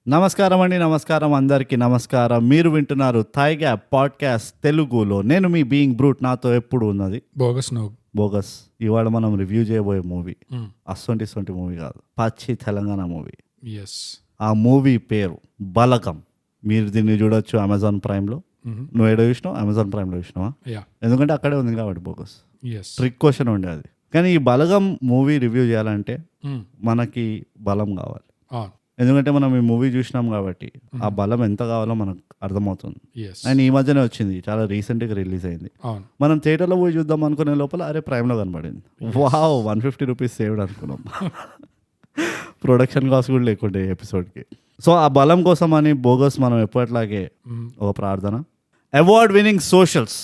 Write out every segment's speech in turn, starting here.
నమస్కారం అండి, నమస్కారం అందరికీ నమస్కారం. మీరు వింటున్నారు థాయ్ గ్యాప్ పాడ్కాస్ట్ తెలుగులో. నేను మీ బీయింగ్ బ్రూట్, నాతో ఎప్పుడు ఉన్నది బోగస్. ఇవాళ మనం రివ్యూ చేయబోయే మూవీ అసొంటి మూవీ కాదు, పచ్చి తెలంగాణ మూవీ. ఆ మూవీ పేరు బలగం. మీరు దీన్ని చూడొచ్చు అమెజాన్ ప్రైమ్లో. నువ్వు ఏడో చూసినావు? అమెజాన్ ప్రైమ్లో చూసినావా? ఎందుకంటే అక్కడే ఉంది కాబట్టి బోగస్. ట్రిక్ క్వశ్చన్ ఉండే అది. కానీ ఈ బలగం మూవీ రివ్యూ చేయాలంటే మనకి బలం కావాలి. ఎందుకంటే మనం ఈ మూవీ చూసినాం కాబట్టి ఆ బలం ఎంత కావాలో మనకు అర్థమవుతుంది. అండ్ ఈ మధ్యనే వచ్చింది, చాలా రీసెంట్గా రిలీజ్ అయింది. మనం థియేటర్లో పోయి చూద్దాం అనుకునే లోపల అరే ప్రైమ్లో కనబడింది. వావ్, 150 రూపీస్ సేవ్డ్ అనుకున్నాం. ప్రొడక్షన్ కాస్ట్ కూడా లేకుండే ఎపిసోడ్కి. సో ఆ బలం కోసం అని బోగస్ మనం ఎప్పటిలాగే ఒక ప్రార్థన. Award winning socials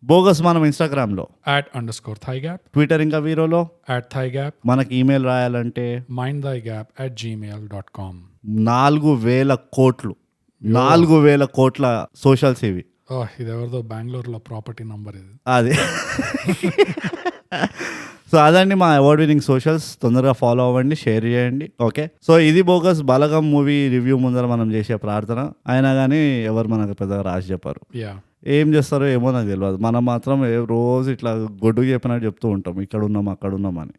bogus. మనం ఇన్స్టాగ్రామ్లో @_thaigap, ట్విట్టర్ ఇంకా వీరోలో @thaigap, మనకి ఈమెయిల్ రాయాలంటే mindthigap@gmail.com. 4,000 కోట్లు 4,000 కోట్ల సోషల్స్ ఇవి. ఇది ఎవరిదో బెంగళూరులో ప్రాపర్టీ నంబర్ ఇది. అది సో అదండి మా అవార్డ్ వినింగ్ సోషల్స్. తొందరగా ఫాలో అవ్వండి, షేర్ చేయండి. ఓకే, సో ఇది బోగస్ బలగం మూవీ రివ్యూ ముందర మనం చేసే ప్రార్థన. అయినా కానీ ఎవరు మనకు పెద్దగా రాసి చెప్పారు. ఏం చేస్తారో ఏమో నాకు తెలియదు. మనం మాత్రం రోజు ఇట్లా గొడ్డు చెప్పినట్టు చెప్తూ ఉంటాం, ఇక్కడ ఉన్నాం అక్కడ ఉన్నాం అని.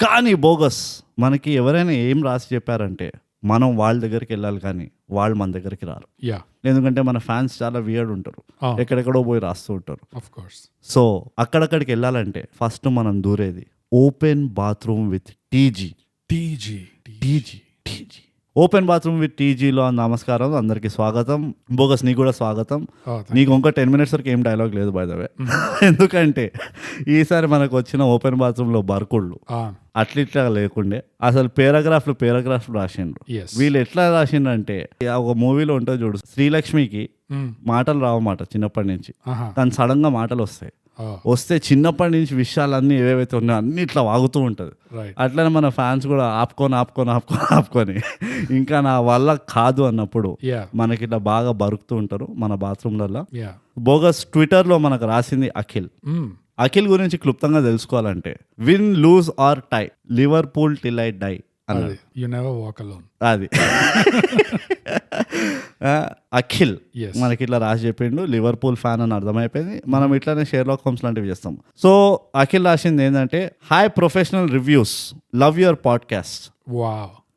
కానీ బోగస్ మనకి ఎవరైనా ఏం రాసి చెప్పారంటే మనం వాళ్ళ దగ్గరికి వెళ్ళాలి, కానీ వాళ్ళు మన దగ్గరికి రారు. ఎందుకంటే మన ఫ్యాన్స్ చాలా వియర్డ్ ఉంటారు, ఎక్కడెక్కడో పోయి రాస్తూ ఉంటారు. సో అక్కడక్కడికి వెళ్ళాలంటే ఫస్ట్ మనం దూరేది open bathroom with TG. Open bathroom with టీజీలో నమస్కారం, అందరికి స్వాగతం. బోగస్ నీకు కూడా స్వాగతం. నీకు ఇంకా 10 minutes వరకు ఏం డైలాగ్ లేదు బై ద వే. ఎందుకంటే ఈసారి మనకు వచ్చిన ఓపెన్ బాత్రూంలో బర్కుళ్ళు అట్లా లేకుండే, అసలు పేరాగ్రాఫ్లు రాసిండ్రు. వీళ్ళు ఎట్లా రాసిండ్రు అంటే, ఒక మూవీలో ఉంటుంది చూడు, శ్రీలక్ష్మికి మాటలు రావన్నమాట చిన్నప్పటి నుంచి. తను సడన్ గా మాటలు వస్తే చిన్నప్పటి నుంచి విషయాలన్నీ ఏవేవైతే ఉన్నాయో అన్ని ఇట్లా వాగుతూ ఉంటుంది. అట్లనే మన ఫ్యాన్స్ కూడా ఆపుకొని ఇంకా నా వల్ల కాదు అన్నప్పుడు మనకి ఇట్లా బాగా బరుకుతూ ఉంటారు మన బాత్రూమ్లలో. బోగస్ ట్విట్టర్లో మనకు రాసింది అఖిల్ గురించి క్లుప్తంగా తెలుసుకోవాలంటే, win lose or tie, Liverpool till I die అన్నది. అది అఖిల్ మనకి ఇట్లా రాసి చెప్పిండు. లివర్పూల్ ఫ్యాన్ అని అర్థమైపోయింది. మనం ఇట్లానే షెర్లాక్ హోమ్స్ లాంటివి చేస్తాం. సో అఖిల్ రాసింది ఏంటంటే, hi professional reviews, love your podcast.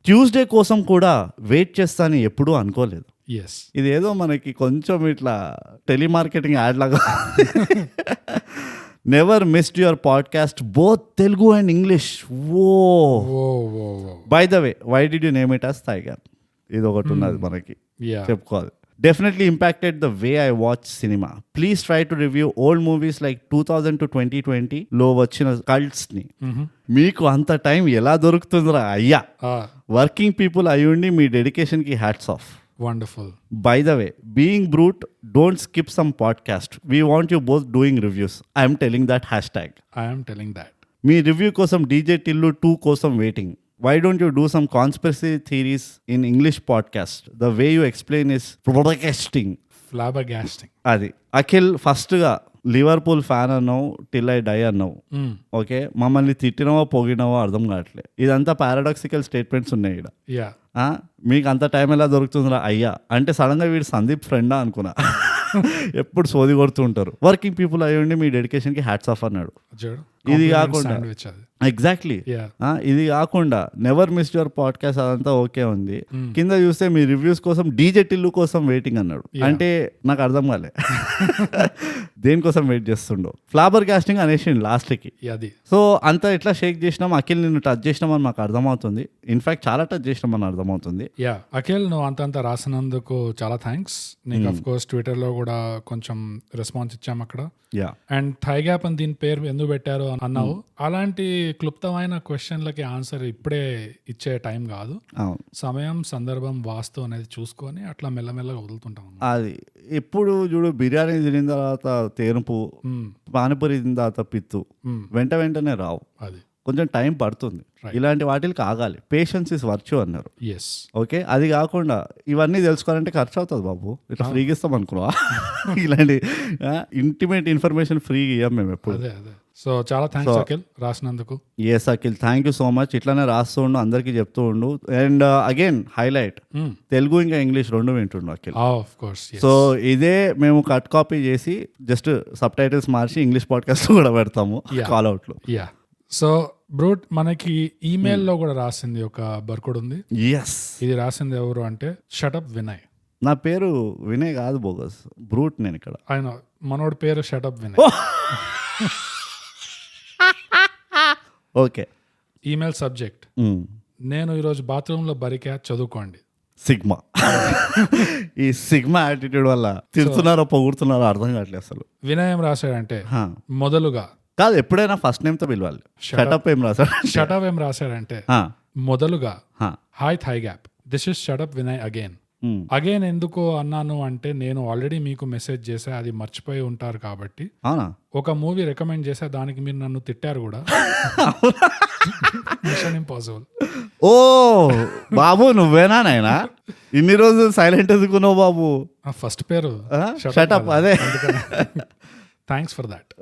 Tuesday కోసం కూడా వెయిట్ చేస్తాను ఎప్పుడూ అనుకోలేదు. ఇది ఏదో మనకి కొంచెం ఇట్లా టెలిమార్కెటింగ్ యాడ్ లాగా. Never missed your podcast both Telugu and English. By the way, why did you name it as Thai gap? ఇది ఒకటి ఉన్నది మనకి చెప్పుకోవాలి. Definitely impacted the way I watch cinema. Please try to review old movies like 2000 to 2020 లో వచ్చిన cults ని. మీకు అంత టైం ఎలా దొరుకుతుందిరా అయ్యా? వర్కింగ్ పీపుల్ అయ్యుండి మీ డెడికేషన్ కి hats off. Wonderful. By the way, being brute, don't skip some podcast. We want you both doing reviews. I am telling that hashtag. I am telling that. Me review కోసం DJ Tillu 2 కోసం waiting. Why don't you do some conspiracy theories in English podcast? The way you explain is flabbergasting. అది Akhil first గా Liverpool fan అన్నావు, till I die అన్నావు. Okay, మమ్మల్ని తిట్టినవో పొగినవో అర్థం కావట్లే. ఇదంతా పారాడాక్సికల్ స్టేట్మెంట్స్ ఉన్నాయి ఇక్కడ. మీకు అంత టైం ఎలా దొరుకుతుందిరా అయ్యా అంటే సడన్ గా వీడు సందీప్ ఫ్రెండా అనుకున్నా. ఎప్పుడు సోది కొడుతూ ఉంటారు. వర్కింగ్ పీపుల్ అయ్యండి మీ డెడికేషన్ కి హ్యాట్స్ ఆఫ్ అన్నాడు. ఇది కాకుండా ఎగ్జాక్ట్లీ ఇది కాకుండా నెవర్ మిస్ యువర్ పాడ్కాస్ట్ అదంతా ఓకే ఉంది. కింద చూస్తే మీ రివ్యూస్ కోసం DJ Tillu కోసం వెయిటింగ్ అన్నాడు. అంటే నాకు అర్థం కాలే దేనికోసం వెయిట్ చేస్తుండో. ఫ్లాబర్ కాస్టింగ్ అనేసి లాస్ట్ కి. సో అంతా ఎట్లా షేక్ చేసినాం, అఖిల్ నిన్ను టచ్ చేసినామని మాకు అర్థమవుతుంది. ఇన్ఫాక్ట్ చాలా టచ్ చేసినామని అర్థమవుతుంది. అఖిల్, నువ్వు అంతంత రాసినందుకు చాలా థ్యాంక్స్. నీకు అఫ్ కోర్స్ ట్విట్టర్ లో కూడా కొంచెం రెస్పాన్స్ ఇచ్చాం అక్కడ. అండ్ థాయ్ గ్యాప్ అని దీని పేరు ఎందుకు పెట్టారు అన్నావు. అలాంటి క్లుప్తమైన క్వశ్చన్లకి ఆన్సర్ ఇప్పుడే ఇచ్చే టైం కాదు. సమయం, సందర్భం, వాస్తు అనేది చూసుకొని అట్లా మెల్లమెల్లగా వదులుతుంటాం. అది ఎప్పుడు చూడు, బిర్యానీ తినిన తర్వాత తేనుపు, పానీపూరి తిన్న తర్వాత పిత్తు వెంటనే రావు. అది కొంచెం టైం పడుతుంది. ఇలాంటి వాటికి ఆగాలి. పేషెన్స్ ఇస్ వర్చ్యూ అన్నారు. ఓకే, అది కాకుండా ఇవన్నీ తెలుసుకోవాలంటే ఖర్చు అవుతుంది బాబు. ఇట్లా ఫ్రీగా ఇస్తాం అనుకున్నావా? ఇలాంటి ఇంటిమేట్ ఇన్ఫర్మేషన్ ఫ్రీగా ఇవ్వం మేము ఎప్పుడు. సో చాలా థ్యాంక్స్ అఖిల్ రాసినందుకు. Yes Akhil, thank you so much. ఇట్లానే రాస్తూ ఉండు, అందరికీ చెప్తూ ఉండు. అండ్ అగైన్ హైలైట్, తెలుగు ఇంకా ఇంగ్లీష్ రెండు వింటుండు అఖిల్. Of course. సో ఇదే మేము కట్ కాపీ చేసి జస్ట్ సబ్ టైటిల్స్ మార్చి ఇంగ్లీష్ పాడ్కాస్ట్ కూడా పెడతాము కాల్ అవుట్ లో. యా. సో బ్రూట్ మనకి ఈమెయిల్ లో కూడా రాసింది ఒక బర్కుడు ఉంది. ఎస్, ఇది రాసింది ఎవరు అంటే షటప్ వినయ్. నా పేరు వినయ్ కాదు బోగస్, బ్రూట్. నేను ఇక్కడ ఆయన మనోడి పేరు shut up Vinay. Okay. Email subject, నేను ఈరోజు బాత్రూంలో బరికా, చదువుకోండి. సిగ్మా. ఈ సిగ్మా యాటిట్యూడ్ వల్ల తిడుతున్నారో పొగుడుతున్నారో అర్థం కావట్లేదు అసలు. వినయ్ ఏం రాశాడంటే మొదలుగా కాదు, ఎప్పుడైనా ఫస్ట్ నేమ్ తో పిలవాలి. షటప్ ఏం రాశాడు? షటప్ ఏం రాశాడంటే మొదలుగా hi thigh gap, this is shut up Vinay again. Again ఎందుకు అన్నాను అంటే నేను ఆల్రెడీ మీకు మెసేజ్ చేసా, అది మర్చిపోయి ఉంటారు కాబట్టి. అవునా? ఒక మూవీ రికమెండ్ చేసా, దానికి మీరు నన్ను తిట్టారు కూడా. Machine impossible. ఓ బాబు, నువ్వేనా నాయనా? ఇన్ని రోజులు సైలెంట్ ఎందుకున్నావు బాబు? ఫస్ట్ పేరు షటప్. అదే, థ్యాంక్స్ ఫర్ దాట్.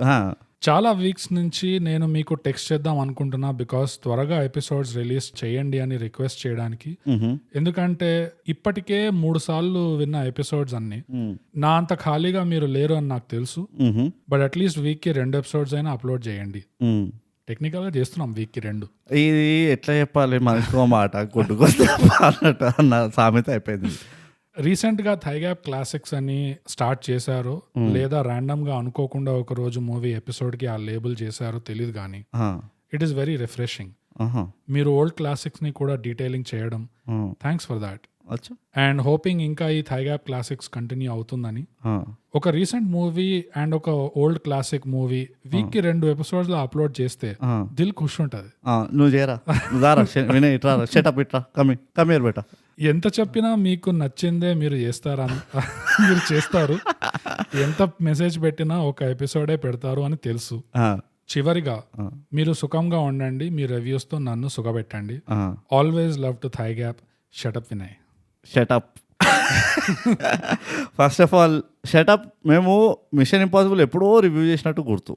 చాలా వీక్స్ నుంచి నేను మీకు టెక్స్ట్ చేద్దాం అనుకుంటున్నా, బికాస్ త్వరగా ఎపిసోడ్స్ రిలీజ్ చేయండి అని రిక్వెస్ట్ చేయడానికి. ఎందుకంటే ఇప్పటికే 3 సార్లు విన్న ఎపిసోడ్స్ అన్ని. నా అంత ఖాళీగా మీరు లేరు అని నాకు తెలుసు, బట్ అట్లీస్ట్ వీక్ కి 2 ఎపిసోడ్స్ అయినా అప్లోడ్ చేయండి. టెక్నికల్ గా చేస్తున్నాం వీక్ కి 2. ఇది ఎట్లా చెప్పాలి, మనకో మాట కొట్టుకొస్తే అన్న సామెత అయిపోయింది. రీసెంట్ గా థై గ్యాప్ క్లాసిక్స్ అని స్టార్ట్ చేశారు, లేదా ర్యాండమ్ గా అనుకోకుండా ఒక రోజు మూవీ ఎపిసోడ్ కి ఆ లేబుల్ చేశారో తెలియదు, కానీ ఇట్ ఈస్ వెరీ రిఫ్రెషింగ్. మీరు ఓల్డ్ క్లాసిక్స్ ని కూడా డీటెయిలింగ్ చేయడం, thanks for that. And hoping ఇంకా ఈ థై గ్యాప్ క్లాసిక్స్ కంటిన్యూ అవుతుందని. ఒక రీసెంట్ మూవీ అండ్ ఒక ఓల్డ్ క్లాసిక్ మూవీ వీక్ కి 2 ఎపిసోడ్స్ లో అప్లోడ్ చేస్తే దిల్ ఖుష్ ఉంటది. నువ్వు చేయరా, కమీర్ బేటా. ఎంత చెప్పినా మీకు నచ్చిందే మీరు చేస్తారా, మీరు చేస్తారు. ఎంత మెసేజ్ పెట్టినా ఒక ఎపిసోడే పెడతారు అని తెలుసు. చివరిగా మీరు సుఖంగా ఉండండి, మీ రివ్యూస్ తో నన్ను సుఖపెట్టండి. Always love to thigh gap, shut up Vinay. Shut up. First of all shut up. మేము మిషన్ ఇంపాసిబుల్ ఎప్పుడో రివ్యూ చేసినట్టు గుర్తు,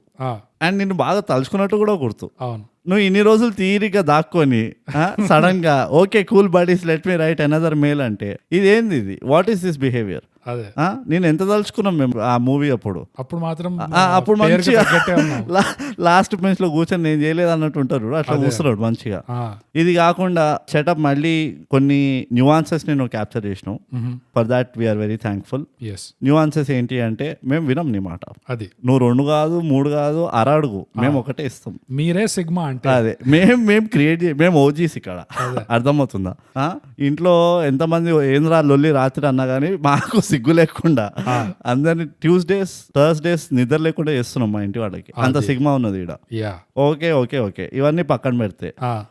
అండ్ నిన్ను బాగా తలుచుకున్నట్టు కూడా గుర్తు. అవును. నువ్వు ఇన్ని రోజులు తీరిక దాక్కొని సడన్ గా okay cool buddies let me right another mail అంటే ఇదేంది? ఇది వాట్ ఈస్ దిస్ బిహేవియర్? అదే నేను ఎంత తలుచుకున్నాం మేము ఆ మూవీ అప్పుడు. అప్పుడు మంచిగా లాస్ట్ బెంచ్ లో కూర్చొని నేను చేయలేదు అన్నట్టు ఉంటారు, అట్లా కూర్చున్నాడు మంచిగా. ఇది కాకుండా షటప్ మళ్ళీ కొన్ని న్యూఆన్సెస్ నేను క్యాప్చర్ చేసినావు. For that we are very thankful. Nuances ఏంటి అంటే మేము వినం నీ మాట. అది నువ్వు 2 కాదు 3 కాదు 6 అడుగు, మేము ఒకటే ఇస్తాం. మీరే సిగ్మా అంటే అదే మేము క్రియేట్ మేము ఓజీస్ ఇక్కడ. అర్థమవుతుందా? ఇంట్లో ఎంతమంది ఏంద్రా లొల్లి రాత్రి అన్నా కానీ మాకు సిగ్గు లేకుండా అందరిని ట్యూస్డేస్ థర్స్డేస్ నిద్ర లేకుండా చేస్తున్నాం మా ఇంటి వాళ్ళకి. అంత సిగ్మా ఉన్నది ఇక్కడ. ఓకే ఓకే ఓకే, ఇవన్నీ పక్కన పెడితే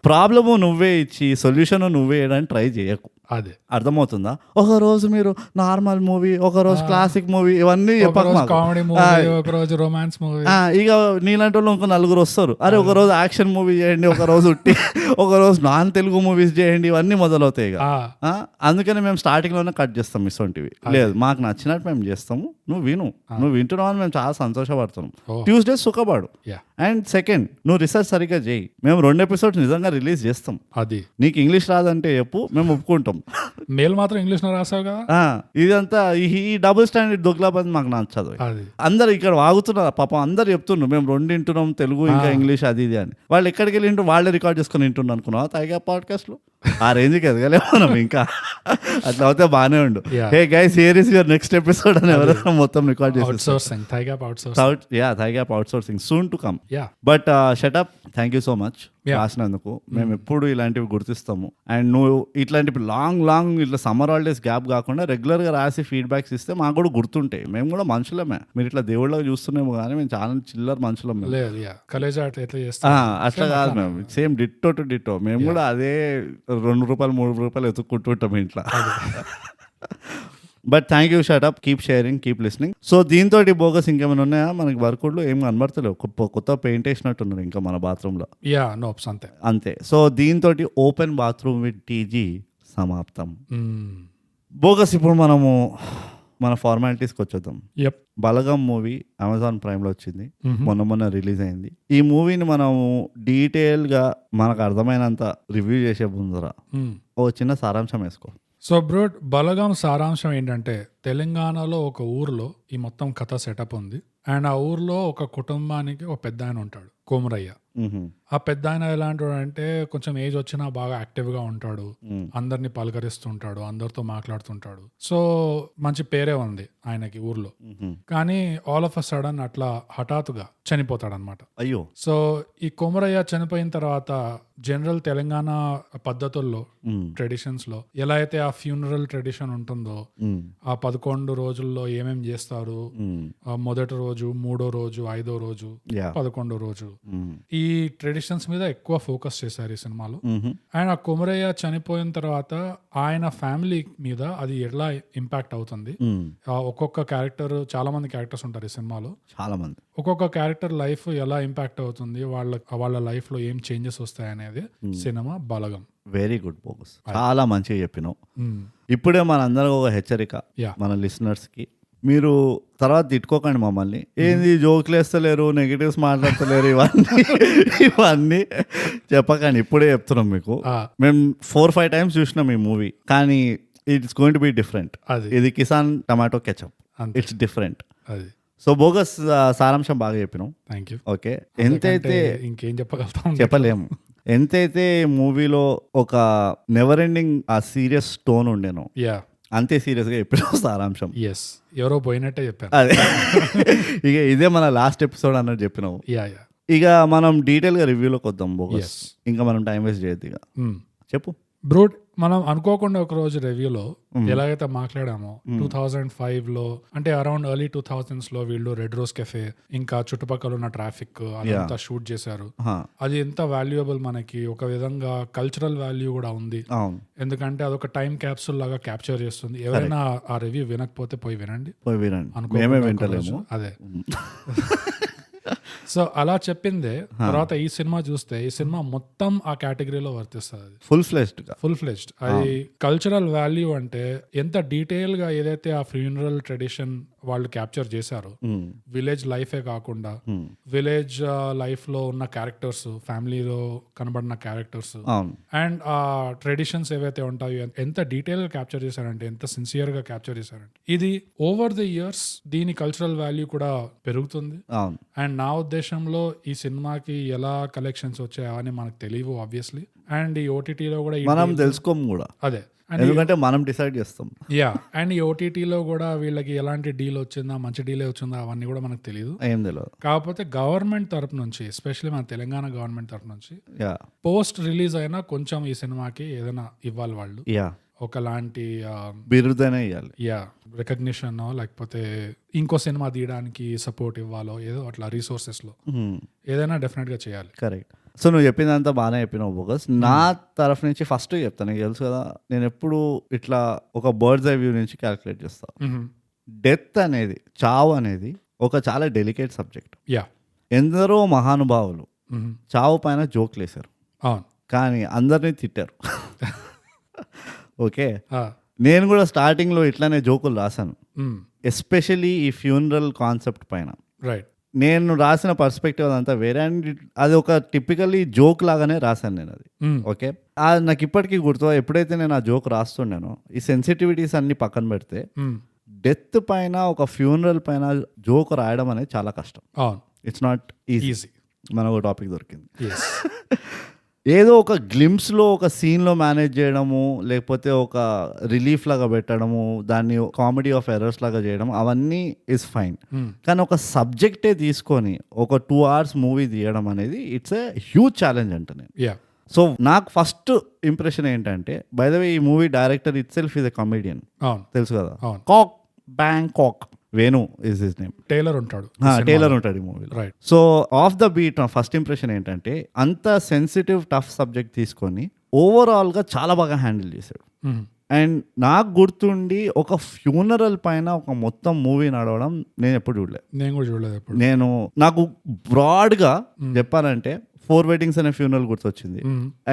ప్రాబ్లము నువ్వే ఇచ్చి సొల్యూషన్ నువ్వే వేయడానికి ట్రై చేయకు. అదే అర్థమవుతుందా? ఒక రోజు మీరు నార్మల్ మూవీ, ఒక రోజు క్లాసిక్ మూవీ, ఇవన్నీ కామెడీ మూవీ, ఒక రోజు రొమాన్స్ మూవీ. ఇక నీలాంటి వాళ్ళు ఇంకో 4 వస్తారు. అరే ఒక రోజు యాక్షన్ మూవీ చేయండి, ఒక రోజు ఉట్టి, ఒక రోజు నాన్ తెలుగు మూవీస్ చేయండి, ఇవన్నీ మొదలవుతాయి. ఇక అందుకని మేము స్టార్టింగ్ లోనే కట్ చేస్తాం ఇటువంటివి. లేదు, మాకు నచ్చినట్టు మేము చేస్తాము, నువ్వు విను. నువ్వు వింటున్నావు అని మేము చాలా సంతోషపడుతున్నాం. ట్యూస్డే సుఖపడు. అండ్ సెకండ్, నువ్వు రీసెర్చ్ సరిగ్గా చేయి. మేము 2 ఎపిసోడ్స్ నిజంగా రిలీజ్ చేస్తాం. అది నీకు ఇంగ్లీష్ రాదంటే చెప్పు, మేము ఒప్పుకుంటాం. మేల్ మాత్రం ఇంగ్లీష్ లో రాసావు కదా. ఇదంతా ఈ డబుల్ స్టాండర్డ్ దొగ్లాబాద్ మాకు నచ్చదు. అందరు ఇక్కడ వాగుతున్నారు పాపం, అందరు చెప్తున్నారు మేము 2 వింటున్నాం, తెలుగు ఇంకా ఇంగ్లీష్ అది ఇది అని. వాళ్ళు ఎక్కడికి వెళ్ళి వింటూ వాళ్ళే రికార్డ్ చేసుకుని వింటున్నారు అనుకున్నావా థై గ్యాప్ పాడ్కాస్ట్ లో? ఆ రేంజ్కి ఎదగలేము మనం ఇంకా. అట్లా అయితే బాగానే ఉండు. Hey guys, here is your next episode అని ఎవరైనా మొత్తం రికార్డ్ చేస్తారు. Thigh gap outsourcing soon to come. But shut up, thank you so much రాసినందుకు. మేము ఎప్పుడు ఇలాంటివి గుర్తిస్తాము. అండ్ నువ్వు ఇట్లాంటి లాంగ్ ఇట్లా సమ్మర్ హాలిడేస్ గ్యాప్ కాకుండా రెగ్యులర్ గా రాసి ఫీడ్బ్యాక్స్ ఇస్తే మాకు కూడా గుర్తుంటాయి. మేము కూడా మనుషులమే, మీరు ఇట్లా దేవుళ్ళగా చూస్తున్నాము కానీ మేము చాలా చిల్లర మనుషులం. అట్లా కాదు, మేము సేమ్ డిట్టో టు డిట్టో. మేము కూడా అదే 2 రూపాయలు 3 రూపాయలు ఎత్తుక్కుంటుంటాం ఇంట్లో. But thank you shut up, keep sharing, keep listening. So దీంతో బోగస్ ఇంకేమైనా ఉన్నాయా మనకి? వర్కౌట్లు ఏం కనబడతలేవు, కొత్త పెయింట్ వేసినట్టున్నారు ఇంకా మన బాత్రూమ్ లో. అంతే. సో దీంతో ఓపెన్ బాత్రూమ్ విత్ టీజీ సమాప్తం. బోగస్ ఇప్పుడు మనము మన ఫార్మాలిటీస్కి వచ్చేద్దాం. యప్. బలగం మూవీ అమెజాన్ ప్రైమ్లో వచ్చింది, మొన్న రిలీజ్ అయింది. ఈ మూవీని మనము డీటెయిల్గా మనకు అర్థమైనంత రివ్యూ చేసే ముందర ఓ చిన్న సారాంశం వేసుకో. సో బ్రో, బలగం సారాంశం ఏంటంటే తెలంగాణలో ఒక ఊర్లో ఈ మొత్తం కథ సెటప్ ఉంది. అండ్ ఆ ఊర్లో ఒక కుటుంబానికి ఒక పెద్ద ఆయన ఉంటాడు, కోమరయ్య. ఆ పెద్ద ఆయన ఎలాంటి అంటే కొంచెం ఏజ్ వచ్చినా బాగా యాక్టివ్ గా ఉంటాడు, అందరిని పలకరిస్తుంటాడు, అందరితో మాట్లాడుతుంటాడు. సో మంచి పేరే ఉంది ఆయనకి ఊర్లో. కానీ ఆల్ ఆఫ్ అ సడన్ అట్లా హఠాత్తుగా చనిపోతాడు అనమాట. అయ్యో. సో ఈ కొమరయ్య చనిపోయిన తర్వాత జనరల్ తెలంగాణ పద్ధతుల్లో ట్రెడిషన్స్ లో ఎలా అయితే ఆ ఫ్యూనరల్ ట్రెడిషన్ ఉంటుందో, ఆ 11 రోజుల్లో ఏమేం చేస్తారు, మొదటి రోజు, 3వ రోజు, 5వ రోజు, 11వ రోజు, ఈ ట్రెడిషన్స్ మీద ఎక్కువ ఫోకస్ చేశారు ఈ సినిమాలో. అండ్ ఆ కొమరయ్య చనిపోయిన తర్వాత ఆయన ఫ్యామిలీ మీద అది ఎలా ఇంపాక్ట్ అవుతుంది, ఒక్కొక్క క్యారెక్టర్, చాలా మంది క్యారెక్టర్స్ ఉంటారు ఈ సినిమాలో, చాలా మంది, ఒక్కొక్క క్యారెక్టర్ లైఫ్ ఎలా ఇంపాక్ట్ అవుతుంది, వాళ్ళ లైఫ్ లో ఏం చేంజెస్ వస్తాయి అనేది సినిమా బలగం. వెరీ గుడ్ బోగస్, చాలా మంచిగా చెప్పినావు. ఇప్పుడే మనందరం ఒక హెచ్చరిక మన లిసనర్స్ కి, మీరు తర్వాత తిట్టుకోకండి మమ్మల్ని, ఏంది జోకులు వేస్తలేరు, నెగిటివ్స్ మాట్లాడతలేరు, ఇవన్నీ చెప్పకండి. ఇప్పుడే చెప్తున్నాం మీకు, మేము 4-5 టైమ్స్ చూసినాం ఈ మూవీ, కానీ it's going to be different. ఇది Kissan tomato ketchup, it's different. So bogus సారాంశం బాగా చెప్పినాం. Thank you. ఓకే, ఎంతైతే ఇంకేం చెప్పగలుగుతాం, చెప్పలేము. ఎంతైతే మూవీలో ఒక నెవర్ ఎండింగ్ ఆ సీరియస్ టోన్ ఉండేనో, అంతే సీరియస్ గా చెప్పినావు సారాంశం. ఎవరో పోయినట్టే చెప్పాను. అదే ఇక ఇదే మన లాస్ట్ ఎపిసోడ్ అన్నట్టు చెప్పినావు. ఇక మనం డీటెయిల్ గా రివ్యూలోకి వద్దాం బోగస్, ఇంకా మనం టైం వేస్ట్ చేయొద్దు. ఇక చెప్పు బ్రో. మనం అనుకోకుండా ఒక రోజు రివ్యూలో ఎలాగైతే మాట్లాడామో 2005 లో, అంటే అరౌండ్ ఎర్లీ 2000s లో వీళ్ళు రెడ్ రోజ్ కెఫే ఇంకా చుట్టుపక్కల ఉన్న ట్రాఫిక్ అదంతా షూట్ చేశారు. అది ఎంత వాల్యుయబుల్ మనకి, ఒక విధంగా కల్చరల్ వాల్యూ కూడా ఉంది, ఎందుకంటే అదొక టైం క్యాప్సూల్ లాగా క్యాప్చర్ చేస్తుంది. ఎవరైనా ఆ రివ్యూ వినకపోతే పోయి వినండి, అనుకో. అదే సో అలా చెప్పిందే తర్వాత ఈ సినిమా చూస్తే ఈ సినిమా మొత్తం ఆ కేటగిరీలో వర్తిస్తుంది. Full fledged. అది కల్చరల్ వాల్యూ అంటే ఎంత డీటెయిల్ గా ఏదైతే ఆ ఫ్యూనరల్ ట్రెడిషన్ వాళ్ళు క్యాప్చర్ చేశారో, విలేజ్ లైఫే కాకుండా విలేజ్ లైఫ్ లో ఉన్న క్యారెక్టర్స్, ఫ్యామిలీలో కనబడిన క్యారెక్టర్స్ అండ్ ఆ ట్రెడిషన్స్ ఏవైతే ఉంటాయో ఎంత డీటెయిల్ గా క్యాప్చర్ చేశారంటే, ఎంత సిన్సియర్ గా క్యాప్చర్ చేశారంటే, ఇది ఓవర్ ది ఇయర్స్ దీని కల్చరల్ వాల్యూ కూడా పెరుగుతుంది. అండ్ నా ఉద్దేశంలో ఈ సినిమాకి ఎలా కలెక్షన్స్ వచ్చాయో అని మనకు తెలియవు ఆబ్వియస్లీ, అండ్ ఈ ఓటీటీలో కూడా మనం తెలుసుకోము కూడా, అదే ఎందుకంటే మనం డిసైడ్ చేస్తాం. అండ్ ఈ ఓటీటీలో కూడా వీళ్ళకి ఎలాంటి డీల్ వచ్చిందా, మంచి డీలే వచ్చిందా, అవన్నీ కూడా మనకు తెలియదు, ఏం తెలియదు. కాకపోతే గవర్నమెంట్ తరపు నుంచి, ఎస్పెషల్లీ మన తెలంగాణ గవర్నమెంట్ తరపు నుంచి పోస్ట్ రిలీజ్ అయినా కొంచెం ఈ సినిమాకి ఏదైనా ఇవ్వాలి వాళ్ళు, ఒకలాంటి బిరుదైనా ఇవ్వాలి, రికగ్నిషన్, లేకపోతే ఇంకో సినిమా తీయడానికి సపోర్ట్ ఇవ్వాలో, ఏదో అట్లా రిసోర్సెస్ లో ఏదైనా డెఫినెట్ గా చేయాలి. కరెక్ట్. సో నువ్వు చెప్పిందంతా బాగానే చెప్పినావు బోగస్. నా తరఫు నుంచి ఫస్ట్ చెప్తాను, నీకు తెలుసు కదా, నేను ఎప్పుడు ఇట్లా ఒక బర్డ్స్ ఐ వ్యూ నుంచి క్యాల్కులేట్ చేస్తాను. డెత్ అనేది, చావు అనేది ఒక చాలా డెలికేట్ సబ్జెక్ట్. ఎందరో మహానుభావులు చావు పైన జోక్లు వేశారు, కానీ అందరినీ తిట్టారు. ఓకే, నేను కూడా స్టార్టింగ్ లో ఇట్లానే జోకులు రాశాను, ఎస్పెషల్లీ ఈ ఫ్యూనరల్ కాన్సెప్ట్ పైన. నేను రాసిన పర్స్పెక్టివ్ అదంతా వేరే, అండ్ అది ఒక టిపికల్లీ జోక్ లాగానే రాశాను నేను అది. ఓకే, నాకు ఇప్పటికీ గుర్తు, ఎప్పుడైతే నేను ఆ జోక్ రాస్తున్నానో, ఈ సెన్సిటివిటీస్ అన్ని పక్కన పెడితే డెత్ పైన, ఒక ఫ్యూనరల్ పైన జోక్ రాయడం అనేది చాలా కష్టం. It's not easy. మనకు టాపిక్ దొరికింది, ఏదో ఒక గ్లిమ్స్లో ఒక సీన్లో మేనేజ్ చేయడము, లేకపోతే ఒక రిలీఫ్ లాగా పెట్టడము, దాన్ని కామెడీ ఆఫ్ ఎర్రర్స్ లాగా చేయడం, అవన్నీ ఇస్ ఫైన్. కానీ ఒక సబ్జెక్టే తీసుకొని ఒక 2 hours మూవీ తీయడం అనేది ఇట్స్ ఏ హ్యూజ్ ఛాలెంజ్ అంట నేను. సో నాకు ఫస్ట్ ఇంప్రెషన్ ఏంటంటే, బై ద వే ఈ movie director itself is a comedian, తెలుసు కదా, కాక్ బ్యాంకాక్ Venu is his name. Tailor ఉంటాడు ఈ మూవీలో. సో ఆఫ్ ద బీట్ నా ఫస్ట్ ఇంప్రెషన్ ఏంటంటే, అంత సెన్సిటివ్ టఫ్ సబ్జెక్ట్ తీసుకొని ఓవరాల్ గా చాలా బాగా హ్యాండిల్ చేశాడు. అండ్ నాకు గుర్తుండి ఒక ఫ్యూనరల్ పైన ఒక మొత్తం మూవీ నడవడం నేను ఎప్పుడు చూడలేదు. నేను కూడా చూడలేదు ఎప్పుడు. నాకు బ్రాడ్గా చెప్పాలంటే 4 Weddings అనే ఫ్యూనరల్ గుర్తొచ్చింది.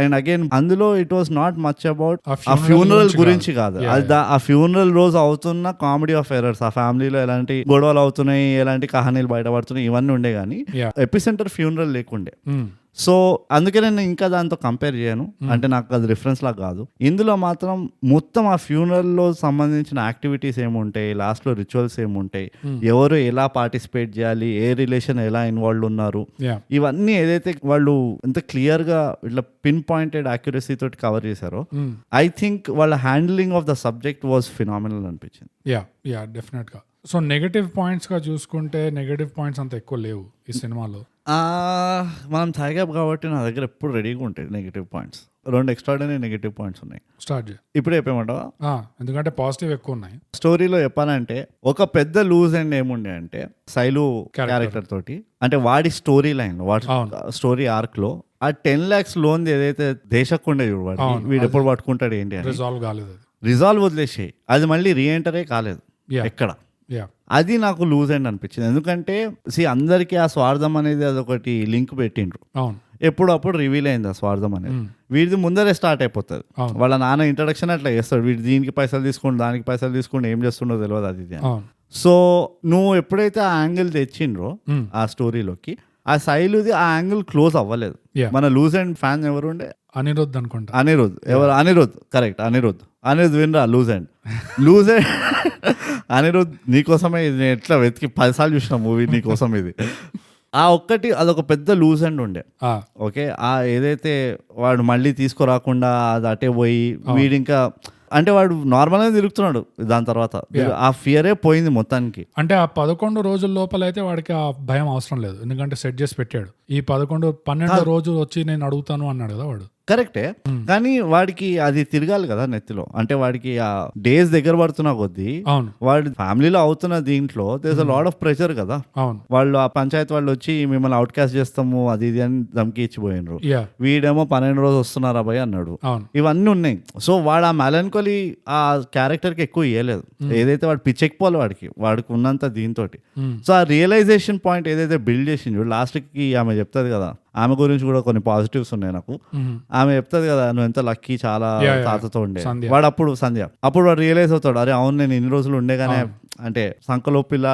అండ్ అగైన్ అందులో it was not much about ఆ ఫ్యూనరల్ గురించి కాదు, ఆ ఫ్యూనరల్ రోజు అవుతున్న కామెడీ ఆఫ్ ఎర్రర్స్, ఆ ఫ్యామిలీలో ఎలాంటి గొడవలు అవుతున్నాయి, ఎలాంటి కహానీలు బయటపడుతున్నాయి, ఇవన్నీ ఉండే కానీ ఎపిసెంటర్ ఫ్యూనరల్ లేకుండే. సో అందుకే నేను ఇంకా దాంతో కంపేర్ చేయను, అంటే నాకు అది రిఫరెన్స్ లా కాదు. ఇందులో మాత్రం మొత్తం ఆ ఫ్యూనరల్ లో సంబంధించిన యాక్టివిటీస్ ఏముంటాయి, లాస్ట్ లో రిచువల్స్ ఏముంటాయి, ఎవరు ఎలా పార్టిసిపేట్ చేయాలి, ఏ రిలేషన్ ఎలా ఇన్వాల్వ్ ఉన్నారు, ఇవన్నీ ఏదైతే వాళ్ళు ఎంత క్లియర్ గా ఇట్లా పిన్ పాయింటెడ్ యాక్యురసీ తోటి కవర్ చేశారో, ఐ థింక్ వాళ్ళ handling of the subject was phenomenal అనిపించింది. యా డెఫినెట్ గా. సో నెగటివ్ పాయింట్స్ గా చూసుకుంటే నెగటివ్ పాయింట్స్ అంత ఎక్కువ లేవు ఈ సినిమాలో. మనం తాగాం కాబట్టి నా దగ్గర ఎప్పుడు రెడీగా ఉంటాయి negative points. 2 extraordinary negative points ఉన్నాయి. స్టార్ట్ చేయి. ఇప్పుడు చెప్పేమంటావా? ఎందుకంటే పాజిటివ్ ఎక్కువ ఉన్నాయి. స్టోరీలో చెప్పాలంటే ఒక పెద్ద లూజ్ అండ్ ఏముండే అంటే శైలు క్యారెక్టర్ తోటి, అంటే వాడి స్టోరీ లైన్, వాడి స్టోరీ ఆర్క్ లో ఆ 10 lakhs లోన్ ఏదైతే దేశకుండే చూడు, వాడు వీడు ఎప్పుడు పట్టుకుంటాడు ఏంటి అని రిజాల్వ్ కాలేదు. రిజాల్వ్ వదిలేసాయి, అది మళ్ళీ రీఎంటరే కాలేదు ఎక్కడ. అది నాకు లూజ్ అండ్ అనిపించింది. ఎందుకంటే అందరికీ ఆ స్వార్థం అనేది అదొకటి లింక్ పెట్టిండ్రు, ఎప్పుడప్పుడు రివీల్ అయింది ఆ స్వార్థం అనేది. వీడిది ముందరే స్టార్ట్ అయిపోతుంది, వాళ్ళ నాన్న ఇంట్రడక్షన్ అట్లా చేస్తాడు, వీడి దీనికి పైసలు తీసుకోండి, దానికి పైసలు తీసుకోండి, ఏం చేస్తుండో తెలియదు అది. సో నువ్వు ఎప్పుడైతే ఆ యాంగిల్ తెచ్చిండ్రో ఆ స్టోరీలోకి, ఆ శైలుది ఆ యాంగిల్ క్లోజ్ అవ్వలేదు. మన లూజ్ అండ్ ఫ్యాన్ ఎవరు ఉండే? అనిరుద్ధ్ అనుకుంటా. అనిరుద్ధ్ కరెక్ట్. అనిరుద్ధ్ వినరా లూజ్ అండ్ అనిరుద్ధ్ నీకోసమే ఇది నేను ఎట్లా వెతికి 10 సార్లు చూసిన మూవీ నీకోసం ఇది. ఆ ఒక్కటి అదొక పెద్ద లూజ్ అండ్ ఉండే. ఓకే, ఆ ఏదైతే వాడు మళ్ళీ తీసుకురాకుండా అది అటే పోయి వీడి ఇంకా అంటే వాడు నార్మల్గా తిరుగుతున్నాడు, దాని తర్వాత ఆ ఫియరే పోయింది మొత్తానికి. అంటే ఆ 11 రోజుల లోపల అయితే వాడికి ఆ భయం అవసరం లేదు, ఎందుకంటే సెట్ చేసి పెట్టాడు. ఈ 12 రోజులు వచ్చి నేను అడుగుతాను అన్నాడు కదా వాడు. కరెక్టే, కానీ వాడికి అది తిరగాలి కదా నెత్తిలో. అంటే వాడికి ఆ డేస్ దగ్గర పడుతున్నా కొద్దీ వాడి ఫ్యామిలీలో అవుతున్న దీంట్లో దేర్ లాట్ ఆఫ్ ప్రెషర్ కదా. వాళ్ళు ఆ పంచాయతీ వాళ్ళు వచ్చి మిమ్మల్ని అవుట్ కాస్ట్ చేస్తాము అది ఇది అని ధమ్కి ఇచ్చిపోయినరు. వీడేమో 12 రోజు వస్తున్నారా భయ్ అన్నాడు. ఇవన్నీ ఉన్నాయి. సో వాడు ఆ మెలంకోలీ ఆ క్యారెక్టర్ కి ఎక్కువ ఇవ్వలేదు, ఏదైతే వాడు పిచ్చెక్కిపోవాలి వాడికి ఉన్నంత దీంతో. సో ఆ రియలైజేషన్ పాయింట్ ఏదైతే బిల్డ్ చేసింది లాస్ట్ కి ఆమె చెప్తుంది కదా, ఆమె గురించి కూడా కొన్ని పాజిటివ్స్ ఉన్నాయి నాకు. ఆమె చెప్తుంది కదా, నువ్వు ఎంత లక్కీ చాలా తాతతో ఉండే. వాడు అప్పుడు అప్పుడు వాడు రియలైజ్ అవుతాడు, అరే అవును నేను ఇన్ని రోజులు ఉండేగానే, అంటే సంకలో పిల్ల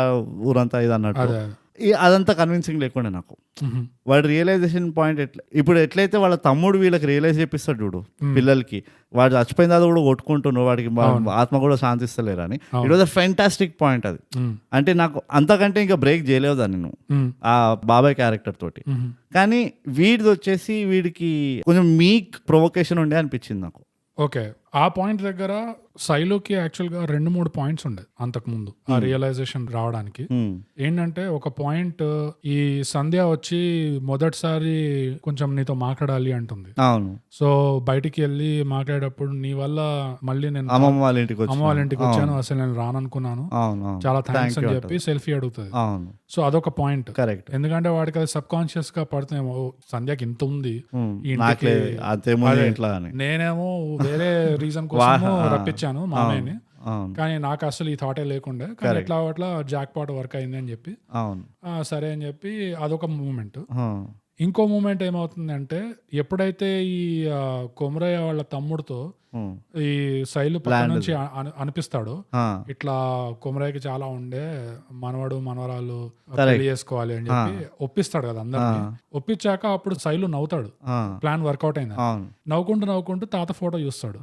ఊరంతా ఇది అన్నట్టు. అదంతా కన్విన్సింగ్ లేకుండా నాకు. వాడి రియలైజేషన్ పాయింట్ ఇప్పుడు ఎట్లయితే వాళ్ళ తమ్ముడు వీళ్ళకి రియలైజ్ చేపిస్తాడు చూడు పిల్లలకి, వాడు చచ్చిపోయిన తర్వాత కూడా కొట్టుకుంటున్నాడు, వాడికి ఆత్మ కూడా శాంతిస్తలేరని. It was a fantastic point అది. అంటే నాకు అంతకంటే ఇంకా బ్రేక్ చేయలేవు దాన్ని నువ్వు ఆ బాబాయ్ క్యారెక్టర్ తోటి. కానీ వీడిది వచ్చేసి వీడికి కొంచెం మీక్ ప్రొవొకేషన్ ఉండే అనిపించింది నాకు. ఓకే, ఆ పాయింట్ దగ్గర శైలుకి యాక్చువల్గా 2-3 పాయింట్స్ ఉండేది అంతకుముందు ఆ రియలైజేషన్ రావడానికి. ఏంటంటే ఒక పాయింట్, ఈ సంధ్య వచ్చి మొదటిసారి కొంచెం నీతో మాట్లాడాలి అంటుంది. సో బయటికి వెళ్ళి మాట్లాడేటప్పుడు నీ వల్ల మళ్ళీ నేను అమ్మమ్మ వాళ్ళ ఇంటికి వచ్చాను, అసలు నేను రాననుకున్నాను, చాలా థ్యాంక్స్ అని చెప్పి సెల్ఫీ అడుగుతుంది. సో అదొక పాయింట్. కరెక్ట్, ఎందుకంటే వాడికి అది సబ్ కాన్షియస్ గా పడుతుందేమో, సంధ్యకి ఇంత ఉంది నేనేమో వేరే రీజన్ కోసం రప్పించాను మామయ్యని, కానీ నాకు అసలు ఈ థాటే లేకుండే, కానీ అట్లా జాక్ పాట్ వర్క్ అయింది అని చెప్పి సరే అని చెప్పి అదొక మూమెంట్. ఇంకో మూమెంట్ ఏమవుతుంది అంటే, ఎప్పుడైతే ఈ కొమరయ్య వాళ్ళ తమ్ముడితో ఈ శైలు పక్క నుంచి అనిపిస్తాడు, ఇట్లా కొమరయ్యకి చాలా ఉండే మనవడు మనవరాలు పెళ్లి చేసుకోవాలి అని చెప్పి ఒప్పిస్తాడు కదా అందరికి. ఒప్పించాక అప్పుడు శైలు నవ్వుతాడు, ప్లాన్ వర్కౌట్ అయింది. నవ్వుకుంటూ తాత ఫోటో చూస్తాడు.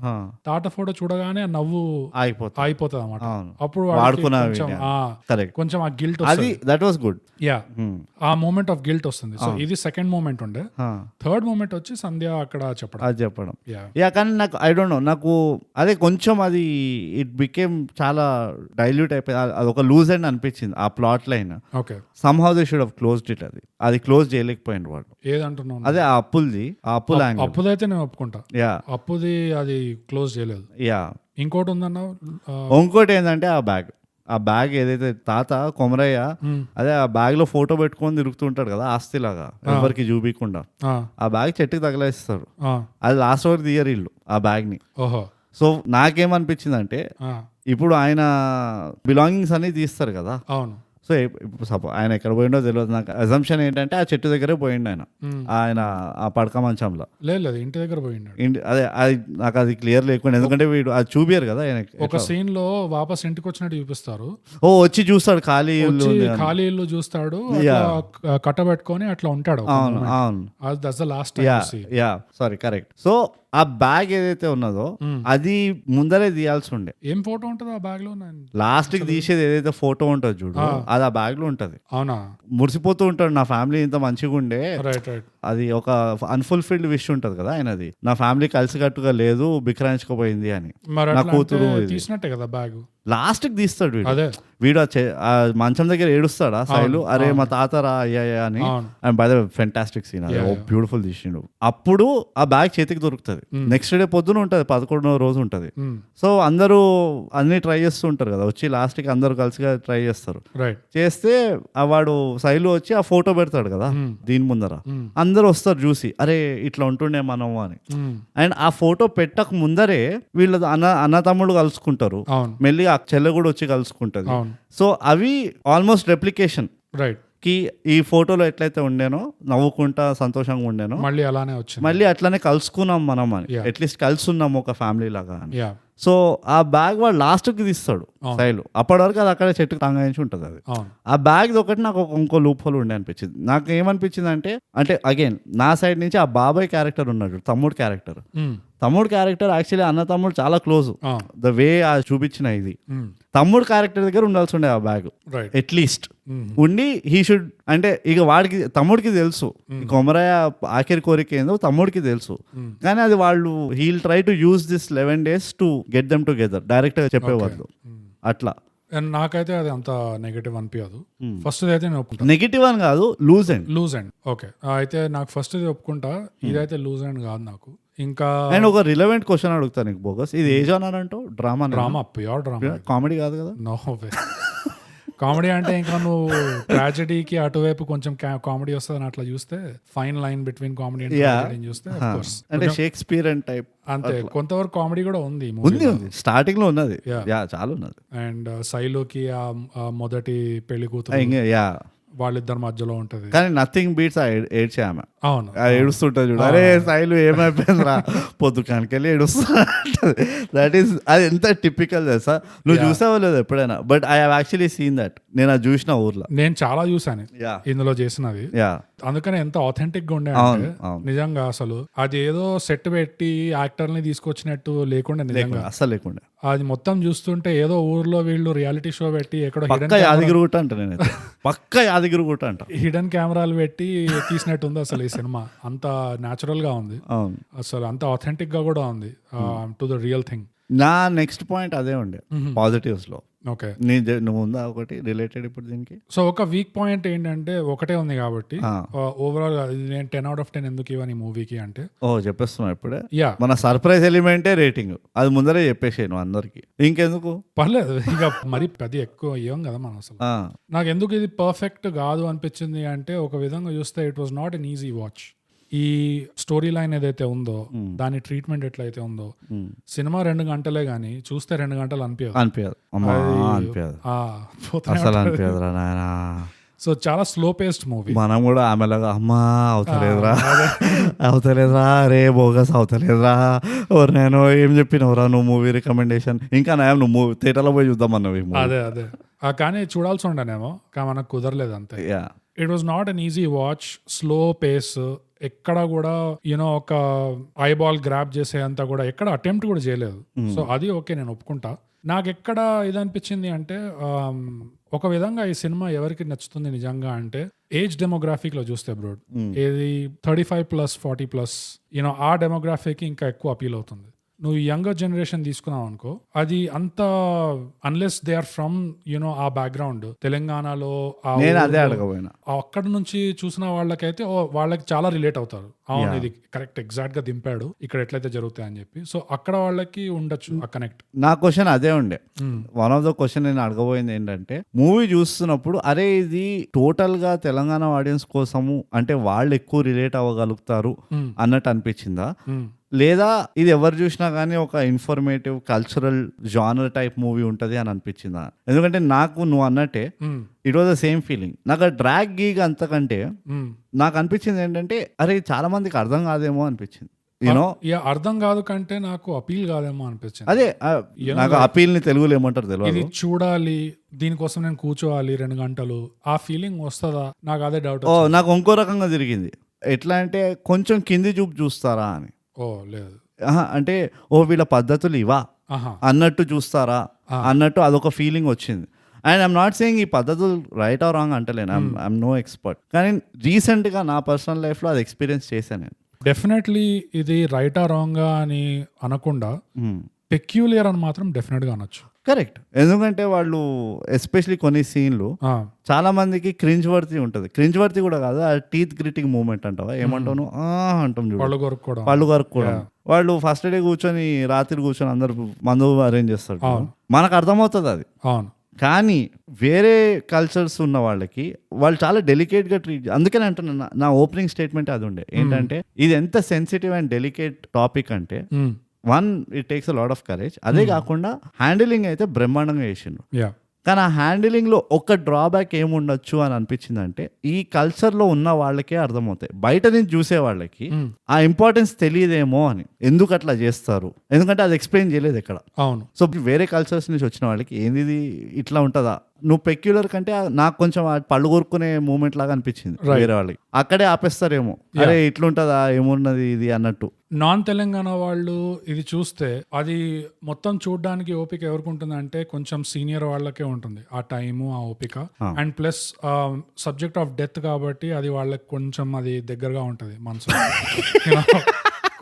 తాత ఫోటో చూడగానే నవ్వు అయిపోతుంది అనమాట. అప్పుడు కొంచెం ఆ గిల్ట్ వస్తుంది. యా, ఆ మూమెంట్ ఆఫ్ గిల్ట్ వస్తుంది. సో ఇది సెకండ్ మూమెంట్ ఉండే. థర్డ్ మూమెంట్ వచ్చి సంధ్య అక్కడ చెప్పడం. కానీ నాకు ఐ డోంట్ నో, నాకు అదే కొంచెం అది ఇట్ బికేమ్ చాలా డైల్యూట్ అయిపోయింది, అది ఒక లూజ్ అండ్ అనిపించింది ఆ plot line. Okay, somehow they should have closed it. అది క్లోజ్ చేయలేకపోయింది వాడు. ఏదంటున్నావు? అదే ఆ అప్పుదైతే నేను ఒప్పుకుంటా. యా, అప్పుది అది క్లోజ్ చేయలేదు. యా, ఇంకోటి ఉందన్నా. ఇంకోటి ఏంటంటే ఆ బ్యాగ్ ఏదైతే తాత కొమరయ్య అదే ఆ బ్యాగ్ లో ఫోటో పెట్టుకొని తిరుగుతుంటాడు కదా ఆస్తిలాగా, ఎవరికి చూపించకుండా. ఆ బ్యాగ్ చెట్టుకి తగలేస్తారు, అది లాస్ట్ వరకు తీయరు ఇల్లు ఆ బ్యాగ్ ని. సో నాకేమనిపించింది అంటే ఇప్పుడు ఆయన బిలాంగింగ్స్ అన్ని తీస్తారు కదా. అవును. సో ఇప్పుడు ఆయన ఎక్కడ పోయిండో తెలియదు. నాకు అజంప్షన్ ఏంటంటే ఆ చెట్టు దగ్గరే పోయిండు ఆయన ఆ పడక మంచంలో. లేదు ఇంటి దగ్గర పోయిండు. అదే అది నాకు అది క్లియర్ లేకుండా, ఎందుకంటే వీడు అది చూపియరు కదా. ఆయన ఒక సీన్ లో వాపస్ ఇంటికి వచ్చినట్టు చూపిస్తారు. ఓ వచ్చి చూస్తాడు ఖాళీ ఇల్లు చూస్తాడు, కట్టబెట్టుకొని అట్లా ఉంటాడు. అవును అవును, last. Yeah sorry correct. So ఆ బ్యాగ్ ఏదైతే ఉన్నదో అది ముందరే తీయాల్సి ఉండే. ఏం ఫోటో ఉంటుంది ఆ బ్యాగ్ లో? లాస్ట్ కి తీసేది ఏదైతే ఫోటో ఉంటుంది చూడు, అది ఆ బ్యాగ్ లో ఉంటది. అవునా? మురిసిపోతూ ఉంటాడు, నా ఫ్యామిలీ ఇంత మంచిగా ఉండే. అది ఒక అన్ఫుల్ఫిల్డ్ విష్ ఉంటది కదా ఆయనది, నా ఫ్యామిలీ కలిసికట్టుగా లేదు, బిక్రాయించుకోపోయింది అని. నా కూతురు తీసినట్టే కదా బ్యాగ్. లాస్ట్ కి తీస్తాడు వీడు ఆ మంచం దగ్గర ఏడుస్తాడా శైలు, అరే మా తాత రా అయ్యా అని. And by the way fantastic scene, అది బ్యూటిఫుల్ తీసిండు. అప్పుడు ఆ బ్యాగ్ చేతికి దొరుకుతుంది. నెక్స్ట్ డే పొద్దున ఉంటది, 11వ రోజు ఉంటది. సో అందరూ అన్ని ట్రై చేస్తూ ఉంటారు కదా, వచ్చి లాస్ట్ కి అందరూ కలిసిగా ట్రై చేస్తారు. చేస్తే వాడు శైలు వచ్చి ఆ ఫోటో పెడతాడు కదా దీని ముందర, అందరూ వస్తారు చూసి, అరే ఇట్లా ఉంటుండే మనం అని. అండ్ ఆ ఫోటో పెట్టక ముందరే వీళ్ళ అన్న తమ్ముడు కలుసుకుంటారు, మెల్లి ఆ చెల్లె కూడా వచ్చి కలుసుకుంటది. సో అవి ఆల్మోస్ట్ రెప్లికేషన్ కి ఈ ఫోటోలో ఎట్లయితే ఉండేనో, నవ్వుకుంటా సంతోషంగా ఉండేనో, మళ్ళీ అట్లానే కలుసుకున్నాం మనం అని, అట్లీస్ట్ కలిసి ఉన్నాం ఒక ఫ్యామిలీ లాగా అని. సో ఆ బ్యాగ్ వాడు లాస్ట్ కి తీస్తాడు శైలు, అప్పటి వరకు అది అక్కడ చెట్టుకు తంగాయించి ఉంటుంది. అది ఆ బ్యాగ్ ఒకటి నాకు ఇంకో లూప్ హోల్ ఉండే అనిపించింది. నాకు ఏమనిపించింది అంటే అగైన్ నా సైడ్ నుంచి ఆ బాబాయ్ క్యారెక్టర్ ఉన్నాడు, తమ్ముడు క్యారెక్టర్ యాక్చువల్లీ అన్న తమ్ముడు చాలా క్లోజ్. ద వే చూపించిన ఇది తమ్ముడు క్యారెక్టర్ దగ్గర ఉండాల్సి ఉండే ఆ బ్యాగ్ అట్లీస్ట్ ఉండి. హీ షుడ్ అంటే ఇక వాడికి తమ్ముడికి తెలుసు కొమరయ్య ఆఖరి కోరిక ఏందో తమ్ముడికి తెలుసు, కానీ అది వాళ్ళు he'll try to use this 11 days to get them together, direct గా చెప్పేవాళ్ళు అట్లా. నాకైతే అది అంత నెగటివ్ అనిపించదు. ఫస్ట్ అయితే నేను ఒప్పుకుంటా, నెగటివ్ అని కాదు, లూజ్ అండ్ ఓకే. అయితే నాకు ఫస్ట్ ఒప్పుకుంటా, ఇదైతే లూజ్ అండ్ కాదు నాకు. ఇంకా నేను ఒక రిలవెంట్ క్వశ్చన్ అడుగుతా నీకు బోగస్, ఇది ఏ జానర్ అంటూ? డ్రామా, ప్యూర్ డ్రామా, కామెడీ కాదు కదా? No way. కామెడీ అంటే ఇంకా నువ్వు ట్రాజెడీకి అటువైపు కొంచెం కామెడీ వస్తుంది అట్లా చూస్తే, fine line between comedy and tragedy చూస్తే అంటే షేక్స్పియర్ అండ్ టైప్ అంతే. కొంతవరకు కామెడీ కూడా ఉంది, స్టార్టింగ్ లో ఉన్నది, చాలా ఉన్నది. అండ్ శైలుకి ఆ మొదటి పెళ్లి కూతురు వాళ్ళిద్దరి మధ్యలో ఉంటది, కానీ నథింగ్ బీట్స్ ఏడ్చే ఆమె. అవును, ఏడుస్తుంటది చూడు, అరే శైలు ఏమైపోయిందిరా పొద్దుకానికెళ్ళి ఏడుస్తా. దట్ ఈస్ అది ఎంత టిపికల్ తెలుసా, నువ్వు చూసావో లేదు ఎప్పుడైనా? But I have actually seen that, నేను అది చూసిన ఊర్లో, నేను చాలా చూసాను ఇందులో చేసినది. అందుకని ఎంత ఆథెంటిక్ గా ఉండే అంటే నిజంగా అసలు అది ఏదో సెట్ పెట్టి యాక్టర్ని తీసుకొచ్చినట్టు లేకుండా, నిజంగా అసలు లేకుండా అది మొత్తం చూస్తుంటే ఏదో ఊర్లో వీళ్ళు రియాలిటీ షో పెట్టి ఎక్కడో యాదగిరిగుట్ట అంట, నేను పక్క యాదగిరిగుట్ట అంట, హిడెన్ కెమెరాలు పెట్టి తీసినట్టు ఉంది అసలు ఈ సినిమా. అంత న్యాచురల్ గా ఉంది అసలు, అంత ఆథెంటిక్ గా కూడా ఉంది టు ద రియల్ థింగ్. నా నెక్స్ట్ పాయింట్ అదే ఉండే పాజిటివ్స్ లో. ఓకే, నువ్వు ఉందా ఒకటి రిలేటెడ్ ఇప్పుడు దీనికి? సో ఒక వీక్ పాయింట్ ఏంటంటే ఒకటే ఉంది కాబట్టి ఓవరాల్ నేను 10 out of 10 ఎందుకు ఇవ్వని మూవీకి అంటే, చెప్పేస్తున్నా ఇప్పుడే, మన సర్ప్రైజ్ ఎలిమెంటే రేటింగ్, అది ముందరే చెప్పేసాను అందరికి, ఇంకెందుకు పర్లేదు ఇక మరి అది ఎక్కువ ఇవ్వం కదా మనం అసలు. నాకు ఎందుకు ఇది పర్ఫెక్ట్ కాదు అనిపించింది అంటే, ఒక విధంగా చూస్తే it was not an easy watch. ఈ స్టోరీ లైన్ ఏదైతే ఉందో, దాని ట్రీట్మెంట్ ఎట్లయితే ఉందో, సినిమా 2 గంటలే గానీ చూస్తే 2 గంటలు అనిపించదు. సో చాలా స్లో పేస్డ్ మూవీ. మనం కూడా ఆమెలాగా అమ్మా అవుతలేదురా రే బోగస్ అవుతలేదురా, నేను ఏం చెప్పినవరా నువ్వు మూవీ రికమెండేషన్, ఇంకా నయం నువ్వు మూవీ థియేటర్లో పోయి చూద్దామన్నవి. అదే కానీ చూడాల్సి ఉండనేమో, కానీ మనకు కుదరలేదు అంతే. It was not an easy watch, slow pace, ఎక్కడ కూడా యూనో ఒక ఐబాల్ గ్రాప్ చేసే అంతా కూడా ఎక్కడ అటెంప్ట్ కూడా చేయలేదు. సో అది ఓకే, నేను ఒప్పుకుంటా. నాకు ఎక్కడ ఇది అనిపించింది అంటే, ఒక విధంగా ఈ సినిమా ఎవరికి నచ్చుతుంది నిజంగా అంటే, ఏజ్ డెమోగ్రాఫిక్ లో చూస్తే బ్రోడ్, ఏది 35+, 40+, యూనో ఆ డెమోగ్రాఫిక్ ఇంకా ఎక్కువ అపీల్ అవుతుంది. నువ్వు యంగర్ జనరేషన్ తీసుకున్నావు అనుకో, అది అంత unless they are from you know uh background, తెలంగాణలో అక్కడ నుంచి చూసిన వాళ్ళకైతే వాళ్ళకి చాలా రిలేట్ అవుతారు. అవును, ఇది కరెక్ట్, ఎగ్జాక్ట్ గా దింపాడు, ఇక్కడ ఎట్లయితే జరుగుతాయి అని చెప్పి. సో అక్కడ వాళ్ళకి ఉండొచ్చు ఆ కనెక్ట్. నా క్వశ్చన్ అదే ఉండే, వన్ ఆఫ్ ద క్వశ్చన్ నేను అడగబోయింది ఏంటంటే, మూవీ చూస్తున్నప్పుడు అరే ఇది టోటల్ గా తెలంగాణ ఆడియన్స్ కోసము అంటే వాళ్ళు ఎక్కువ రిలేట్ అవ్వగలుగుతారు అన్నట్టు అనిపించిందా, లేదా ఇది ఎవరు చూసినా కానీ ఒక informative cultural genre type movie ఉంటది అని అనిపించింది. ఎందుకంటే నాకు నువ్వు అన్నట్టే it was the same feeling. నాకు డ్రాగ్ గీగ్ అంతకంటే నాకు అనిపించింది ఏంటంటే అరే చాలా మందికి అర్థం కాదేమో అనిపించింది. యూనో అర్థం కాదు కంటే నాకు అపీల్ కాదేమో అనిపించింది. అదే నాకు అపీల్ ని తెలుగులో ఏమంటారు ఇది తెలియదు. చూడాలి, దీనికోసం నేను కూర్చోవాలి 2 గంటలు, ఆ ఫీలింగ్ వస్తుందా నాకు అదే డౌట్. నాకు ఇంకో రకంగా జరిగింది. ఎట్లా అంటే కొంచెం కింది చూపు చూస్తారా అని. లేదు అంటే వీళ్ళ పద్ధతులు ఇవా అన్నట్టు చూస్తారా అన్నట్టు అదొక ఫీలింగ్ వచ్చింది. అండ్ ఐఎమ్ నాట్ సేయింగ్ ఈ పద్ధతులు రైట్ ఆర్ రాంగ్ అంటలేను, ఐఎమ్ నో ఎక్స్పర్ట్. కానీ రీసెంట్గా నా పర్సనల్ లైఫ్లో అది ఎక్స్పీరియన్స్ చేశాను నేను. డెఫినెట్లీ ఇది రైటా రాంగా అని అనకుండా పెక్యూలియర్ అని మాత్రం డెఫినెట్ గా అనొచ్చు. కరెక్ట్. ఎందుకంటే వాళ్ళు ఎస్పెషలీ కొన్ని సీన్లు చాలా మందికి క్రింజ్ వర్తి ఉంటుంది. క్రింజ్ వర్తి కూడా కాదు, ఆ టీత్ గ్రిటింగ్ మూమెంట్ అంటావా ఏమంటావు అంటాం చూడు, పళ్ళు కొరుక్కోవడం. వాళ్ళు ఫస్ట్ డే కూర్చొని రాత్రి కూర్చొని అందరు మందు అరేంజ్ చేస్తారు, మనకు అర్థమవుతుంది అది. అవును. కానీ వేరే కల్చర్స్ ఉన్న వాళ్ళకి వాళ్ళు చాలా డెలికేట్ గా ట్రీట్. అందుకని అంటున్నా, నా ఓపెనింగ్ స్టేట్మెంట్ అది ఉండే ఏంటంటే ఇది ఎంత సెన్సిటివ్ అండ్ డెలికేట్ టాపిక్ అంటే one it takes a lot of courage. అదే కాకుండా హ్యాండిలింగ్ అయితే బ్రహ్మాండంగా చేసిండు. కానీ ఆ హ్యాండిలింగ్ లో ఒక డ్రాబ్యాక్ ఏముండొచ్చు అని అనిపించింది అంటే ఈ కల్చర్ లో ఉన్న వాళ్ళకే అర్థమవుతాయి, బయట నుంచి చూసే వాళ్ళకి ఆ ఇంపార్టెన్స్ తెలియదేమో అని. ఎందుకు అట్లా చేస్తారు, ఎందుకంటే అది ఎక్స్ప్లెయిన్ చేయలేదు ఎక్కడ. అవును. సో వేరే కల్చర్స్ నుంచి వచ్చిన వాళ్ళకి ఏంది ఇట్లా ఉంటుందా, నువ్వు పెక్యులర్ కంటే నాకు కొంచెం పళ్ళు కోరుకునే మూమెంట్ లాగా అనిపించింది వేరే వాళ్ళకి. అక్కడే ఆపేస్తారేమో, అరే ఇట్లుంటదా ఏమున్నది ఇది అన్నట్టు. నాన్ తెలంగాణ వాళ్ళు ఇది చూస్తే అది మొత్తం చూడడానికి ఓపిక ఎవరికి ఉంటుంది అంటే కొంచెం సీనియర్ వాళ్ళకే ఉంటుంది ఆ టైము, ఆ ఓపిక. And plus subject of death కాబట్టి అది వాళ్ళకి కొంచెం అది దగ్గరగా ఉంటుంది మనసు.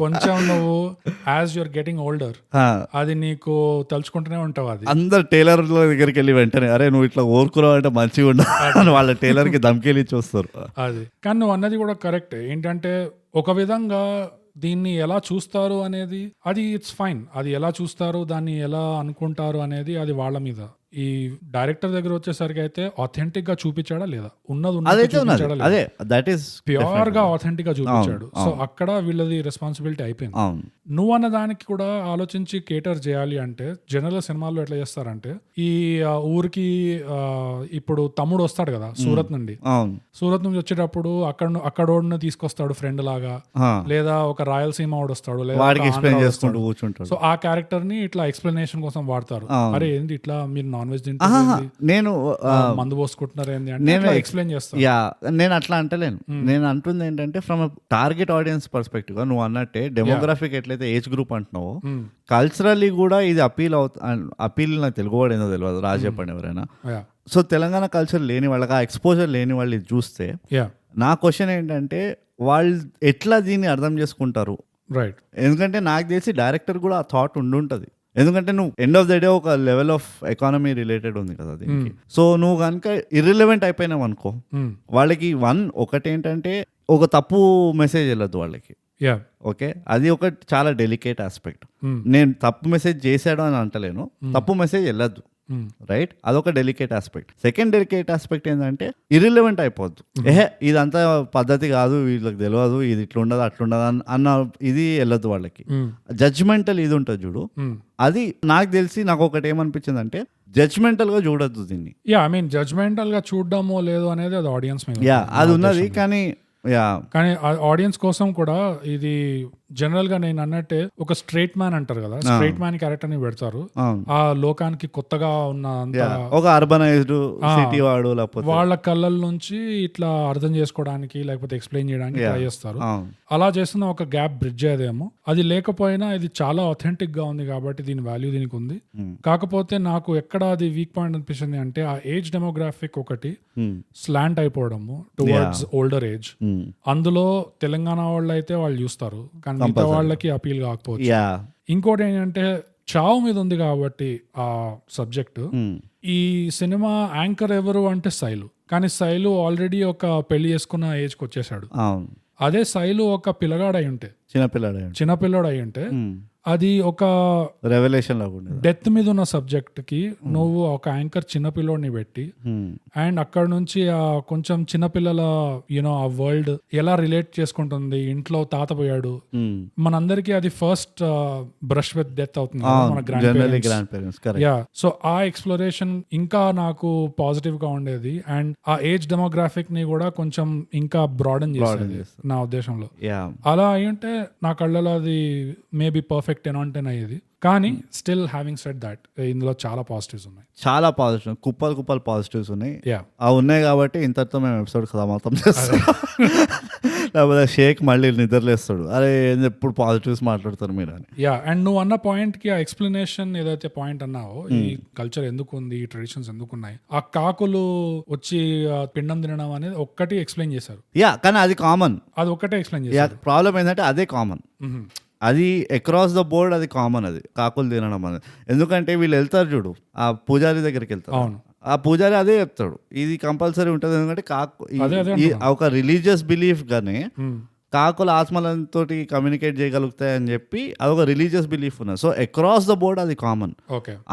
కొంచెం నువ్వు యాజ్ యూఆర్ గెటింగ్ ఓల్డర్ అది నీకు తలుచుకుంటూనే ఉంటావు. అది అందరు టైలర్ దగ్గరికి వెళ్ళి వెంటనే అరే నువ్వు ఇట్లా ఓరుకురావు అంటే మంచిగా ఉండదు వాళ్ళ టైలర్ కి ధమ్కేలి చూస్తారు. అది కానీ నువ్వు అన్నది కూడా కరెక్ట్. ఏంటంటే ఒక విధంగా దీన్ని ఎలా చూస్తారు అనేది అది ఇట్స్ ఫైన్. అది ఎలా చూస్తారు, దాన్ని ఎలా అనుకుంటారు అనేది అది వాళ్ళ మీద. ఈ డైరెక్టర్ దగ్గర వచ్చేసరికి అయితే ఆథెంటిక్ గా చూపించాడా లేదా, ఉన్నది ప్యూర్ గా ఆథెంటిక్ గా చూపించాడు. సో అక్కడ వీళ్ళది రెస్పాన్సిబిలిటీ అయిపోయింది. నువ్వు అన్న దానికి కూడా ఆలోచించి కేటర్ చేయాలి అంటే జనరల్ సినిమాల్లో ఎట్లా చేస్తారంటే ఈ ఊరికి ఇప్పుడు తమ్ముడు వస్తాడు కదా సూరత్ నుండి, సూరత్ నుంచి వచ్చేటప్పుడు అక్కడోడిని తీసుకొస్తాడు ఫ్రెండ్ లాగా, లేదా ఒక రాయలసీమ వాడు వస్తాడు, లేదా సో ఆ క్యారెక్టర్ ని ఇట్లా ఎక్స్ప్లెనేషన్ కోసం వాడతారు. అరే ఏంటి ఇట్లా మీరు నాన్ వెజ్ నేను మందు పోసుకుంటున్నారు ఏంటి అంటే ఎక్స్ప్లెయిన్ చేస్తాను. నేను అట్లా అంటలేను. నేను అంటుంది ఏంటంటే ఫ్రమ్ టార్గెట్ ఆడియన్స్ పర్స్పెక్టివ్ గా నువ్వు అన్నట్టే డెమోగ్రాఫిక్ ఎట్లయితే ఏజ్ గ్రూప్ అంటున్నావు, కల్చరల్లీ కూడా ఇది అపీల్ నాకు తెలుగు వాడు ఏందో తెలియదు, రాజు చెప్పండి ఎవరైనా. సో తెలంగాణ కల్చర్ లేని వాళ్ళకి, ఆ ఎక్స్పోజర్ లేని వాళ్ళు ఇది చూస్తే నా క్వశ్చన్ ఏంటంటే వాళ్ళు ఎట్లా దీన్ని అర్థం చేసుకుంటారు. రైట్. ఎందుకంటే నాకు తెలిసి డైరెక్టర్ కూడా ఆ థాట్ ఉండుంటది. ఎందుకంటే నువ్వు ఎండ్ ఆఫ్ ద డే ఒక లెవెల్ ఆఫ్ ఎకానమీ రిలేటెడ్ ఉంది కదా దీనికి. సో నువ్వు కనుక ఇర్రిలెవెంట్ అయిపోయినావు అనుకో, వాళ్ళకి ఒకటి ఏంటంటే ఒక తప్పు మెసేజ్ వెళ్ళదు వాళ్ళకి. ఓకే, అది ఒక చాలా డెలికేట్ ఆస్పెక్ట్. నేను తప్పు మెసేజ్ చేశాడు అని అంటలేను, తప్పు మెసేజ్ వెళ్ళద్దు. రైట్, అదొక delicate aspect. Second delicate aspect ఏంటంటే ఇర్రిలెవెంట్ అయిపోద్దు. ఇదంతా పద్ధతి కాదు, వీళ్ళకి తెలియదు, ఇది ఇట్లుండదు అట్లుండదు అన్న ఇది వెళ్ళదు వాళ్ళకి. జడ్జ్మెంటల్ ఇది ఉంటుంది చూడు, అది నాకు తెలిసి నాకు ఒకటి ఏమనిపించింది అంటే జడ్జ్మెంటల్ గా చూడొద్దు దీన్ని. ఐ మీన్ జడ్జ్మెంటల్ గా చూడడమో లేదో అనేది అది ఆడియన్స్ మీద అది ఉన్నది. కానీ ఆడియన్స్ కోసం కూడా ఇది జనరల్ గా నేను అన్నట్టే ఒక స్ట్రైట్ మ్యాన్ అంటారు కదా, స్ట్రైట్ మ్యాన్ క్యారెక్టర్ ని పెడతారు. ఆ లోకానికి కొత్తగా ఉన్న ఒక అర్బనైజ్డ్ సిటీ వాడు, లేకపోతే వాళ్ళ కళ్ళ నుంచి ఇట్లా అర్థం చేసుకోవడానికి లేకపోతే ఎక్స్ప్లెయిన్ చేయడానికి ట్రై చేస్తారు. అలా చేస్తున్న ఒక గ్యాప్ బ్రిడ్జ్ అదేమో. అది లేకపోయినా ఇది చాలా ఆథెంటిక్ గా ఉంది కాబట్టి దీని వాల్యూ దీనికి ఉంది. కాకపోతే నాకు ఎక్కడ అది వీక్ పాయింట్ అనిపిస్తుంది అంటే ఆ ఏజ్ డెమోగ్రాఫిక్ ఒకటి స్లాంట్ అయిపోవడము టువర్డ్స్ ఓల్డర్ ఏజ్. అందులో తెలంగాణ వాళ్ళు అయితే వాళ్ళు చూస్తారు, కానీ మిగతా వాళ్ళకి అపీల్ కాకపోవచ్చు. ఇంకోటి ఏంటంటే చావు మీద ఉంది కాబట్టి ఆ సబ్జెక్ట్. ఈ సినిమా యాంకర్ ఎవరు అంటే శైలు, కానీ శైలు ఆల్రెడీ ఒక పెళ్లి చేసుకున్న ఏజ్ కి వచ్చేసాడు. అదే శైలు ఒక పిల్లగాడై ఉంటే చిన్నపిల్లోడు అయి ఉంటే అది ఒక రెవల్యూషన్ లాగా ఉండేది. డెత్ మీద ఉన్న సబ్జెక్ట్ కి నువ్వు ఒక యాంకర్ చిన్నపిల్లోడిని పెట్టి అండ్ అక్కడ నుంచి ఆ కొంచెం చిన్నపిల్లల యూనో ఆ వరల్డ్ ఎలా రిలేట్ చేసుకుంటుంది, ఇంట్లో తాత పోయాడు, మనందరికీ అది ఫస్ట్ బ్రష్ విత్ డెత్ అవుతుంది కదా, మన గ్రాండ్ పేరెంట్స్. యా, సో ఆ ఎక్స్ప్లోరేషన్ ఇంకా నాకు పాజిటివ్ గా ఉండేది అండ్ ఆ ఏజ్ డెమోగ్రాఫిక్ ని కూడా కొంచెం ఇంకా బ్రాడన్ చేసేది నా ఉద్దేశంలో. అలా అయి ఉంటే నా కళ్ళలో అది మేబీ పర్ఫెక్ట్ 10/10 అయ్యేది. కానీ స్టిల్ హ్యావింగ్ సెడ్ దట్ ఇందులో చాలా పాజిటివ్స్ ఉన్నాయి, చాలా పాజిటివ్, కుప్పలు పాజిటివ్స్ ఉన్నాయి. అవి ఉన్నాయి కాబట్టి ఇంతటితో మేము ఎపిసోడ్ సమాప్తం చేస్తాం. లేకపోతే షేక్ మళ్ళీ నిద్రలేస్తాడు, అరే ఎప్పుడు పాజిటివ్స్ మాట్లాడతారు మీరు అని. యా, అండ్ నువ్వు అన్న పాయింట్ కి ఆ ఎక్స్ప్లెనేషన్ ఏదైతే పాయింట్ అన్నావో, ఈ కల్చర్ ఎందుకు ఉంది, ఈ ట్రెడిషన్స్ ఎందుకు ఉన్నాయి, ఆ కాకులు వచ్చి పిండం తినడం అనేది ఒక్కటి ఎక్స్ప్లెయిన్ చేశారు. యా, కానీ అది కామన్, అది ఒక్కటే ఎక్స్ప్లెయిన్ చేశారు. ప్రాబ్లం ఏంటంటే అదే కామన్, అది అక్రాస్ ద బోర్డ్ అది కామన్, అది కాకులు తినడం అనేది. ఎందుకంటే వీళ్ళు వెళ్తారు చూడు, ఆ పూజారి దగ్గరికి వెళ్తారు, ఆ పూజారి అదే చెప్తాడు, ఇది కంపల్సరీ ఉంటుంది. ఎందుకంటే ఒక రిలీజియస్ బిలీఫ్ గానే కాకులు ఆత్మలతో కమ్యూనికేట్ చేయగలుగుతాయని చెప్పి అదొక రిలీజియస్ బిలీఫ్ ఉన్నది. సో అక్రాస్ ద బోర్డ్ అది కామన్.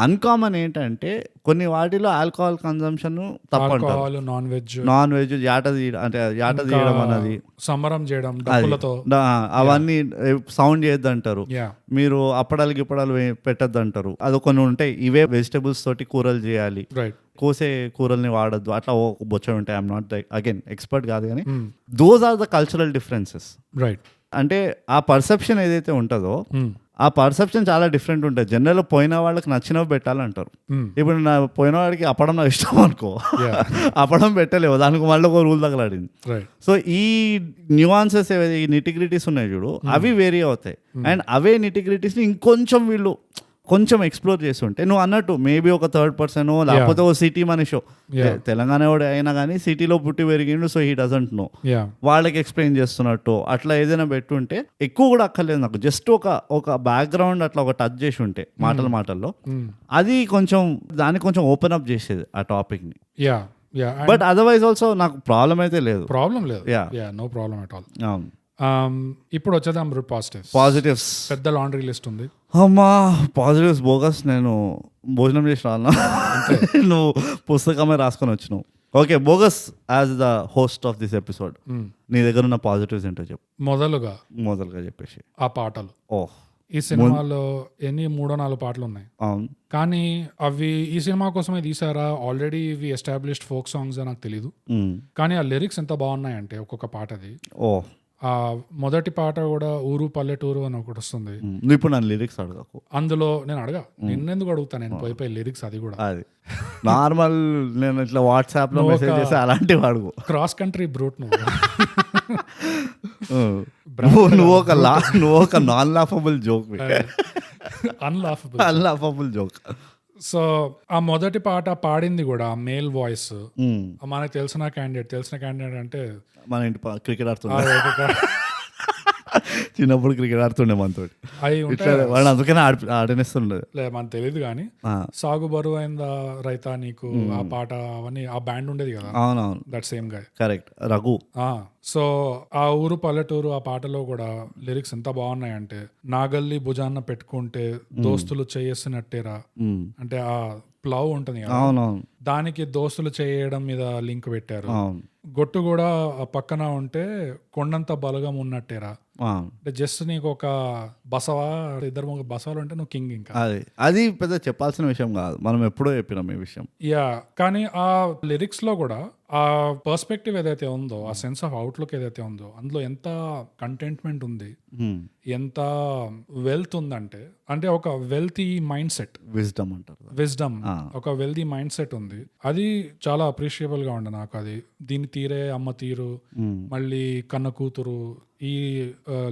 అన్కామన్ ఏంటంటే కొన్ని వాటిలో ఆల్కహాల్ కన్సంప్షన్ తప్పంటారు, నాన్ వెజ్ యాట తీయడం అన్నది, సంబరం చేయడం, అవన్నీ సౌండ్ చేయొద్దంటారు, మీరు అప్పడాలు గిప్పడాలు పెట్టద్దు అంటారు. అది కొన్ని ఉంటాయి, ఇవే వెజిటబుల్స్ తోటి కూరలు చేయాలి, కోసే కూరల్ని వాడద్దు, అట్లా బొచ్చ ఉంటాయి. ఐఎమ్ నాట్ అగైన్ ఎక్స్పర్ట్ కాదు, కానీ those are the cultural differences. Right, అంటే ఆ పర్సెప్షన్ ఏదైతే ఉంటుందో ఆ పర్సెప్షన్ చాలా డిఫరెంట్ ఉంటుంది. జనరల్ పోయిన వాళ్ళకి నచ్చినవి పెట్టాలంటారు. ఇప్పుడు నా పోయిన వాడికి అప్పడం నాకు ఇష్టం అనుకో, అప్పడం పెట్టలేవు, దానికి మళ్ళీ ఒక రూల్ తగలాడింది. సో ఈ న్యూఆన్సెస్ ఏవైతే ఈ నిటిగ్రిటీస్ ఉన్నాయి చూడు, అవి వేరీ అవుతాయి. అండ్ అవే నిటిగ్రిటీస్ని ఇంకొంచెం వీళ్ళు కొంచెం ఎక్స్ప్లోర్ చేసి ఉంటే, నువ్వు అన్నట్టు మేబీ ఒక థర్డ్ పర్సన్ లేకపోతే ఒక సిటీ మనిషో, తెలంగాణ వాడు అయినా కానీ సిటీలో పుట్టి పెరిగిండు, సో హీ డజంట్ నో, వాళ్ళకి ఎక్స్ప్లెయిన్ చేస్తున్నట్టు అట్లా ఏదైనా పెట్టుంటే ఎక్కువ కూడా అక్కర్లేదు నాకు, జస్ట్ ఒక బ్యాక్గ్రౌండ్ అట్లా ఒక టచ్ చేసి ఉంటే మాటల్లో అది కొంచెం దాన్ని కొంచెం ఓపెన్ అప్ చేసేది ఆ టాపిక్ ని. బట్ అదర్వైజ్ ఆల్సో నాకు ప్రాబ్లం అయితే లేదు, నో ప్రాబ్లం అట్ ఆల్. ఇప్పుడు వచ్చేద్దాం పాజిటివ్స్. పెద్ద లాండ్రీ లిస్ట్ ఉంది. అమ్మా, పాజిటివ్స్ బోగస్. నేను భోజనం చేసి రానా, నువ్వు పుస్తకమే రాసుకొని వచ్చినావు. Okay bogus, as the host of this episode నీ దగ్గర ఉన్న పాజిటివ్స్ ఏంటో చెప్పు. మొదలుగా చెప్పేసి ఆ పాటలు. ఈ సినిమాలో 3-4 పాటలు ఉన్నాయి, కానీ అవి ఈ సినిమా కోసమే తీసారా, ఆల్రెడీ ఇవి ఎస్టాబ్లిష్డ్ ఫోక్ సాంగ్స్ నాకు తెలీదు, కానీ ఆ లిరిక్స్ ఎంత బాగున్నాయంటే ఒక్కొక్క పాటది. ఆ మొదటి పాట కూడా ఊరు పల్లెటూరు అని ఒకటి వస్తుంది. ఇప్పుడు నన్ను లిరిక్స్ అడగకు, అందులో నేను నిన్నెందుకు అడుగుతాను, నేను పోయి లిరిక్స్ అది కూడా అది నార్మల్, నేను ఇట్లా వాట్సాప్ లో మెసేజ్ చేసి అలాంటివి అడుగు. క్రాస్ కంట్రీ బ్రూట్ నువ్వు ఒక non laughable joke, unlaughable joke. So ఆ మొదటి పాట పాడింది కూడా మేల్ వాయిస్, మనకు తెలిసిన క్యాండిడేట్ అంటే మన ఇంటి క్రికెట్ ఆడుతుండే, చిన్నప్పుడు క్రికెట్ ఆడుతుండే మనతో, వాడు అందుకనే ఆడనిస్తుండే, మనకు తెలియదు కానీ సాగు బరువు అయిందా రైతా నీకు ఆ పాట అవన్నీ ఆ బ్యాండ్ ఉండేది కదా. అవునవును, that same guy, correct, Raghu. So ఆ ఊరు పల్లెటూరు ఆ పాటలో కూడా లిరిక్స్ ఎంత బాగున్నాయంటే, నాగల్లి భుజాన్న పెట్టుకుంటే దోస్తులు చేసినట్టేరా, అంటే ఆ ప్లవ్ ఉంటుంది కదా, దానికి దోస్తులు చేయడం మీద లింక్ పెట్టారు. గొట్టు కూడా పక్కన ఉంటే కొండంత బలగం ఉన్నట్టేరా, అంటే జస్ట్ నీకు ఒక బసవా, 2 బసవాలు ఉంటే నువ్వు కింగ్. ఇంకా అది పెద్ద చెప్పాల్సిన విషయం కాదు, మనం ఎప్పుడో చెప్పినాం ఈ విషయం. కానీ ఆ లిరిక్స్ లో కూడా ఆ పర్స్పెక్టివ్ ఏదైతే ఉందో, ఆ సెన్స్ ఆఫ్ అవుట్లుక్ ఏదైతే ఉందో, అందులో ఎంత కంటెంట్మెంట్ ఉంది, ఎంత వెల్త్ ఉందంటే, అంటే ఒక వెల్తీ మైండ్ సెట్, విజ్డమ్ ఒక వెల్తీ మైండ్ సెట్ ఉంది. అది చాలా అప్రిషియబుల్ గా ఉండే నాకు. అది దీని తీరే అమ్మ తీరు, మళ్ళీ కన్న కూతురు, ఈ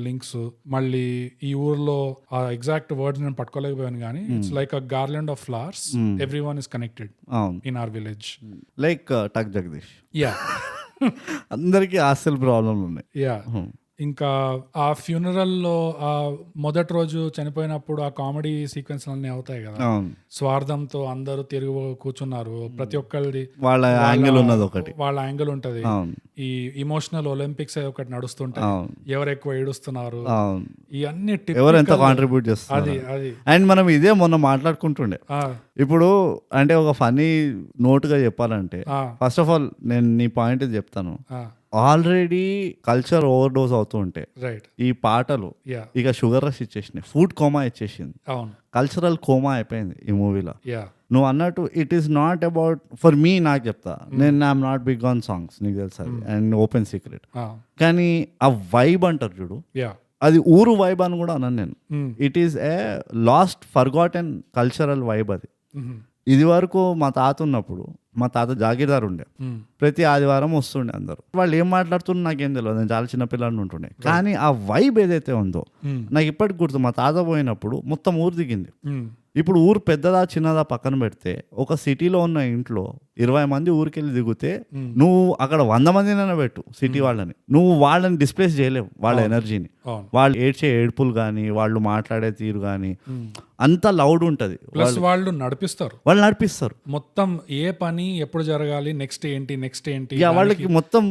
లింక్స్, మళ్ళీ ఈ ఊర్లో ఆ ఎగ్జాక్ట్ వర్డ్స్ నేను పట్టుకోలేకపోయాను, కానీ it's like a garland of flowers, everyone is connected in our village, like టక్ జగదీష్. అందరికి ఆస్తుల ప్రాబ్లంలు ఉన్నాయి. ఇంకా ఆ ఫ్యూనరల్ లో ఆ మొదటి రోజు చనిపోయినప్పుడు ఆ కామెడీ సీక్వెన్స్ అన్ని అవుతాయి కదా, అవును. స్వార్థంతో అందరూ తిరిగి కూర్చున్నారు, ప్రతి ఒక్కరిది వాళ్ళ యాంగిల్ ఉన్నది ఒకటి. వాళ్ళ యాంగిల్ ఉంటది. అవును. ఈ ఇమోషనల్ ఒలింపిక్స్ ఒకటి నడుస్తుంటాయి, అవును. ఎవరు ఎక్కువ ఏడుస్తున్నారు, అవును. ఇవన్నీ ఎవరు ఎంత typical. కాంట్రిబ్యూట్ చేస్తారు. అది అది అండ్ మనం ఇదే మొన్న మాట్లాడుకుంటుండే. ఆ, ఇప్పుడు అంటే ఒక ఫనీ నోట్గా చెప్పాలంటే, ఆ, ఫస్ట్ ఆఫ్ ఆల్ నేను నీ పాయింట్ చెప్తాను. ఆ, ఆల్రెడీ కల్చర్ ఓవర్ డోస్ అవుతూ ఉంటే రైట్, ఈ పాటలు యా, ఇక షుగర్ రష్ ఇచ్చేసినాయి, ఫుడ్ కోమా ఇచ్చేసింది, అవును, కల్చరల్ కోమా అయిపోయింది ఈ మూవీలో. యా, నువ్వు అన్నట్టు it is not about for me, నాకు చెప్తా, నేను I'm not big on songs, నీకు తెలుసు అది, అండ్ ఓపెన్ సీక్రెట్. ఆ, కానీ ఆ వైబ్ అంటారు చూడు, యా, అది ఊరు వైబ్ అని కూడా అన్నాను నేను. Hmm, it is a lost forgotten cultural vibe అది. మ్, ఇది వరకు మా తాత ఉన్నప్పుడు, మా తాత జాగీర్దార్ ఉండే, మ్, ప్రతి ఆదివారం వస్తుండే అందరు. వాళ్ళు ఏం మాట్లాడుతున్నా నాకేం తెలియదు, నేను చాలా చిన్నపిల్లని ఉంటుండే. కానీ ఆ వైబ్ ఏదైతే ఉందో మ్, నాకు ఇప్పటికి గుర్తు. మా తాత పోయినప్పుడు మొత్తం ఊరు దిగింది. మ్, ఇప్పుడు ఊరు పెద్దదా చిన్నదా పక్కన పెడితే, ఒక సిటీలో ఉన్న ఇంట్లో 20 మంది ఊరికెళ్ళి దిగితే నువ్వు అక్కడ 100 మందినైనా పెట్టు సిటీ వాళ్ళని, నువ్వు వాళ్ళని డిస్ప్లేస్ చేయలేవు, వాళ్ళ ఎనర్జీని. అవును. వాళ్ళు ఏడ్చే ఏడ్పులు కానీ, వాళ్ళు మాట్లాడే తీరు కానీ అంత లౌడ్ ఉంటుంది. ప్లస్ వాళ్ళు నడిపిస్తారు, వాళ్ళు నడిపిస్తారు మొత్తం ఏ పని ఎప్పుడు జరగాలి, నెక్స్ట్ ఏంటి, నెక్స్ట్ ఏంటి, ఇక వాళ్ళకి మొత్తం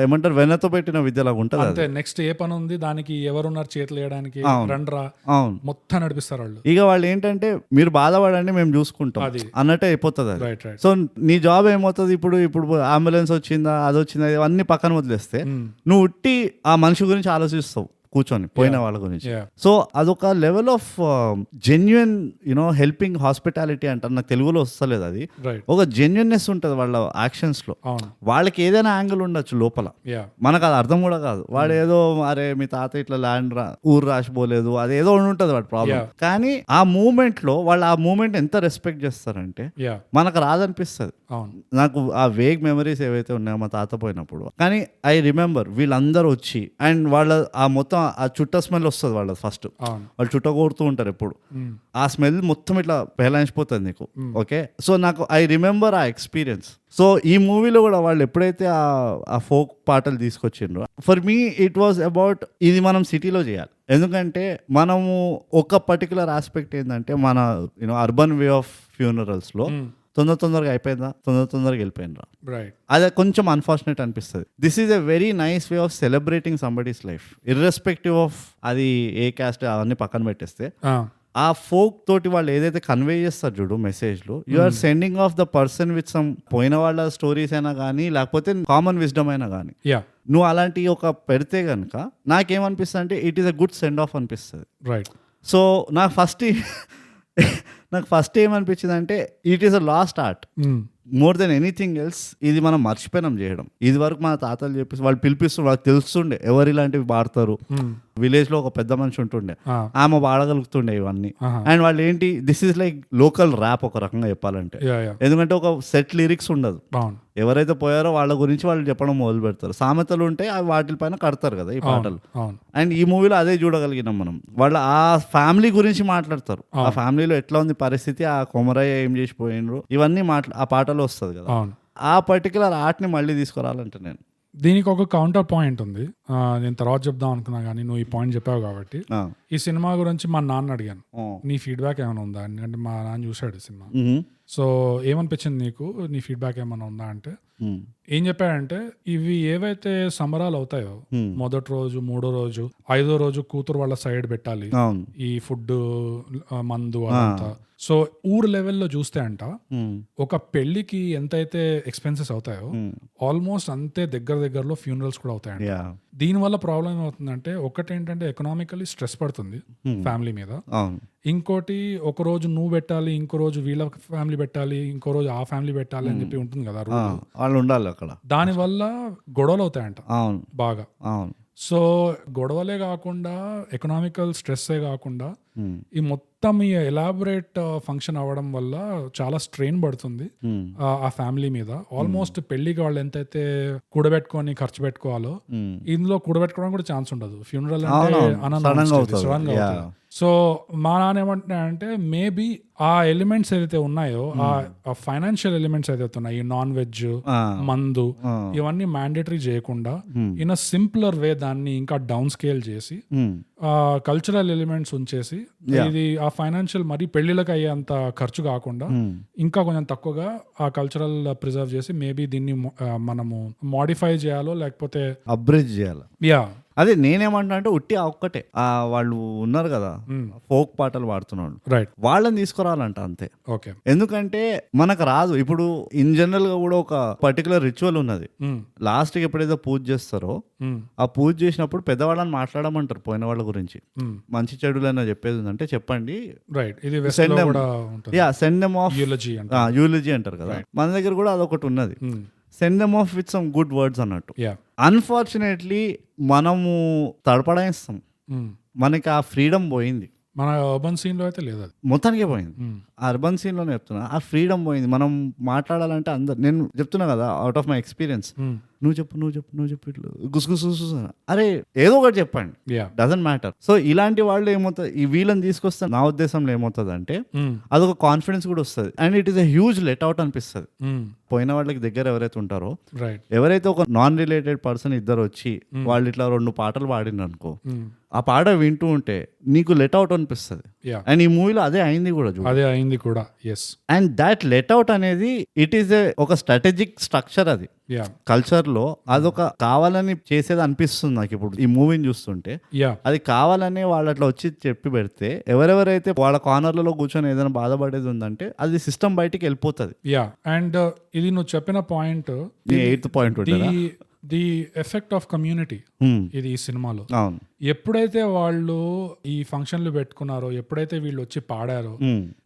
ఏమంటారు, వెన్నతో పెట్టిన విద్యలాగా ఉంటుంది. అంతే, నెక్స్ట్ ఏ పని ఉంది, దానికి ఎవరున్నారు చేతులు వేయడానికి, రండ్రా, అవును. మొత్తం నడిపిస్తారు వాళ్ళు. ఇక వాళ్ళు ఏంటంటే, మీరు బాధపడండి మేము చూసుకుంటాం అది. అన్నట్టే అయిపోతుంది అది. రైట్, రైట్, సో నీ జాబ్ ఏమవుతుంది, ఇప్పుడు అంబులెన్స్ వచ్చిందా, అది వచ్చిందా, ఇవన్నీ పక్కన వదిలేస్తే నువ్వు ఉట్టి ఆ మనిషి గురించి ఆలోచిస్తావు కూర్చొని, పోయిన వాళ్ళ గురించి. Yeah. సో అదొక level of genuine helping hospitality అంటారు, నాకు తెలుగులో వస్తలేదు అది. రైట్, ఒక జెన్యున్నెస్ ఉంటుంది వాళ్ళ యాక్షన్స్ లో. అవును, వాళ్ళకి ఏదైనా యాంగిల్ ఉండొచ్చు లోపల, యా, మనకు అది అర్థం కూడా కాదు. వాడు ఏదో అరే మీ తాత ఇట్లా ల్యాండ్ ఊరు రాసిపోలేదు, అది ఏదో ఉంటుంది వాడి ప్రాబ్లం. Yeah. కానీ ఆ మూమెంట్ లో వాళ్ళు ఆ మూమెంట్ ఎంత రెస్పెక్ట్ చేస్తారంటే యా, మనకు రాదనిపిస్తుంది. అవును, నాకు ఆ వేగ్ మెమరీస్ ఏవైతే ఉన్నాయో మా తాత పోయినప్పుడు, కానీ ఐ రిమెంబర్ వీళ్ళందరూ వచ్చి, అండ్ వాళ్ళ ఆ మొత్తం ఆ చుట్ట స్మెల్ వస్తుంది వాళ్ళ ఫస్ట్, అవును, వాళ్ళు చుట్ట కోరుతూ ఉంటారు ఎప్పుడు, ఆ స్మెల్ మొత్తం ఇట్లా పేలాయించిపోతుంది నీకు. ఓకే, సో నాకు ఐ రిమెంబర్ ఆ ఎక్స్పీరియన్స్. సో ఈ మూవీలో కూడా వాళ్ళు ఎప్పుడైతే ఆ ఫోక్ పాటలు తీసుకొచ్చిండ్రో, for me it was about ఇది మనం సిటీలో చేయాలి. ఎందుకంటే మనము ఒక పర్టికులర్ ఆస్పెక్ట్ ఏంటంటే, మన అర్బన్ వే ఆఫ్ ఫ్యూనరల్స్ లో తొందరగా అయిపోయిందా, తొందరగా వెళ్ళిపోయిందా, రైట్, అదే కొంచెం అన్ఫార్చునేట్ అనిపిస్తుంది. This is a very nice way of celebrating somebody's life, irrespective of అది ఏ క్యాస్ట్ అవన్నీ పక్కన పెట్టేస్తే. ఆ ఫోక్ తోటి వాళ్ళు ఏదైతే కన్వే చేస్తారు చూడు మెసేజ్లు, you are sending of the person with some పోయిన వాళ్ళ స్టోరీస్ అయినా కానీ, లేకపోతే కామన్ విజ్డమ్ అయినా కానీ, యా, నువ్వు అలాంటి ఒక పెడితే కనుక నాకేమనిపిస్తుంది అంటే it is a good send off అనిపిస్తుంది. రైట్, సో నాకు ఫస్ట్ ఏమనిపించింది అంటే, it is a lost art more than anything else. ఇది మనం మర్చిపోయినాం చేయడం. ఇది వరకు మన తాతలు చెప్పేసి వాళ్ళు పిలిపిస్తుండే, వాళ్ళకి తెలుస్తుండే ఎవరు ఇలాంటివి పాడతారు. విలేజ్ లో ఒక పెద్ద మనిషి ఉంటుండే, ఆమె పాడగలుగుతుండే ఇవన్నీ. అండ్ వాళ్ళు ఏంటి, this is like local rap ఒక రకంగా చెప్పాలంటే. యా, యా, ఎందుకంటే ఒక సెట్ లిరిక్స్ ఉండదు, అవును, ఎవరైతే పోయారో వాళ్ళ గురించి వాళ్ళు చెప్పడం మొదలు పెడతారు. సామెతలు ఉంటే అవి వాటిపైన కడతారు కదా ఈ పాటలు. అవును, అండ్ ఈ మూవీలో అదే చూడగలిగినాం మనం. వాళ్ళ ఆ ఫ్యామిలీ గురించి మాట్లాడతారు, ఆ ఫ్యామిలీలో ఎట్లా ఉంది పరిస్థితి, ఆ కొమరయ్య ఏం చేసిపోయినరు, ఇవన్నీ ఆ పాటలో వస్తుంది కదా. అవును. ఆ పర్టికులర్ ఆర్ట్ని మళ్ళీ తీసుకురావాలంటే నేను దీనికి ఒక కౌంటర్ పాయింట్ ఉంది, నేను తర్వాత చెప్దాం అనుకున్నా కానీ నువ్వు ఈ పాయింట్ చెప్పావు కాబట్టి. ఈ సినిమా గురించి మా నాన్న అడిగాను, నీ ఫీడ్బ్యాక్ ఏమైనా ఉందా, ఎందుకంటే మా నాన్న చూశాడు సినిమా. సో ఏమనిపించింది నీకు, నీ ఫీడ్బ్యాక్ ఏమైనా ఉందా అంటే, ఏం చెప్పాడంటే, ఇవి ఏవైతే సంబరాలు అవుతాయో మొదటి రోజు, మూడో రోజు, 5వ రోజు కూతురు వాళ్ళ సైడ్ పెట్టాలి ఈ ఫుడ్, మందు అదంతా. సో ఊరు లెవెల్లో చూస్తే అంట, ఒక పెళ్లికి ఎంతైతే ఎక్స్పెన్సెస్ అవుతాయో ఆల్మోస్ట్ అంతే దగ్గరలో ఫ్యూనరల్స్ కూడా అవుతాయంట. దీనివల్ల ప్రాబ్లం ఏమవుతుందంటే, ఒకటి ఏంటంటే ఎకనామికలీ స్ట్రెస్ పడుతుంది ఫ్యామిలీ మీద. ఇంకోటి, ఒక రోజు నువ్వు పెట్టాలి, ఇంకో రోజు వీళ్ళ ఫ్యామిలీ పెట్టాలి, ఇంకో రోజు ఆ ఫ్యామిలీ పెట్టాలి అని చెప్పి ఉంటుంది కదా, వాళ్ళు ఉండాలి అక్కడ. దానివల్ల గొడవలు అవుతాయంట బాగా. సో గొడవలే కాకుండా, ఎకనామికల్ స్ట్రెస్సే కాకుండా, ఈ మొత్తం ఈ ఎలాబొరేట్ ఫంక్షన్ అవ్వడం వల్ల చాలా స్ట్రెయిన్ పడుతుంది ఆ ఫ్యామిలీ మీద. ఆల్మోస్ట్ పెళ్లికి వాళ్ళు ఎంతైతే కూడబెట్టుకొని ఖర్చు పెట్టుకోవాలో, ఇందులో కూడబెట్టుకోవడం కూడా ఛాన్స్ ఉండదు. ఫ్యూనరల్ అంటే సడన్ గా అవుతుంది. సో మా నాన్న ఏమంటున్నా అంటే మేబీ ఆ ఎలిమెంట్స్ ఏదైతే ఉన్నాయో ఆ ఫైనాన్షియల్ ఎలిమెంట్స్ ఏదైతే ఉన్నాయి, ఈ నాన్ వెజ్, మందు, ఇవన్నీ మ్యాండేటరీ చేయకుండా ఇన్ అ సింప్లర్ వే దాన్ని ఇంకా డౌన్ స్కేల్ చేసి కల్చరల్ ఎలిమెంట్స్ ఉంచేసి ఇది ఆ ఫైనాన్షియల్ మరి పెళ్లిళ్ళకి అయ్యేంత ఖర్చు కాకుండా ఇంకా కొంచెం తక్కువగా ఆ కల్చరల్ ప్రిజర్వ్ చేసి మేబీ దీన్ని మనము మోడిఫై చేయాలో లేకపోతే అబ్రిడ్జ్ చేయాలి. యా అదే నేనేమంటున్నా అంటే ఉట్టి ఆ ఒక్కటే వాళ్ళు ఉన్నారు కదా ఫోక్ పాటలు పాడుతున్నాడు, రైట్, వాళ్ళని తీసుకురావాలంట అంతే. ఓకే, ఎందుకంటే మనకు రాదు. ఇప్పుడు ఇన్ జనరల్ గా కూడా ఒక పర్టికులర్ రిచువల్ ఉన్నది. లాస్ట్ కి ఎప్పుడైతే పూజ చేస్తారో ఆ పూజ చేసినప్పుడు పెద్దవాళ్ళని మాట్లాడమంటారు పోయిన వాళ్ళ గురించి, మంచి చెడులైనా చెప్పేది ఉందంటే చెప్పండి, రైట్, ఇది సెండ్ దెమ్ ఆఫ్ యూలజీ అంటారు కదా. మన దగ్గర కూడా అదొకటి ఉన్నది, send them of with some good words అన్నట్టు. అన్ఫార్చునేట్లీ మనము తడపడాయిస్తాం, మనకి ఆ ఫ్రీడమ్ పోయింది. మన అర్బన్ సీన్ లో అయితే లేదు, అది మొత్తానికే పోయింది. అర్బన్ సీన్ లోనే చెప్తున్నా, ఆ ఫ్రీడమ్ పోయింది. మనం మాట్లాడాలంటే అందరు, నేను చెప్తున్నా కదా అవుట్ ఆఫ్ మై ఎక్స్పీరియన్స్, నువ్వు చెప్పు ఇట్లు గుసగుసు, అరే ఏదో ఒకటి చెప్పండి, డజంట్ మ్యాటర్. సో ఇలాంటి వాళ్ళు ఏమవుతుంది, ఈ వీళ్ళని తీసుకొస్తే నా ఉద్దేశంలో ఏమవుతుంది అంటే అదొక కాన్ఫిడెన్స్ కూడా వస్తుంది, and it is a huge let out అనిపిస్తుంది. పోయిన వాళ్ళకి దగ్గర ఎవరైతే ఉంటారో, ఎవరైతే ఒక నాన్ రిలేటెడ్ పర్సన్ ఇద్దరు వచ్చి వాళ్ళు ఇట్లా 2 పాటలు పాడిన అనుకో, ఆ పాట వింటూ ఉంటే నీకు లెట్ అవుట్ అనిపిస్తుంది. అండ్ ఈ మూవీలో అదే అయింది కూడా. అండ్ దాట్ లెట్ అవుట్ అనేది ఇట్ ఈస్ ఒక స్ట్రాటజిక్ స్ట్రక్చర్. అది కల్చర్ లో అదొక కావాలని చేసేది అనిపిస్తుంది నాకు ఇప్పుడు ఈ మూవీని చూస్తుంటే. అది కావాలని వాళ్ళు అట్లా వచ్చి చెప్పి పెడితే ఎవరెవరైతే వాళ్ళ కార్నర్లలో కూర్చొని ఏదైనా బాధపడేది ఉందంటే అది సిస్టమ్ బయటికి వెళ్ళిపోతుంది. అండ్ ఇది నువ్వు చెప్పిన point, 8th point the effect of community ఇది ఈ సినిమాలో. ఎప్పుడైతే వాళ్ళు ఈ ఫంక్షన్లు పెట్టుకున్నారో, ఎప్పుడైతే వీళ్ళు వచ్చి పాడారో,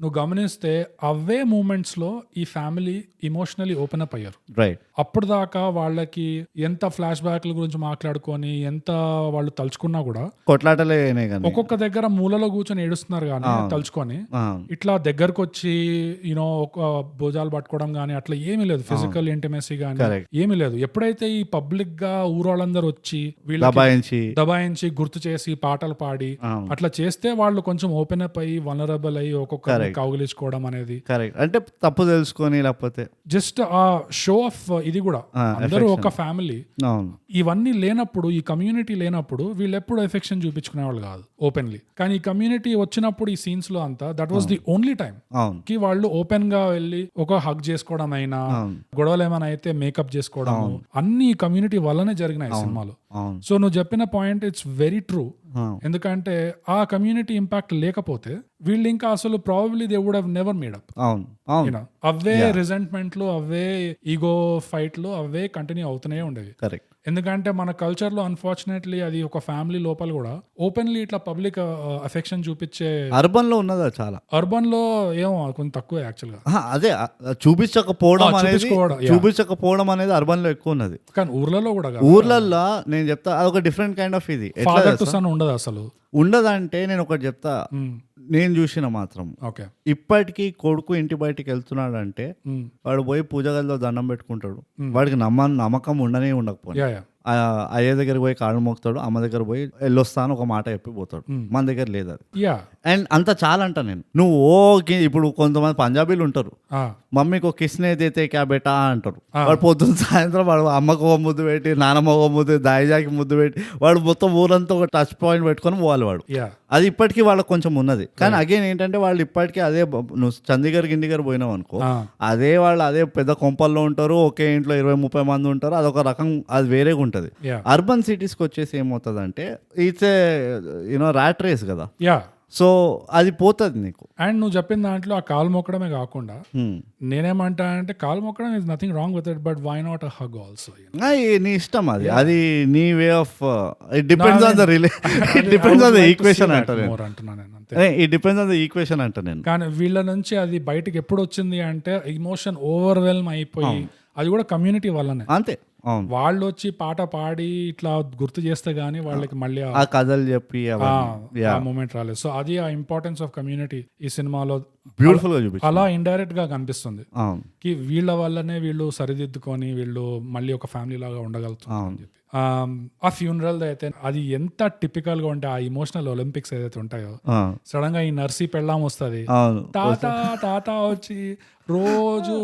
నువ్వు గమనిస్తే అవే మూమెంట్స్ లో ఈ ఫ్యామిలీ ఇమోషనలీ ఓపెన్ అప్ అయ్యారు. రైట్, అప్పుడు దాకా వాళ్ళకి ఎంత ఫ్లాష్ బ్యాక్ల గురించి మాట్లాడుకొని ఎంత వాళ్ళు తలుచుకున్నా కూడా కొట్లాటలే, ఒక్కొక్క దగ్గర మూలలో కూర్చొని ఏడుస్తున్నారు కానీ తలుచుకొని, ఇట్లా దగ్గరకు వచ్చి యూనో ఒక భుజాలు పట్టుకోవడం కానీ అట్లా ఏమీ లేదు, ఫిజికల్ ఇంటిమసీ కానీ ఏమీ లేదు. ఎప్పుడైతే ఈ పబ్లిక్ గా ఊరోళ్ళందరూ వచ్చి వీళ్ళకి దబాయించి గుర్తు చేసి పాటలు పాడి అట్లా చేస్తే వాళ్ళు కొంచెం ఓపెన్ అప్ అయ్యి వనరబుల్ అయ్యి ఒక్కొక్కరిని కౌగిలించుకోవడం అనేది అంటే తప్పు తెలుసుకొని, లేకపోతే జస్ట్ ఆ షో ఆఫ్ ఇది కూడా అందరూ ఒక ఫ్యామిలీ. ఇవన్నీ లేనప్పుడు, ఈ కమ్యూనిటీ లేనప్పుడు వీళ్ళు ఎప్పుడు ఎఫెక్షన్ చూపించుకునే వాళ్ళు కాదు ఓపెన్లీ. కానీ ఈ కమ్యూనిటీ వచ్చినప్పుడు ఈ సీన్స్ లో అంతా that was the only time కి వాళ్ళు ఓపెన్ గా వెళ్ళి ఒక హగ్ చేసుకోవడం అయినా, గొడవలు ఏమైనా అయితే మేకప్ చేసుకోవడం, అన్ని కమ్యూనిటీ వల్లనే జరిగినాయి సినిమాలో. సో నువ్వు చెప్పిన పాయింట్ ఇట్స్ వెరీ ట్రూ. ఎందుకంటే ఆ కమ్యూనిటీ ఇంపాక్ట్ లేకపోతే వీళ్ళు ఇంకా అసలు probably they would have never made up. అవే రిజెంట్మెంట్లు, అవే ఈగో ఫైట్లు అవే కంటిన్యూ అవుతూనే ఉండేవి. ఎందుకంటే మన కల్చర్ లో అన్ఫార్చునేట్లీ అది ఒక ఫ్యామిలీ లోపల కూడా ఓపెన్లీ ఇట్లా పబ్లిక్ అఫెక్షన్ చూపించే అర్బన్ లో ఉన్నదా చాలా. అర్బన్ లో ఏమో కొంచెం తక్కువ యాక్చువల్ గా. అదే చూపించకపోవడం అనేది అర్బన్ లో ఎక్కువ ఉన్నది, కానీ ఊర్లలో కూడా, ఊర్లలో నేను చెప్తా అదొక డిఫరెంట్ కైండ్ ఆఫ్ ఇది ఉండదు అసలు. ఉండదంటే నేను ఒకటి చెప్తా, నేను చూసిన మాత్రం ఇప్పటికీ కొడుకు ఇంటి బయటికి వెళ్తున్నాడు అంటే వాడు పోయి పూజ గదిలో దండం పెట్టుకుంటాడు, వాడికి నమ్మకం ఉండనే ఉండకపోయి అయ్య దగ్గర పోయి కాళ్ళు మోగుతాడు, అమ్మ దగ్గర పోయి వెళ్ళొస్తాను ఒక మాట చెప్పి పోతాడు. మన దగ్గర లేదు అది. అండ్ అంత చాలా అంట నేను. నువ్వు ఇప్పుడు కొంతమంది పంజాబీలు ఉంటారు, మమ్మీకి ఒక కిస్నే దేతే క్యా బేటా అంటారు. వాడు పొద్దున్న సాయంత్రం వాడు అమ్మకు ఒక ముద్దు పెట్టి, నానమ్మ ఒక ముద్దు, దాయిజాకి ముద్దు పెట్టి, వాడు మొత్తం ఊరంతా ఒక టచ్ పాయింట్ పెట్టుకొని పోవాలి వాడు. అది ఇప్పటికీ వాళ్ళకి కొంచెం ఉన్నది. కానీ అగైన్ ఏంటంటే వాళ్ళు ఇప్పటికీ అదే, నువ్వు చండీగఢ్ గిండిగర్ పోయినావు అనుకో, అదే వాళ్ళు అదే పెద్ద కొంపల్లో ఉంటారు, ఒకే ఇంట్లో 20-30 మంది ఉంటారు, అదొక రకం, అది వేరేగా ఉంటుంది. అర్బన్ సిటీస్కి వచ్చేసి ఏమవుతుంది అంటే ఇట్స్ ఏ ర్యాట్ రేస్ కదా, సో అది పోతుంది నీకు. అండ్ నువ్వు చెప్పిన దాంట్లో ఆ కాలు మొక్కడమే కాకుండా నేనేమంటా అంటే కాలు మొక్కడం is nothing wrong with it, but why not a hug also. నీ ఇష్టం, అది నీ way of, it depends on the it depends on the equation అంటారు. It depends on the equation అంట నేను. కానీ వీళ్ళ నుంచి అది బయటకు ఎప్పుడు వచ్చింది అంటే ఇమోషన్ ఓవర్వెల్మ్ అయిపోయి, అది కూడా కమ్యూనిటీ వల్లనే. అంతే, వాళ్ళు వచ్చి పాట పాడి ఇట్లా గుర్తు చేస్తే గానీ వాళ్ళకి మళ్ళీ ఆ కథలు చెప్పి ఆ మూమెంట్ రాలేదు. సో అది ఆ ఇంపార్టెన్స్ ఆఫ్ కమ్యూనిటీ ఈ సినిమాలో బ్యూటిఫుల్ గా చూపించారు. అలా ఇండైరెక్ట్ గా కనిపిస్తుంది అవును కి వీళ్ళ వల్లనే వీళ్ళు సరిదిద్దుకొని వీళ్ళు మళ్ళీ ఒక ఫ్యామిలీ లాగా ఉండగలుగుతున్నారు అని చెప్పి. ఆ ఫ్యూనరల్ అయితే అది ఎంత టిపికల్ గా ఉంటే ఆ ఇమోషనల్ ఒలింపిక్స్ ఏదైతే ఉంటాయో సడన్ గా ఈ నర్సీ పెళ్ళాం వస్తుంది, అవును తాత తాత వచ్చి రోజు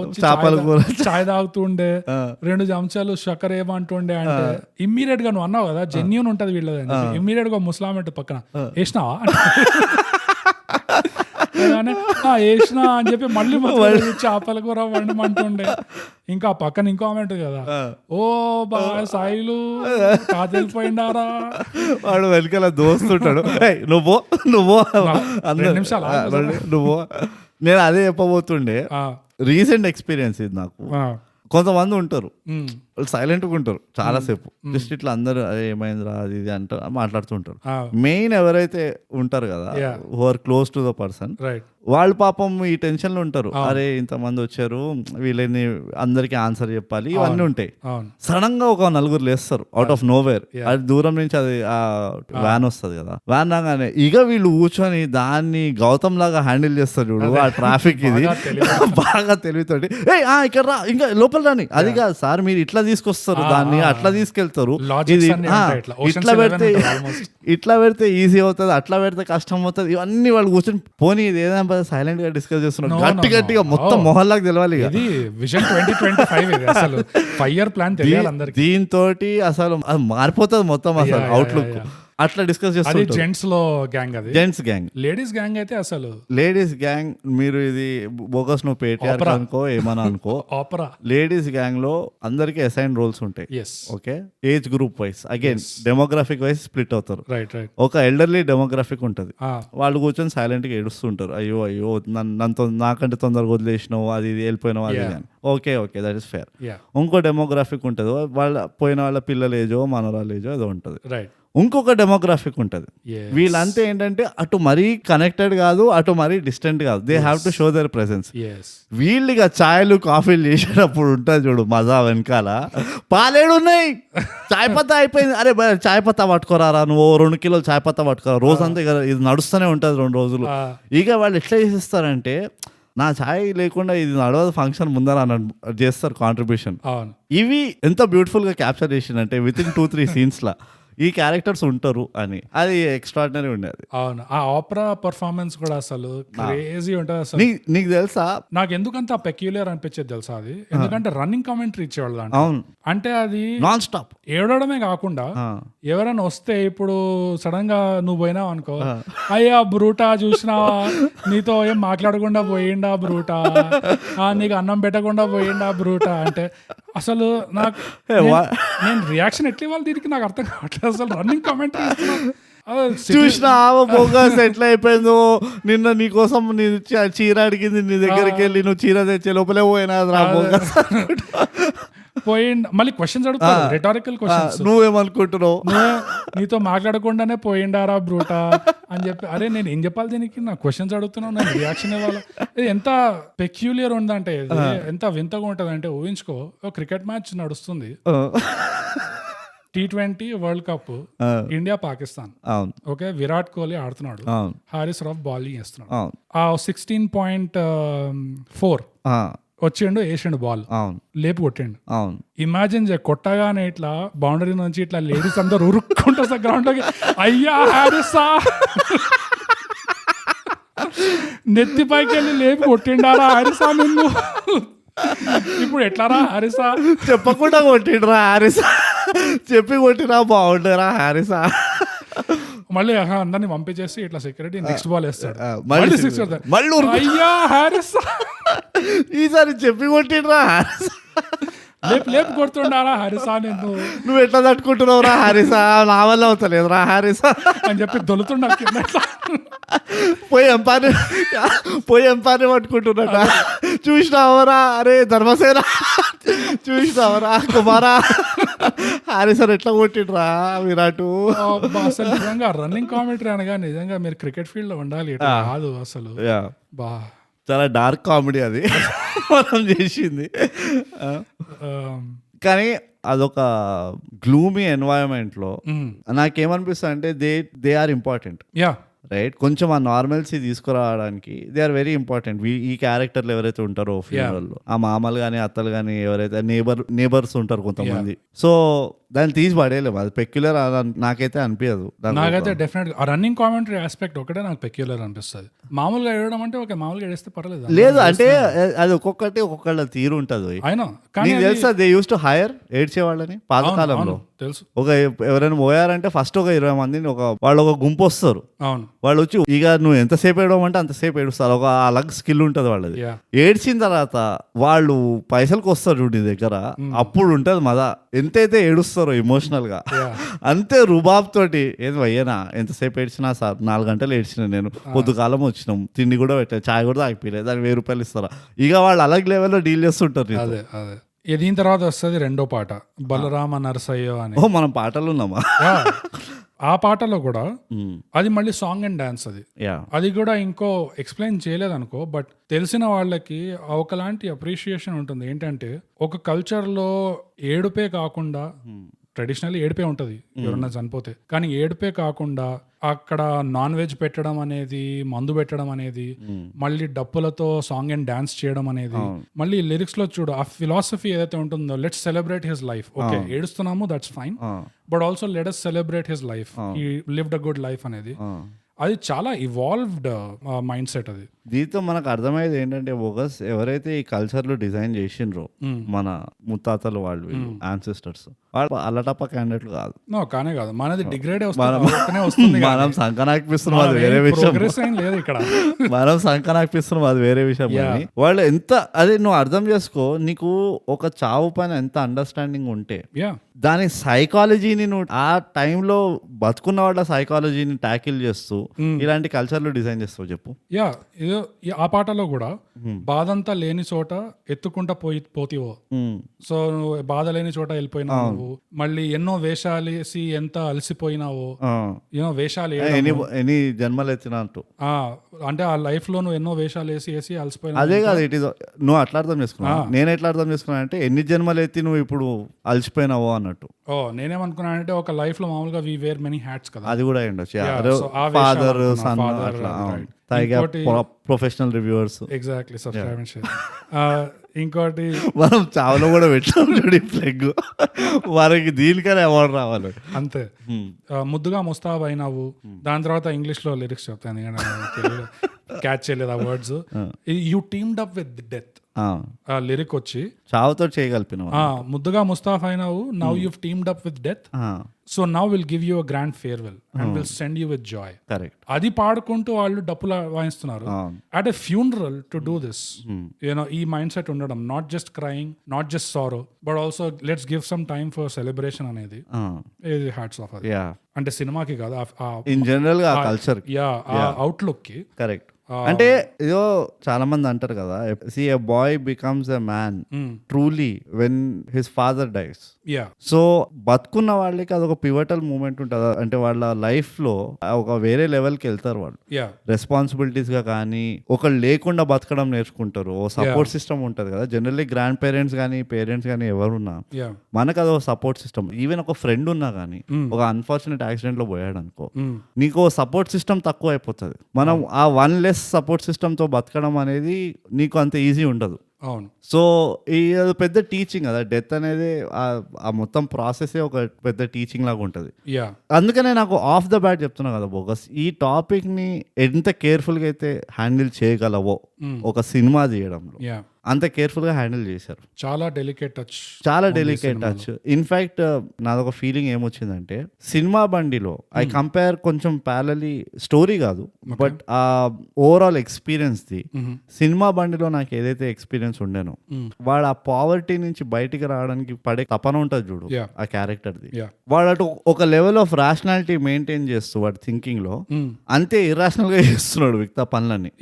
వచ్చి చేపల కూర చాయ్ తాగుతుండే, 2 చెంచాలు చక్కెర ఏమంటుండే అంటే ఇమ్మీడియట్ గా నువ్వు అన్నావు కదా జెన్యూన్ ఉంటది వీళ్ళది, ఇమ్మీడియట్ గా ముస్లామెట్ పక్కన వేసినావా వేసినా అని చెప్పి మళ్ళీ చేపల కూర వండమంటుండే. ఇంకా పక్కన ఇంకో ఆమె ఉంటుంది కదా, ఓ బా సాయిలు తాత వెళ్ళిపోయిండారా, వాడు వెనకాల దోస్తుంటాడు, నువ్వు నువ్వు 2 నిమిషాలు నువ్వు. నేను అదే చెప్పబోతుండే, రీసెంట్ ఎక్స్పీరియన్స్ ఇది నాకు. కొంతమంది ఉంటారు సైలెంట్గా ఉంటారు చాలాసేపు, జస్ట్ ఇట్లా అందరూ అదే ఏమైందిరా అది ఇది అంటారు మాట్లాడుతుంటారు. మెయిన్ ఎవరైతే ఉంటారు కదా who are close to the person, వాళ్ళు పాపం ఈ టెన్షన్లో ఉంటారు, అరే ఇంతమంది వచ్చారు వీళ్ళని అందరికి ఆన్సర్ చెప్పాలి ఇవన్నీ ఉంటాయి. సడన్ గా ఒక నలుగురు లేస్తారు అవుట్ ఆఫ్ నోవేర్, అది దూరం నుంచి అది ఆ వ్యాన్ వస్తుంది కదా, వ్యాన్ రాగానే ఇక వీళ్ళు కూర్చొని దాన్ని గౌతమ్ లాగా హ్యాండిల్ చేస్తారు చూడు ఆ ట్రాఫిక్. ఇది బాగా తెలివితోటి ఇక్కడ రా ఇంకా లోపల రాని, అది కాదు సార్ మీరు ఇట్లా తీసుకొస్తారు దాన్ని అట్లా తీసుకెళ్తారు, ఇది ఇట్లా పెడితే ఈజీ అవుతుంది అట్లా పెడితే కష్టం అవుతుంది, ఇవన్నీ వాళ్ళు కూర్చొని పోనీ ఇది ఏదైనా సైలెంట్ గా డిస్కస్ చేస్తున్నారు, గట్టి గట్టిగా మొత్తం మొహల్లాగా తెలవాలి. దీంతో అసలు మారిపోతుంది మొత్తం అసలు అవుట్లుక్. అట్లా డిస్కస్ చేస్తారు. జెంట్స్ లో గ్యాంగ్, అది జెంట్స్ గ్యాంగ్. లేడీస్ గ్యాంగ్ అయితే అసలు లేడీస్ గ్యాంగ్ మీరు ఇది బోగస్ నువ్వు పేటిఆర్ అనుకో ఏమన్నా అనుకో, లేడీస్ గ్యాంగ్ లో అందరికి అసైన్ రోల్స్ ఉంటాయి. Okay, age group wise again demographic wise split అవుతారు. ఒక ఎల్డర్లీ డెమోగ్రాఫిక్ ఉంటది, వాళ్ళు కూర్చొని సైలెంట్ గా ఏడుస్తుంటారు, అయ్యో అయ్యో నాకంటే తొందరగా వదిలేసినావు అది ఇది వెళ్ళిపోయినావు అది అని. Okay okay that is fair. ఇంకో డెమోగ్రాఫిక్ ఉంటుంది, వాళ్ళ పోయిన వాళ్ళ పిల్లల ఏజో మనరాల ఏజో ఏదో ఉంటది. ఇంకొక డెమోగ్రాఫిక్ ఉంటుంది, వీళ్ళంతా ఏంటంటే అటు మరీ కనెక్టెడ్ కాదు అటు మరీ డిస్టెంట్ కాదు, they have to show their presence. వీళ్ళుగా ఛాయలు కాఫీలు చేసేటప్పుడు ఉంటుంది చూడు మజా, వెనకాల పాలేడు ఉన్నాయి చాయ్ పత్తా అయిపోయింది, అరే చాయ్ పత్తా పట్టుకోరారా నువ్వు 2 కిలోలు చాయ్ పత్తా పట్టుకోరా, రోజంతా ఇక ఇది నడుస్తూనే ఉంటుంది 2 రోజులు. ఇక వాళ్ళు ఎట్లా చేసేస్తారంటే నా ఛాయ్ లేకుండా ఇది నడవదు ఫంక్షన్ ముందర చేస్తారు కాంట్రిబ్యూషన్. ఇవి ఎంత బ్యూటిఫుల్ గా క్యాప్చర్ చేసిందంటే విత్ ఇన్ 2-3 సీన్స్ లా ఈ క్యారెక్టర్స్ ఉంటారు అని, అది ఎక్స్ట్రాడినరీ ఉండేది. అవును, ఆ ఆపరా పర్ఫార్మెన్స్ కూడా అసలు క్రేజీ ఉంటుంది అసలు. నీకు తెలుసా నాకు ఎందుకంత పెక్యులర్ అనిపించేది తెలుసా అది, ఎందుకంటే రన్నింగ్ కామెంటరీ ఇచ్చేవాళ్ళు. అవును, అంటే అది నాన్ స్టాప్ ఏడవడమే కాకుండా ఎవరైనా వస్తే ఇప్పుడు సడన్ గా నువ్వు పోయినావు అనుకో, అయ్యా బ్రూటా చూసినావా నీతో ఏం మాట్లాడకుండా పోయిండా బ్రూటా, నీకు అన్నం పెట్టకుండా పోయిండా బ్రూటా అంటే అసలు నాకు నేను రియాక్షన్ ఎట్లా ఇవ్వాలి దీనికి నాకు అర్థం కావట్లేదు అసలు. రన్నింగ్ కామెంటరీ చూసిన బోగస్ ఎట్లా అయిపోయిందో, నిన్న నీకోసం నీ చీర అడిగింది నీ దగ్గరికి వెళ్ళి నువ్వు చీర తెచ్చే లోపలే పోయినా బోగస్ పోయిండు, మళ్ళీ క్వశ్చన్స్ అడుగుతారు రిటారికల్ క్వశ్చన్స్, నువ్వేమనుకుంటున్నావు నీతో మాట్లాడకుండానే పోయిండారా బ్రూటా అని చెప్పి, అరే నేను ఏం చెప్పాలి దీనికి, నా క్వశ్చన్స్ అడుగుతున్నావు నేను రియాక్షన్ ఇవ్వాలి. ఎంత పెక్యులియర్ ఉందంటే ఎంత వింతగా ఉంటుంది అంటే, ఊహించుకో ఒక క్రికెట్ మ్యాచ్ నడుస్తుంది, T20 world cup India Pakistan, okay Virat Kohli ఆడుతున్నాడు, హారిస్ రాఫ్ బౌలింగ్ వేస్తున్నాడు, ఆ 16.4 వచ్చిండు వేసిండు బాల్, లేపు కొట్టిండు. ఇమాజిన్ కొట్టగానే ఇట్లా బౌండరీ నుంచి ఇట్లా లేడీస్ అందరు ఉరుక్కుంటా గ్రౌండ్ లోకి, అయ్యా హారిసా నెత్తిపైకి వెళ్ళి లేపు కొట్టిండారా హారిసా నిన్ను, ఇప్పుడు ఎట్లారా హారిసా చెప్పకుండా కొట్టిండ్రా హారిసా, చెప్పి కొట్టినా బాగుంటారా హారిసా. మళ్ళీ అందరిని పంపించేసి ఇట్లా సెక్యూరిటీ నెక్స్ట్ బాల్ వేస్తాడు, మళ్ళీ అయ్యా హారిసా ఈసారి చెప్పి కొట్టిండ్రా హారిసా, లేపు కొడుతుండారా హారిసా నిన్ను, నువ్వు ఎట్లా తట్టుకుంటున్నావు రా హారిసా, నా వల్ల అవుతలేదు రా హారిసా అని చెప్పి దొలుతుండ పోయి ఎంపారి పట్టుకుంటున్నట, చూసినావరా అరే ధర్మసేన చూసినావరా కుమారా హారిసన్ ఎట్లా కొట్టిండ్రా విరాట్. అసలు నిజంగా రన్నింగ్ కామెంటరీ అనగా నిజంగా మీరు క్రికెట్ ఫీల్డ్ లో ఉండాలి, కాదు అసలు బా చాలా డార్క్ కామెడీ అది మనం చేసింది. కానీ అదొక గ్లూమీ ఎన్వైరన్మెంట్ లో నాకేమనిపిస్తుంది అంటే దే ఆర్ ఇంపార్టెంట్. రైట్, కొంచెం ఆ నార్మల్సీ తీసుకురావడానికి దే ఆర్ వెరీ ఇంపార్టెంట్. ఈ క్యారెక్టర్లు ఎవరైతే ఉంటారో ఫ్యూనరల్ లో, ఆ మామలు కానీ అత్తలు కానీ ఎవరైతే నేబర్స్ ఉంటారు కొంతమంది, సో దాన్ని తీసి పడేయలేము. అది పెక్యులర్ నాకైతే అనిపించదు. నాకైతే డెఫినెట్ గా రన్నింగ్ కామెంటరీ ఆస్పెక్ట్ ఒకటే నాకు పెక్యులర్ అనిపిస్తుంది. మామూలుగా ఏడడం అంటే ఒక మామూలుగా ఏడిస్తే పర్లేదు, లేదు అంటే అది ఒక్కొక్కళ్ళ తీరు ఉంటుంది. అయినా కానీ నీకు తెలుసా దే యూస్ టు హైర్ ఏడ్చేవాళ్ళని పాతకాలంలో. తెలుసు. ఒక ఎవరైనా పోయారంటే ఫస్ట్ ఒక 20 మందిని వాళ్ళు ఒక గుంపు వస్తారు. అవును, వాళ్ళు వచ్చి ఇక నువ్వు ఎంతసేపు ఏడవమంటే అంతసేపు ఏడుస్తారు. ఒక అలాగ స్కిల్ ఉంటుంది వాళ్ళది. ఏడ్చిన తర్వాత వాళ్ళు పైసలకు వస్తారు చూడు నీ దగ్గర, అప్పుడు ఉంటుంది మదా. ఎంతైతే ఏడుస్తారో ఎమోషనల్ గా అంతే రుబాబ్ తోటి ఏది అయ్యేనా ఎంతసేపు ఏడ్చినా సార్ 4 గంటలు ఏడ్చిన నేను, పొద్దుకాలం వచ్చినాం, తిండి కూడా పెట్టా, చాయ్ కూడా తాగిపోయలేదు, దానికి 1000 రూపాయలు ఇస్తారా. ఇక వాళ్ళు అలాగే లెవెల్లో డీల్ చేస్తుంటారు. అదే అదే దీని తర్వాత వస్తుంది రెండో పాట బలరామ నరసయ్య అని. ఓ మనం పాటలు ఉన్నామా? ఆ పాటలో కూడా అది మళ్ళీ సాంగ్ అండ్ డాన్స్. అది కూడా ఇంకో ఎక్స్ప్లెయిన్ చేయలేదు అనుకో, బట్ తెలిసిన వాళ్ళకి ఒకలాంటి అప్రిషియేషన్ ఉంటుంది. ఏంటంటే ఒక కల్చర్ లో ఏడుపే కాకుండా, ట్రెడిషనల్లీ ఏడుపే ఉంటుంది ఎవరన్నా చనిపోతే, కానీ ఏడుపే కాకుండా అక్కడ నాన్ వెజ్ పెట్టడం అనేది, మందు పెట్టడం అనేది, మళ్ళీ డప్పులతో సాంగ్ అండ్ డాన్స్ చేయడం అనేది, మళ్ళీ లిరిక్స్ లో చూడు ఆ ఫిలాసఫీ ఏదైతే ఉంటుందో, let's celebrate his life. Okay ఏడుస్తున్నాము, that's fine, but also let us celebrate his life, he lived a good life అనేది. అది చాలా ఇవాల్వ్డ్ మైండ్ సెట్. అది దీంతో మనకు అర్థమయ్యేది ఏంటంటే బోగస్ ఎవరైతే ఈ కల్చర్ లో డిజైన్ చేసిండ్రో మన ముత్తాతలు వాళ్ళు యాన్సిస్టర్స్, వాళ్ళు అల్లటప్ప క్యాండిడేట్లు కాదు. కానే కాదు, మనది డిగ్రేడ్ వస్తుంది. మనం సంకనాకిపిస్తున్నాం, అది వేరే విషయం. లేదు ఇక్కడ మనం సంకనాకిపిస్తున్నాం, అది వేరే విషయం. వాళ్ళు ఎంత అదే నువ్వు అర్థం చేసుకో, నీకు ఒక చావు పైన ఎంత అండర్స్టాండింగ్ ఉంటే దాని సైకాలజీని నువ్వు ఆ టైంలో బతుకున్న వాళ్ళ సైకాలజీని ట్యాకిల్ చేస్తూ ఇలాంటి కల్చర్లు డిజైన్ చేస్తావు చెప్పు. ఆ పాటలో కూడా బాధంతా లేని చోట ఎత్తుకుంటా పోతివో, సో నువ్వు బాధ లేని చోట వెళ్ళిపోయినావు నువ్వు, మళ్ళీ ఎన్నో వేషాలు వేసి ఎంత అలసిపోయినావో, ఎన్నో వేషాలు ఎన్ని జన్మలు ఎత్తినట్టు, అంటే ఆ లైఫ్ లో నువ్వు ఎన్నో వేషాలు వేసి అలసిపోయినా. అదే కాదు, ఇట్ ఈస్ నువ్వు అట్లా అర్థం చేసుకున్నా, నేను ఎట్లా అర్థం చేసుకున్నా అంటే ఎన్ని జన్మలు ఎత్తి నువ్వు ఇప్పుడు అలసిపోయినావో అన్నట్టు. నేనేమనుకున్నానంటే ఒక లైఫ్ లో మామూలుగా వి వేర్ మెనీ హ్యాట్స్ కదా, అది కూడా ఉండొచ్చు. ఫాదర్ సన్ అట్లా, professional reviewers. Exactly, subscribe and share. ఇంకోటి మనం చావులో కూడా పెట్టాం చూడు ఫ్లెగ్, వారికి దీనికనే అవార్డు రావాలి అంతే. ముద్దుగా ముస్తాబ్ అయినావు, దాని తర్వాత ఇంగ్లీష్ లో లిరిక్స్ చెప్తాను ఎందుకంటే క్యాచ్ చేయలేదు ఆ words. You teamed up with death, ఆ లిరిక్ వచ్చి చావుతో చేయగలిపిన. ముద్దుగా ముస్తాఫ్ అయినావు, now you teamed up with death, so now will give you a grand farewell and will send you with joy. Correct. అది పాడుకుంటూ వాళ్ళు డప్పులు వాయిస్తున్నారు at a funeral to do this. You know ఈ మైండ్ సెట్ ఉండడం, not just crying, not just sorrow, but also let's give some time for celebration అనేది ఇది hats off. అది అంటే సినిమాకి కాదు, ఇన్ జనరల్ గా కల్చర్, అవుట్లుక్ కి. కరెక్ట్. అంటే ఏదో చాలా మంది అంటారు కదా, see a boy becomes a man truly when his father dies. So బతుకున్న వాళ్ళకి అదొక పివటల్ మూమెంట్ ఉంటుంది. అంటే వాళ్ళ లైఫ్ లో ఒక వేరే లెవెల్కి వెళ్తారు వాళ్ళు, రెస్పాన్సిబిలిటీస్ గా కానీ, ఒకళ్ళు లేకుండా బతకడం నేర్చుకుంటారు. ఓ సపోర్ట్ సిస్టమ్ ఉంటుంది కదా, జనరల్లీ గ్రాండ్ పేరెంట్స్ కానీ పేరెంట్స్ కానీ ఎవరున్నా మనకు అదొక సపోర్ట్ సిస్టమ్. ఈవెన్ ఒక ఫ్రెండ్ ఉన్నా కానీ ఒక అన్ఫార్చునేట్ యాక్సిడెంట్ లో పోయాడు అనుకో, నీకు సపోర్ట్ సిస్టమ్ తక్కువ అయిపోతుంది. మనం ఆ వన్ లెస్ సపోర్ట్ సిస్టమ్తో బతకడం అనేది నీకు అంత ఈజీ ఉండదు. అవును. సో ఈ పెద్ద టీచింగ్ కదా, డెత్ అనేది ఆ మొత్తం ప్రాసెసే ఒక పెద్ద టీచింగ్ లాగా ఉంటుంది. అందుకనే నాకు ఆఫ్ ద బ్యాట్ చెప్తున్నా కదా బోగస్, ఈ టాపిక్ ని ఎంత కేర్ఫుల్ గా అయితే హ్యాండిల్ చేయగలవో ఒక సినిమా తీయడంలో అంత కేర్ఫుల్ గా హ్యాండిల్ చేశారు. చాలా డెలికేట్ టచ్, చాలా డెలికేట్ టచ్. ఇన్ఫాక్ట్ నాదొక ఫీలింగ్ ఏమొచ్చిందంటే, సినిమా బండిలో ఐ కంపేర్ కొంచెం ప్యారలీ, స్టోరీ కాదు బట్ ఆ ఓవరాల్ ఎక్స్పీరియన్స్ ది, సినిమా బండిలో నాకు ఏదైతే ఎక్స్పీరియన్స్ ఉండేనో, వాడు ఆ పావర్టీ నుంచి బయటికి రావడానికి పడే తపన ఉంటుంది చూడు ఆ క్యారెక్టర్ ది, వాడు అటు ఒక లెవెల్ ఆఫ్ రాషనాలిటీ మెయింటైన్ చేస్తూ వాడి థింకింగ్ లో అంతే ఇర్రాషనల్ గా చేస్తున్నాడు మిగతా పనులన్నీ.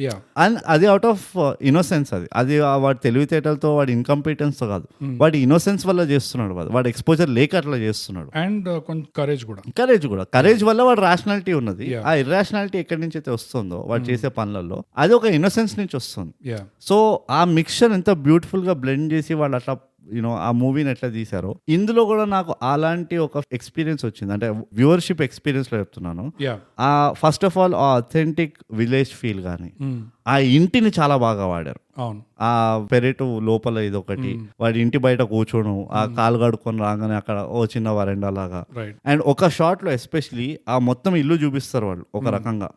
అండ్ అది అవుట్ ఆఫ్ ఇన్నోసెన్స్, అది వాడి తెలివితేటలతో, వాడి ఇన్కంపిటెన్స్ తో కాదు, వాడి ఇన్నోసెన్స్ వల్ల చేస్తున్నాడు, వాడి ఎక్స్పోజర్ లేక అట్లా చేస్తున్నాడు. అండ్ కరేజ్ కూడా, కరేజ్ వల్ల వాడు రాషనాలిటీ ఉన్నది. ఆ ఇర్రాషనాలిటీ ఎక్కడి నుంచి అయితే వస్తుందో వాడు చేసే పనులలో, అది ఒక ఇన్నోసెన్స్ నుంచి వస్తుంది. సో ఆ మిక్చర్ ఎంత బ్యూటిఫుల్ గా బ్లెండ్ చేసి వాళ్ళు అట్లా యూనో ఆ మూవీని ఎట్లా తీశారో ఇందులో కూడా నాకు అలాంటి ఒక ఎక్స్పీరియన్స్ వచ్చింది. అంటే వ్యూవర్షిప్ ఎక్స్పీరియన్స్ లో చెప్తున్నాను. ఆ ఫస్ట్ ఆఫ్ ఆల్ ఆ అథెంటిక్ విలేజ్ ఫీల్ కానీ ఆ ఇంటిని చాలా బాగా వాడారు. ఆ పెరటు లోపల ఇదొకటి, వాడి ఇంటి బయట కూర్చోను, ఆ కాలు కడుక్కొని రాగానే అక్కడ ఓ చిన్న వరండా లాగా, అండ్ ఒక షాట్ లో ఎస్పెషలీ ఆ మొత్తం ఇల్లు చూపిస్తారు వాళ్ళు ఒక రకంగా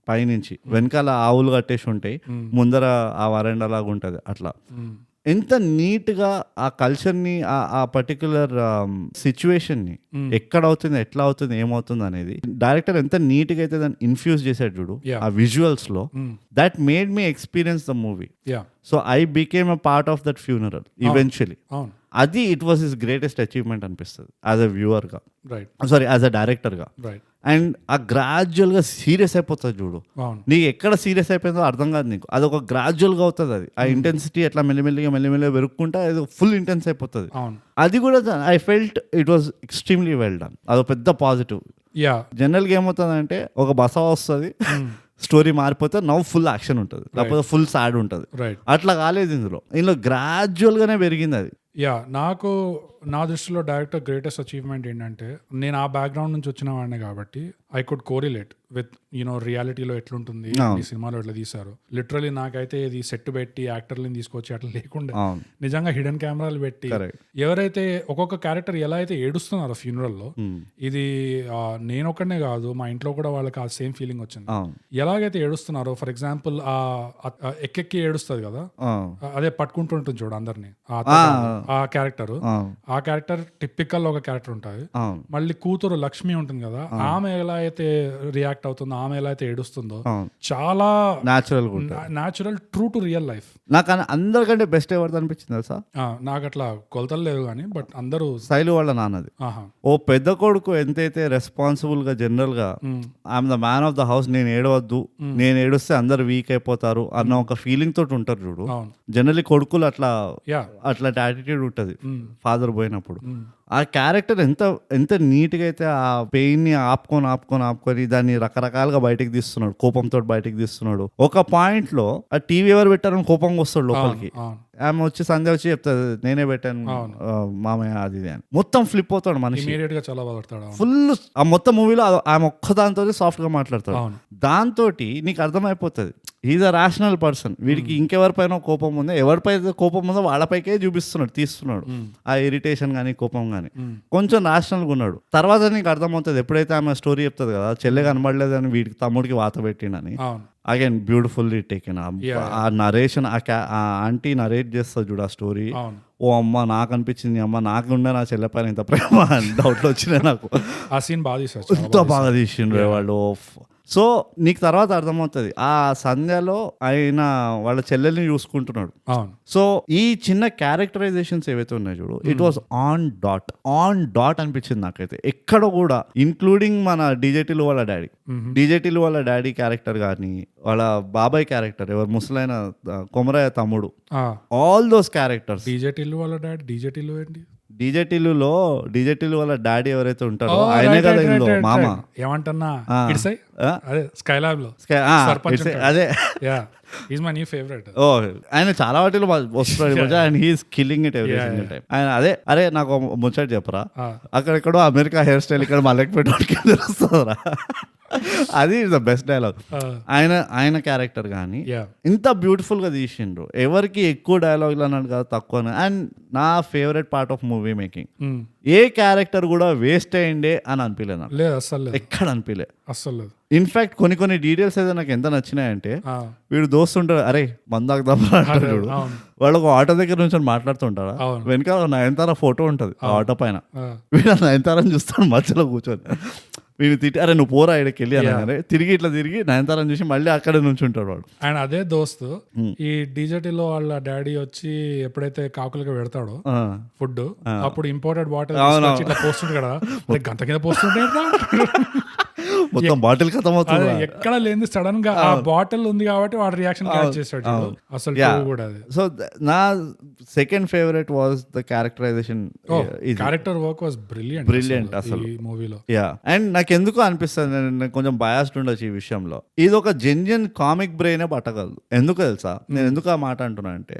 పైనుంచి. వెనకాల ఆవులు కట్టేసి ఉంటాయి, ముందర ఆ వరండా లాగా ఉంటది. అట్లా ఎంత నీట్ గా ఆ కల్చర్ ని ఆ పర్టికులర్ సిచ్యువేషన్ ని ఎక్కడ అవుతుంది, ఎట్లా అవుతుంది, ఏమవుతుంది అనేది డైరెక్టర్ ఎంత నీట్ గా అయితే దాన్ని ఇన్ఫ్యూజ్ చేశాడు చూడు ఆ విజువల్స్ లో. That made me experience the movie. So I became a part of that funeral eventually. అది it was his greatest achievement అనిపిస్తుంది యాజ్ అ వ్యూవర్ గా, సారీ యాజ్ అ డైరెక్టర్ గా. అండ్ ఆ గ్రాడ్యువల్ గా సీరియస్ అయిపోతుంది చూడు, నీకు ఎక్కడ సీరియస్ అయిపోయిందో అర్థం కాదు నీకు. అది ఒక గ్రాడ్యువల్ గా అవుతుంది. అది ఆ ఇంటెన్సిటీ ఎట్లా మెల్లిమెల్లిగా పెరుగుకుంటా అది ఫుల్ ఇంటెన్స్ అయిపోతుంది. అది కూడా I felt it was extremely well done. అదొక పెద్ద పాజిటివ్. జనరల్ గా ఏమవుతుందంటే ఒక బస వస్తుంది, స్టోరీ మారిపోతే నవ్వు ఫుల్ యాక్షన్ ఉంటుంది, లేకపోతే ఫుల్ సాడ్ ఉంటుంది. అట్లా కాలేదు ఇందులో గ్రాడ్యువల్ గానే పెరిగింది అది. నాకు నా దృష్టిలో డైరెక్టర్ గ్రేటెస్ట్ అచీవ్మెంట్ ఏంటంటే, నేను ఆ బ్యాక్గ్రౌండ్ నుంచి వచ్చిన వాడిని కాబట్టి I could correlate with you know రియాలిటీలో ఎట్లుంటుంది, ఈ సినిమాలో ఎట్లా తీశారు. లిటరలీ నాకైతే ఇది సెట్ పెట్టి యాక్టర్లను తీసుకొచ్చి అట్లా లేకుండా నిజంగా హిడెన్ కెమెరాలు పెట్టి ఎవరైతే ఒక్కొక్క క్యారెక్టర్ ఎలా అయితే ఏడుస్తున్నారో ఫ్యూనరల్లో, ఇది నేను ఒక్కడనే కాదు మా ఇంట్లో కూడా వాళ్ళకి ఆ సేమ్ ఫీలింగ్ వచ్చింది. ఎలాగైతే ఏడుస్తున్నారో, ఫర్ ఎగ్జాంపుల్ ఎక్కెక్కి ఏడుస్తుంది కదా, అదే పట్టుకుంటుంటుంది చూడు అందరినీ ఆ క్యారెక్టర్ టిపికల్ ఒక క్యారెక్టర్ ఉంటుంది. మళ్ళీ కూతురు లక్ష్మి ఉంటుంది కదా, ఆమె ఎలా అయితే రియాక్ట్ అవుతుందో, ఆమె ఎలా అయితే ఏడుస్తుందో, చాలా natural, true to real life. నాకు అందరికంటే బెస్ట్ ఎవరిది అనిపించింది సార్, నాకు అట్లా కొలతలు లేవు కానీ బట్ అందరూ శైలు వాళ్ళ నాన్నది. ఓ పెద్ద కొడుకు ఎంతైతే రెస్పాన్సిబుల్ గా జనరల్ గా I'm the man of the house, నేను ఏడవద్దు, నేను ఏడుస్తే అందరు వీక్ అయిపోతారు అన్న ఒక ఫీలింగ్ తోటి ఉంటారు చూడు. జనరల్లీ కొడుకులు అట్లాంటి యాటిట్యూడ్ ఉంటుంది ఫాదర్ పోయినప్పుడు. ఆ క్యారెక్టర్ ఎంత నీట్గా అయితే ఆ పెయిన్ ని ఆపుకొని దాన్ని రకరకాలుగా బయటకి తీస్తున్నాడు, కోపంతో బయటకి తీస్తున్నాడు. ఒక పాయింట్ లో ఆ టీవీ ఎవరు పెట్టారని కోపంగా వస్తాడు లోపలికి. ఆమె వచ్చి సంధ్య వచ్చి చెప్తాది నేనే పెట్టాను మామయ్య అది అని. మొత్తం ఫ్లిప్ అవుతాడు మనిషి, ఫుల్. ఆ మొత్తం మూవీలో ఆమె ఒక్కదాంతో సాఫ్ట్ గా మాట్లాడతాడు. దాంతో నీకు అర్థమైపోతుంది ఈజ్ అ రేషనల్ పర్సన్. వీడికి ఇంకెవరిపైన కోపం ఉందో, ఎవరిపై కోపం ఉందో వాళ్ళపైకే తీస్తున్నాడు ఆ ఇరిటేషన్ కానీ కోపం కానీ. కొంచెం రేషనల్గా ఉన్నాడు. తర్వాత నీకు అర్థమవుతుంది ఎప్పుడైతే ఆమె స్టోరీ చెప్తుంది కదా, చెల్లె కనబడలేదని వీడికి తమ్ముడికి వాత పెట్టిండని. Again beautifully taken. ఆ నరేషన్, ఆ ఆంటీ నరేట్ చేస్తుంది చూడు ఆ స్టోరీ. ఓ అమ్మ నాకు అనిపించింది, అమ్మ నాకు ఉండే నా చెల్లె పైన ఇంత ప్రేమ అని డౌట్లు వచ్చినాయి నాకు. ఆ సీన్ బాగా తీసిండ్రు వాళ్ళు. సో నీకు తర్వాత అర్థమవుతుంది ఆ సంధ్యలో ఆయన వాళ్ళ చెల్లెల్ని చూసుకుంటున్నాడు. సో ఈ చిన్న క్యారెక్టరైజేషన్స్ ఏవైతే ఉన్నాయి చూడు, ఇట్ వాస్ ఆన్ డాట్ అనిపించింది నాకైతే. ఎక్కడ కూడా ఇంక్లూడింగ్ మన డీజేటీలు వాళ్ళ డాడీ క్యారెక్టర్ కానీ, వాళ్ళ బాబాయ్ క్యారెక్టర్ ఎవరు ముసలైన కొమరయ్య తమ్ముడు, ఆల్ దోస్ క్యారెక్టర్స్. డీజేటీలు వాళ్ళ డాడీ, డీజేటీలు ఏంటి, డీజేటీలు వాళ్ళ డాడీ ఎవరైతే ఉంటారో ఆయనే కదా ఇందులో మామ. ఏమంటున్నా స్కైలాబ్ లో అదే ఫేవరెట్. ఓ ఆయన చాలా వాటిలో వస్తున్నాడు and he is killing it every single time. ఆయన అరే నాకు ముచ్చట చెప్పరా, అక్కడెక్కడో అమెరికా హెయిర్ స్టైల్ ఇక్కడ మళ్ళీ పెట్టడానికి తెలుస్తుందిరా. అది ద బెస్ట్ డైలాగ్. ఆయన క్యారెక్టర్ కానీ ఇంత బ్యూటిఫుల్ గా తీసిండ్రు. ఎవరికి ఎక్కువ డైలాగ్ అన్నాడు కదా, తక్కువ. అండ్ నా favourite part of movie making, A character కూడా వేస్ట్ అయ్యిండే అని అనిపించలేదు, ఎక్కడ అనిపించలేదు అసలు. ఇన్ఫాక్ట్ కొన్ని డీటెయిల్స్ అయితే నాకు ఎంత నచ్చినాయంటే, వీడు దోస్తుంటాడు, అరే మందాకు దమ్ముడు, వాళ్ళు ఒక ఆటో దగ్గర నుంచి మాట్లాడుతుంటారా, వెనకాల నయనతార ఫోటో ఉంటది ఆ ఆటో పైన, వీడు నయనతారని చూస్తాడు మధ్యలో కూర్చొని. వీడు తిట్టి అరే నువ్వు పోరా ఇక్కడికి వెళ్ళి అనగానే తిరిగి నయనతారని చూసి మళ్ళీ అక్కడే నుంచి ఉంటాడు వాడు. అండ్ అదే దోస్తు ఈ డీజేటీలో వాళ్ళ డాడీ వచ్చి ఎప్పుడైతే కాకులుగా పెడతాడో ఫుడ్, అప్పుడు ఇంపోర్టెడ్ బాటిల్ ఇట్లా పోస్తుంది కదా, గంట కింద పోస్తుంటే మొత్తం బాటిల్ ఖతం అవుతుంది. ఎక్కడ లేదు, సడన్ గా ఆ బాటిల్ ఉంది కాబట్టి వాడు రియాక్షన్ క్యాచ్ చేస్తాడు అసలు కూడా. సో నా second favourite was the characterisation. Character work was brilliant అసలు ఈ మూవీలో. అండ్ నాకు ఎందుకు అనిపిస్తుంది, నేను కొంచెం బయాస్డ్ ఉండొచ్చు ఈ విషయంలో, ఇది ఒక జెన్యున్ కామిక్ బ్రెయిన్ పట్టగలదు. ఎందుకు తెలుసా నేను ఎందుకు ఆ మాట అంటున్నా అంటే,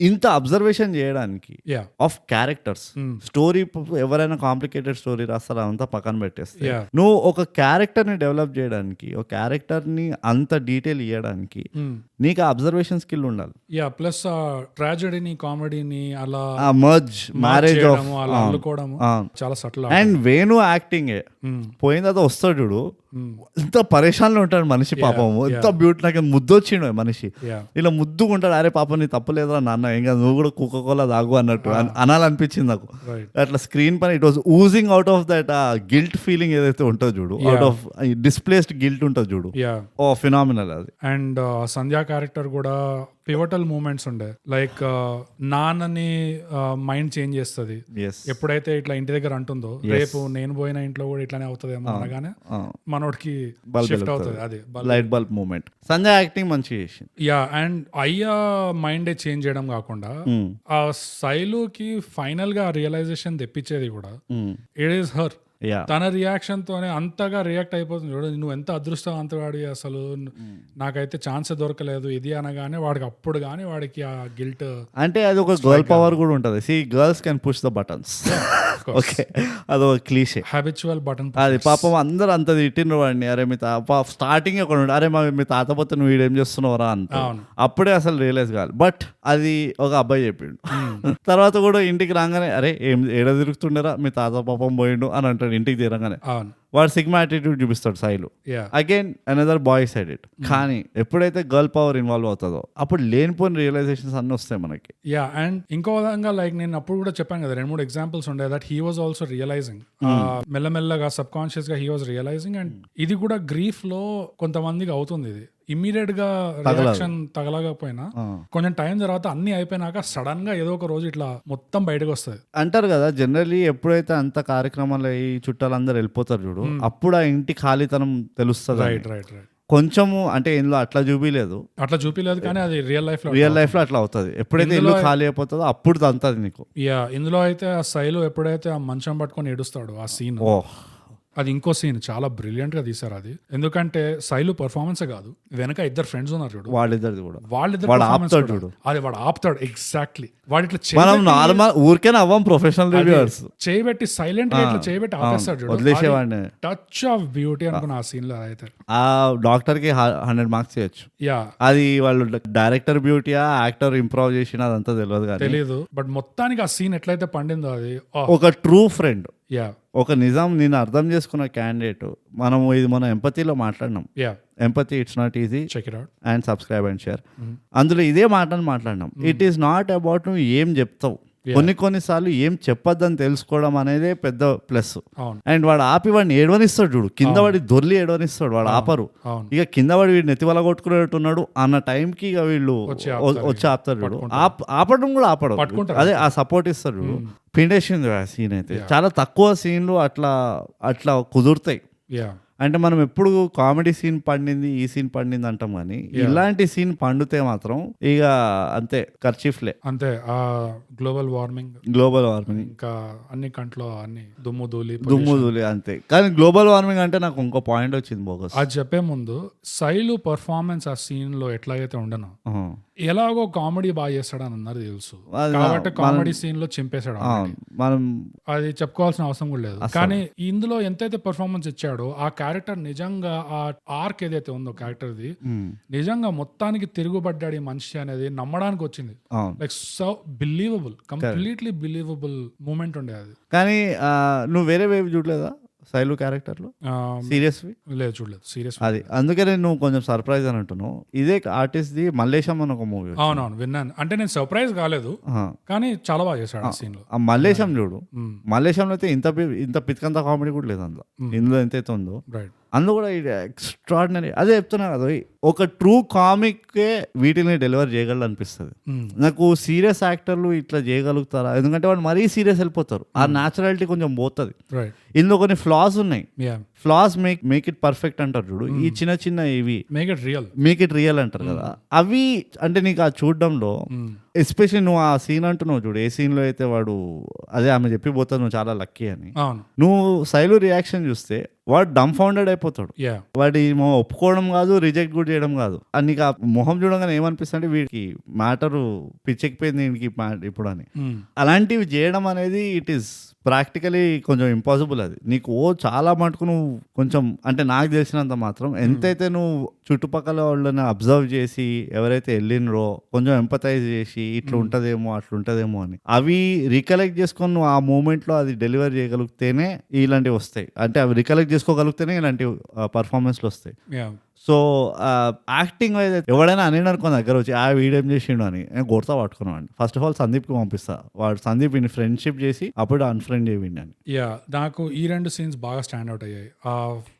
ఇంత అబ్జర్వేషన్ చేయడానికి యా ఆఫ్ క్యారెక్టర్స్ స్టోరీ ఎవరైనా కాంప్లికేటెడ్ స్టోరీ రాస్తారో అంతా పక్కన పెట్టేస్తే Yeah. నువ్వు ఒక క్యారెక్టర్ ని డెవలప్ చేయడానికి ఒక క్యారెక్టర్ ని అంత డీటెయిల్ ఇవ్వడానికి నీకు అబ్జర్వేషన్ స్కిల్ ఉండాలి. యా ప్లస్ ట్రాజడీని కామెడీని అలా ఆ మర్జ్ మ్యారేజ్ ఆఫ్ చేయడము, అలా అల్లుకోవడము చాలా సటిల్. అండ్ వేణు యాక్టింగ్ పోయిన తర్వాత వస్తాడు చూడు, ఎంత పరేషాన్లో ఉంటాడు మనిషి పాపము, ఎంత బ్యూటీ, నాకు ముద్దొచ్చిండు మనిషి, యా ఇలా ముద్దుకుంటాడు. అరే పాప నీ తప్పలేదురా నాన్న, ఏం కాదు, నువ్వు కూడా కోకోకోలా తాగు అన్నట్టు అనాలనిపించింది నాకు. రైట్ అట్లా స్క్రీన్ పైన it was oozing out of that guilt feeling ఏదైతే ఉంటుందో చూడు, అవుట్ ఆఫ్ డిస్ప్లేస్డ్ గిల్ట్ ఉంటుంది చూడు, యా ఓ ఫినామినల్ అది. అండ్ సంధ్యా క్యారెక్టర్ కూడా పివటల్ మూమెంట్స్ ఉండే, లైక్ నాన్నని మైండ్ చేంజ్ చేస్తుంది ఎస్ ఎప్పుడైతే ఇట్లా ఇంటి దగ్గర అంటుందో, రేపు నేను పోయిన ఇంట్లో కూడా ఇట్లానే అవుతుందేమో అనగానే మనోడికి షిఫ్ట్ అవుతుంది. అది light bulb moment. Sanjay acting మంచిగా చేసింది. యా అండ్ అయ్యా మైండ్ చేంజ్ చేయడం కాకుండా ఆ శైలుకి ఫైనల్ గా రియలైజేషన్ తెప్పించేది కూడా ఇట్ ఈస్ హర్. యా తన రియాక్షన్ తోనే అంతగా రియాక్ట్ అయిపోతుంది చూడు, నువ్వు ఎంత అదృష్టవంతువాడి, అసలు నాకైతే ఛాన్స్ దొరకలేదు ఇది అనగానే వాడికి అప్పుడు కానీ వాడికి ఆ గిల్ట్. అంటే అది ఒక గర్ల్ పవర్ కూడా ఉంటుంది. See girls can push the buttons. Okay, అదొక క్లీషే, హ్యాబిచువల్ బటన్. అది పాపం అందరు అంత తిట్టిండ్రు వాడిని. అరే మీ స్టార్టింగ్ ఒక అరే మీ తాత పోతే నువ్వు వీడేం చేస్తున్నావురా అంత, అప్పుడే అసలు రియలైజ్ కావాలి. బట్ అది ఒక అబ్బాయి చెప్పిండు. తర్వాత కూడా ఇంటికి రాగానే అరే ఏడ తిరుగుతుండరా మీ తాత పాపం పోయిండు అని అంటాడు. ఇంటికి తీరగానే వాడు సిగ్మా యాటిట్యూడ్ చూపిస్తాడు సైలు. Again another boy side it. కానీ ఎప్పుడైతే గర్ల్ పవర్ ఇన్వాల్వ్ అవుతుందో అప్పుడు లేనిపోయిన రియలైజేషన్స్ అన్ని వస్తాయి మనకి. యా అండ్ ఇంకో విధంగా లైక్ నేను అప్పుడు కూడా చెప్పాను కదా, 2-3 ఎగ్జాంపుల్స్ ఉండే that he was also realising, మెల్లమెల్లగా సబ్ కాన్షియస్ గా హీ వాజ్ రియలైజింగ్. అండ్ ఇది కూడా గ్రీఫ్ లో కొంతమందికి అవుతుంది. ఇది ఇమ్మీడియట్ గా రియాక్షన్ తగలకపోయినా కొంచెం టైం తర్వాత అన్ని అయిపోయినాక సడన్ గా ఏదో ఒక రోజు ఇట్లా మొత్తం బయటకు వస్తుంది అంటారు కదా. జనరల్లీ ఎప్పుడైతే అంత కార్యక్రమాలు ఈ చుట్టాలందరూ వెళ్ళిపోతారు చూడు, అప్పుడు ఆ ఇంటి ఖాళీతనం తెలుస్తుంది. Right right right. కొంచెము అంటే ఇందులో అట్లా చూపిలేదు కానీ అది రియల్ లైఫ్ లో అట్లా అవుతుంది. ఎప్పుడైతే ఇల్లు ఖాళీ అయిపోతుందో అప్పుడు తంతది నీకు. యా ఇందులో అయితే ఆ శైలు ఎప్పుడైతే ఆ మంచం పట్టుకొని ఏడుస్తాడు ఆ సీన్, అది ఇంకో సీన్ చాలా బ్రిలియంట్ గా తీసారు అది. ఎందుకంటే శైలు పర్ఫార్మెన్స్ కాదు, వెనక ఇద్దరు ఫ్రెండ్స్ ఉన్నారు చూడు, వాళ్ళిద్దరు కూడా వాళ్ళిద్దరు అది వాడు ఆపుతాడు ఎగ్జాక్ట్లీ. వాడు ఇట్లా మనం నార్మల్ ఊరికే అవ్వం ప్రొఫెషనల్ రివ్యూవర్స్, చేయబెట్టి సైలెంట్ గా ఇట్లా చేయబెట్టి ఆపేస్తాడు చూడు, వదిలేసేవాడిని. టచ్ ఆఫ్ బ్యూటీ అనుకున్న ఆ సీన్ లో అయితే ఆ డాక్టర్ కి 100 మార్క్స్ చేయొచ్చు. యా అది వాళ్ళు డైరెక్టర్ బ్యూటీయా యాక్టర్ ఇంప్రూవ్ చేసిన అదంతా తెలియదు బట్ మొత్తానికి ఆ సీన్ ఎట్లయితే పండిందో అది ఒక ట్రూ ఫ్రెండ్, యా ఒక నిజం నేను అర్థం చేసుకున్న క్యాండిడేట్. మనం ఇది మనం ఎంపతిలో మాట్లాడినాం. Empathy it's not easy, check it out and subscribe and share. అందులో ఇదే మాటను మాట్లాడినాం. ఇట్ ఈస్ నాట్ అబౌట్ నువ్వు ఏం చెప్తావు, కొన్నిసార్లు ఏం చెప్పొద్దని తెలుసుకోవడం అనేదే పెద్ద ప్లస్. అండ్ వాడు ఆపి వాడిని ఏడవనిస్తాడు చూడు, కింద వాడి దొర్లి ఏడవనిస్తాడు, వాడు ఆపరు. ఇక కింద వాడి వీడు నెత్తివల కొట్టుకునేట్టున్నాడు అన్న టైంకి ఇక వీళ్ళు వచ్చి ఆపుతారు చూడు. ఆపడం కూడా ఆపడం, అదే ఆ సపోర్ట్ ఇస్తారు చూడు. పిండేసింది ఆ సీన్ అయితే. చాలా తక్కువ సీన్లు అట్లా కుదురుతాయి. అంటే మనం ఎప్పుడు కామెడీ సీన్ పండింది ఈ సీన్ పండింది అంటాం, కానీ ఇలాంటి సీన్ పండితే మాత్రం ఇక అంతే కర్చీఫ్లే, అంతే. ఆ గ్లోబల్ వార్మింగ్ ఇంకా అన్ని కంట్లో అన్ని దుమ్ము ధూళి అంతే. కానీ గ్లోబల్ వార్మింగ్ అంటే నాకు ఇంకో పాయింట్ వచ్చింది బోగస్. అది చెప్పే ముందు శైలు పర్ఫార్మెన్స్ ఆ సీన్ లో ఎట్లాగైతే ఉండను, ఎలాగో కామెడీ బాగా చేస్తాడని అందరు తెలుసు కాబట్టి కామెడీ సీన్ లో చింపేశాడు. మనం అది చెప్పుకోవాల్సిన అవసరం కూడా లేదు. కానీ ఇందులో ఎంతైతే పర్ఫార్మెన్స్ ఇచ్చాడో ఆ క్యారెక్టర్ నిజంగా ఆ ఆర్క్ ఏదైతే ఉందో క్యారెక్టర్ ది నిజంగా మొత్తానికి తిరుగుబడ్డాడు ఈ మనిషి అనేది నమ్మడానికి వచ్చింది. Like so believable, completely believable moment ఉండే అది. కానీ నువ్వు వేరే వేవ్ చూడలేదా శైలు క్యారెక్టర్ లో? సీరియస్ లేదు, చూడలేదు సీరియస్. అది అందుకనే నువ్వు కొంచెం సర్ప్రైజ్ అని అంటున్నావు. ఇదే ఆర్టిస్ట్ ది మల్లేశం అని ఒక మూవీ. అవునవును విన్నాను, అంటే నేను సర్ప్రైజ్ కాలేదు కానీ చాలా బాగా చేశాడు ఆ సీన్ లో. ఆ మల్లేశం చూడు, మల్లేశంలో అయితే ఇంత పితికంత కామెడీ కూడా లేదు అందులో. ఇందులో ఎంతైతే ఉందో అందులో కూడా ఎక్స్ట్రాడినరీ. అదే చెప్తున్నా కదా, ఒక ట్రూ కామిక్కే వీటిని డెలివర్ చేయగలరు అనిపిస్తుంది నాకు. సీరియస్ యాక్టర్లు ఇట్లా చేయగలుగుతారా? ఎందుకంటే వాళ్ళు మరీ సీరియస్ వెళ్ళిపోతారు, ఆ న్యాచురాలిటీ కొంచెం పోతుంది. ఇందులో కొన్ని ఫ్లాస్ ఉన్నాయి, ఫ్లాస్ మేక్ ఇట్ పర్ఫెక్ట్ అంటారు చూడు. ఈ చిన్న ఇవి మేక్ ఇట్ రియల్ అంటారు కదా, అవి అంటే నీకు ఆ చూడడంలో ఎస్పెషల్లీ నువ్వు ఆ సీన్ అంటున్నావు చూడు, ఏ సీన్లో అయితే వాడు అదే ఆమె చెప్పిపోతావు నువ్వు చాలా లక్కీ అని, అవును నువ్వు శైలు రియాక్షన్ చూస్తే వాడు డమ్ఫౌండెడ్ అయిపోతాడు. యా వాడి ఒప్పుకోవడం కాదు, రిజెక్ట్ కూడా చేయడం కాదు. నీకు ఆ మొహం చూడగానే ఏమనిపిస్తుంది అంటే వీడికి మ్యాటరు పిచ్చెక్కిపోయింది వీడికి ఇప్పుడు అని. అలాంటివి చేయడం అనేది ఇట్ ఈస్ ప్రాక్టికలీ కొంచెం ఇంపాసిబుల్. అది నీకు చాలా మటుకు నువ్వు కొంచెం అంటే నాకు తెలిసినంత మాత్రం ఎంతైతే నువ్వు చుట్టుపక్కల వాళ్ళని అబ్జర్వ్ చేసి ఎవరైతే వెళ్ళినరో కొంచెం ఎంపథైజ్ చేసి ఇట్లా ఉంటదేమో అట్లా ఉంటదేమో అని అవి రికలెక్ట్ చేసుకొని నువ్వు ఆ మూమెంట్లో అది డెలివర్ చేయగలిగితేనే ఇలాంటివి వస్తాయి. అంటే అవి రికలెక్ట్ చేసుకోగలిగితేనే ఇలాంటి పర్ఫార్మెన్స్లు వస్తాయి. యా సో యాక్టింగ్ అయితే ఎవడైనా అని అనుకో దగ్గర వచ్చి ఆ వీడేం చేసిండు అని నేను కొడతా పట్టుకున్నాను. ఫస్ట్ ఆఫ్ ఆల్ సందీప్కి పంపిస్తా, వాడు సందీప్ ఇన్ని ఫ్రెండ్షిప్ చేసి అప్పుడు అన్ఫ్రెండ్ చేయండి అని. యా నాకు ఈ 2 సీన్స్ బాగా స్టాండ్ అవుట్ అయ్యాయి. ఆ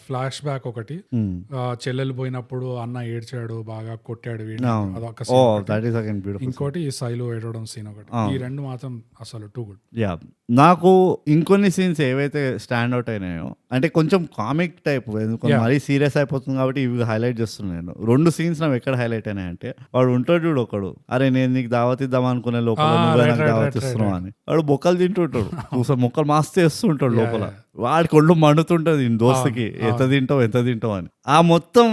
ఫ్లాష్ బ్యాక్ ఒకటి, చెల్లెలు పోయినప్పుడు అన్న ఏడ్చాడు బాగా కొట్టాడు వీడిని, అదొక ఓ scene ఒకటి. That is again beautiful. ఇంకోటి ఈ శైలు ఏడవడం సీన్ ఒకటి. ఈ 2 మాత్రం అసలు టూ గుడ్. యా నాకు ఇంకొన్ని సీన్స్ ఏవైతే స్టాండ్ అవుట్ అయినాయో అంటే కొంచెం కామిక్ టైప్, ఎందుకంటే మరీ సీరియస్ అయిపోతుంది కాబట్టి ఇవి హైలైట్ చేస్తున్నాను. 2 సీన్స్ నాకు ఎక్కడ హైలైట్ అయినాయంటే వాడు ఉంటాడు చూడు ఒకడు, అరే నేను నీకు దావత్ ఇద్దాం అనుకునే లోపల నువ్వే నాకు దావత్ ఇస్తున్నావు అని వాడు బొక్కలు తింటుంటాడు. చూసా మొక్కలు మాస్తే వేస్తుంటాడు లోపల, వాడికి ఒళ్ళు మండుతుంటది దోస్తుకి ఎంత తింటావు అని. ఆ మొత్తం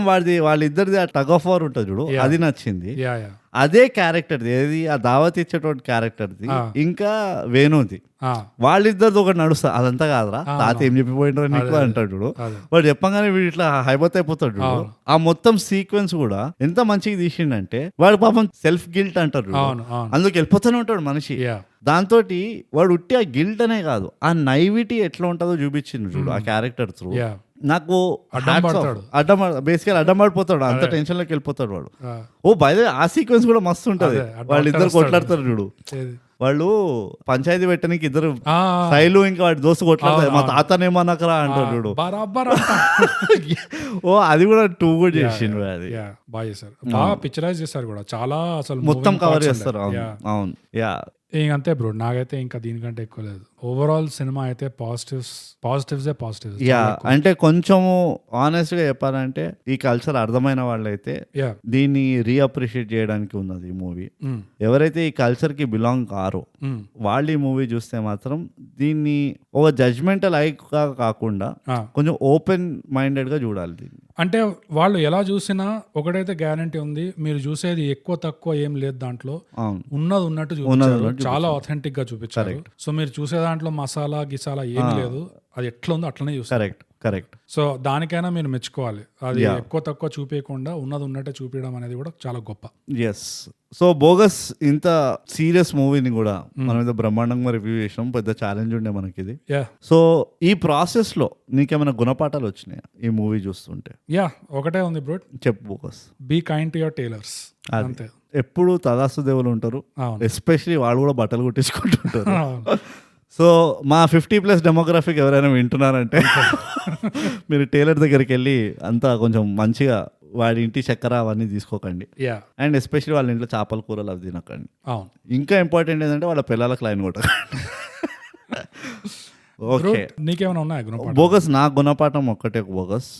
వాళ్ళిద్దరిది ఆ టగ్ ఆఫ్ వార్ ఉంటుంది చూడు, అది నచ్చింది. యా యా అదే క్యారెక్టర్ది, ఏది ఆ దావత్ ఇచ్చేటువంటి క్యారెక్టర్ది ఇంకా వేణుది, వాళ్ళిద్దరిది ఒకటి నడుస్తా. అదంతా కాదురా తాత ఏం చెప్పిపోయిండ్రా నీకు అంటాడు చూడు, వాడు చెప్పగానే వీడు ఇట్లా హైబత్ అయిపోతాడు చూడు. ఆ మొత్తం సీక్వెన్స్ కూడా ఎంత మంచిగా తీసిండంటే వాడు పాపం సెల్ఫ్ గిల్ట్ అంటారు చూడు, అందుకు వెళ్ళిపోతూనే ఉంటాడు మనిషి. దాంతో వాడు ఉట్టి ఆ గిల్ట్ అనే కాదు, ఆ నైవిటీ ఎట్లా ఉంటుందో చూపించింది చూడు ఆ క్యారెక్టర్ త్రూ. నాకు బేసికల్ అడ్డం పడిపోతాడు, అంత టెన్షన్ లోకి వెళ్ళిపోతాడు వాడు. ఓ బై ఆ సీక్వెన్స్ కూడా మస్తు ఉంటది, వాళ్ళిద్దరు కొట్లాడతారు చూడు. వాళ్ళు పంచాయతీ పెట్టడానికి ఇద్దరు శైలు ఇంకా వాడి దోస్తు కొట్లాడతారు, మా తాతనేమన్నాకరా అంటారు చూడు. ఓ అది కూడా టూ కూడా చేసిండు, అది బాగా చేశారు, బాగా పిక్చరైజ్ చేశారు కూడా, చాలా అసలు మొత్తం కవర్ చేస్తారు. అవును యా ఇంకంతే బ్రో, నాకైతే ఇంకా దీనికంటే ఎక్కువ లేదు. ఓవరాల్ సినిమా అయితే పాజిటివ్స్. యా అంటే కొంచెము ఆనెస్ట్ గా చెప్పాలంటే ఈ కల్చర్ అర్థమైన వాళ్ళైతే దీన్ని రీఅప్రిషియేట్ చేయడానికి ఉన్నది ఈ మూవీ. ఎవరైతే ఈ కల్చర్ కి బిలాంగ్ కారో వాళ్ళు ఈ మూవీ చూస్తే మాత్రం దీన్ని ఒక జడ్జ్మెంటల్ ఐగా కాకుండా కొంచెం ఓపెన్ మైండెడ్ గా చూడాలి దీన్ని. అంటే వాళ్ళు ఎలా చూసినా ఒకటైతే గ్యారంటీ ఉంది, మీరు చూసేది ఎక్కువ తక్కువ ఏం లేదు, దాంట్లో ఉన్నది ఉన్నట్టు చూపించారు, చాలా ఆథెంటిక్ గా చూపించారు. సో మీరు చూసే దాంట్లో మసాలా గిసాలా ఏం లేదు, అది ఎట్లా ఉందో అట్లనే చూస్తారు. కరెక్ట్. సో దానికైనా మీరు మెచ్చుకోవాలి, అది ఎక్కువ తక్కువ చూపించకుండా ఉన్నది ఉన్నట్టే చూపించడం అనేది కూడా చాలా గొప్ప. ఎస్. సో బోగస్ ఇంత సీరియస్ మూవీని కూడా మనం ఏదో బ్రహ్మాండంగా రివ్యూ చేసినాం, పెద్ద ఛాలెంజ్ ఉండే మనకి ఇది. సో ఈ ప్రాసెస్ లో నీకేమైనా గుణపాఠాలు వచ్చినాయా ఈ మూవీ చూస్తుంటే? యా ఒకటే ఉంది బ్రో, చెప్పు bogus. Be kind to your tailors. అంతే, ఎప్పుడు తదాస్తు దేవులు ఉంటారు, ఎస్పెషలీ వాళ్ళు కూడా బట్టలు కుట్టించుకుంటుంటారు. సో మా 50+ డెమోగ్రఫీకి ఎవరైనా వింటున్నారంటే మీరు టైలర్ దగ్గరికి వెళ్ళి అంతా కొంచెం మంచిగా వాడి ఇంటి చక్కెర అవన్నీ తీసుకోకండి, అండ్ ఎస్పెషల్లీ వాళ్ళ ఇంట్లో చేపల కూరలు అవి తినకండి. ఇంకా ఇంపార్టెంట్ ఏంటంటే వాళ్ళ పిల్లలకు లైన్ కొట్టకండి. ఓకే, నీకేమైనా ఉన్నాయా బోగస్? నా గుణపాఠం ఒక్కటే బోగస్,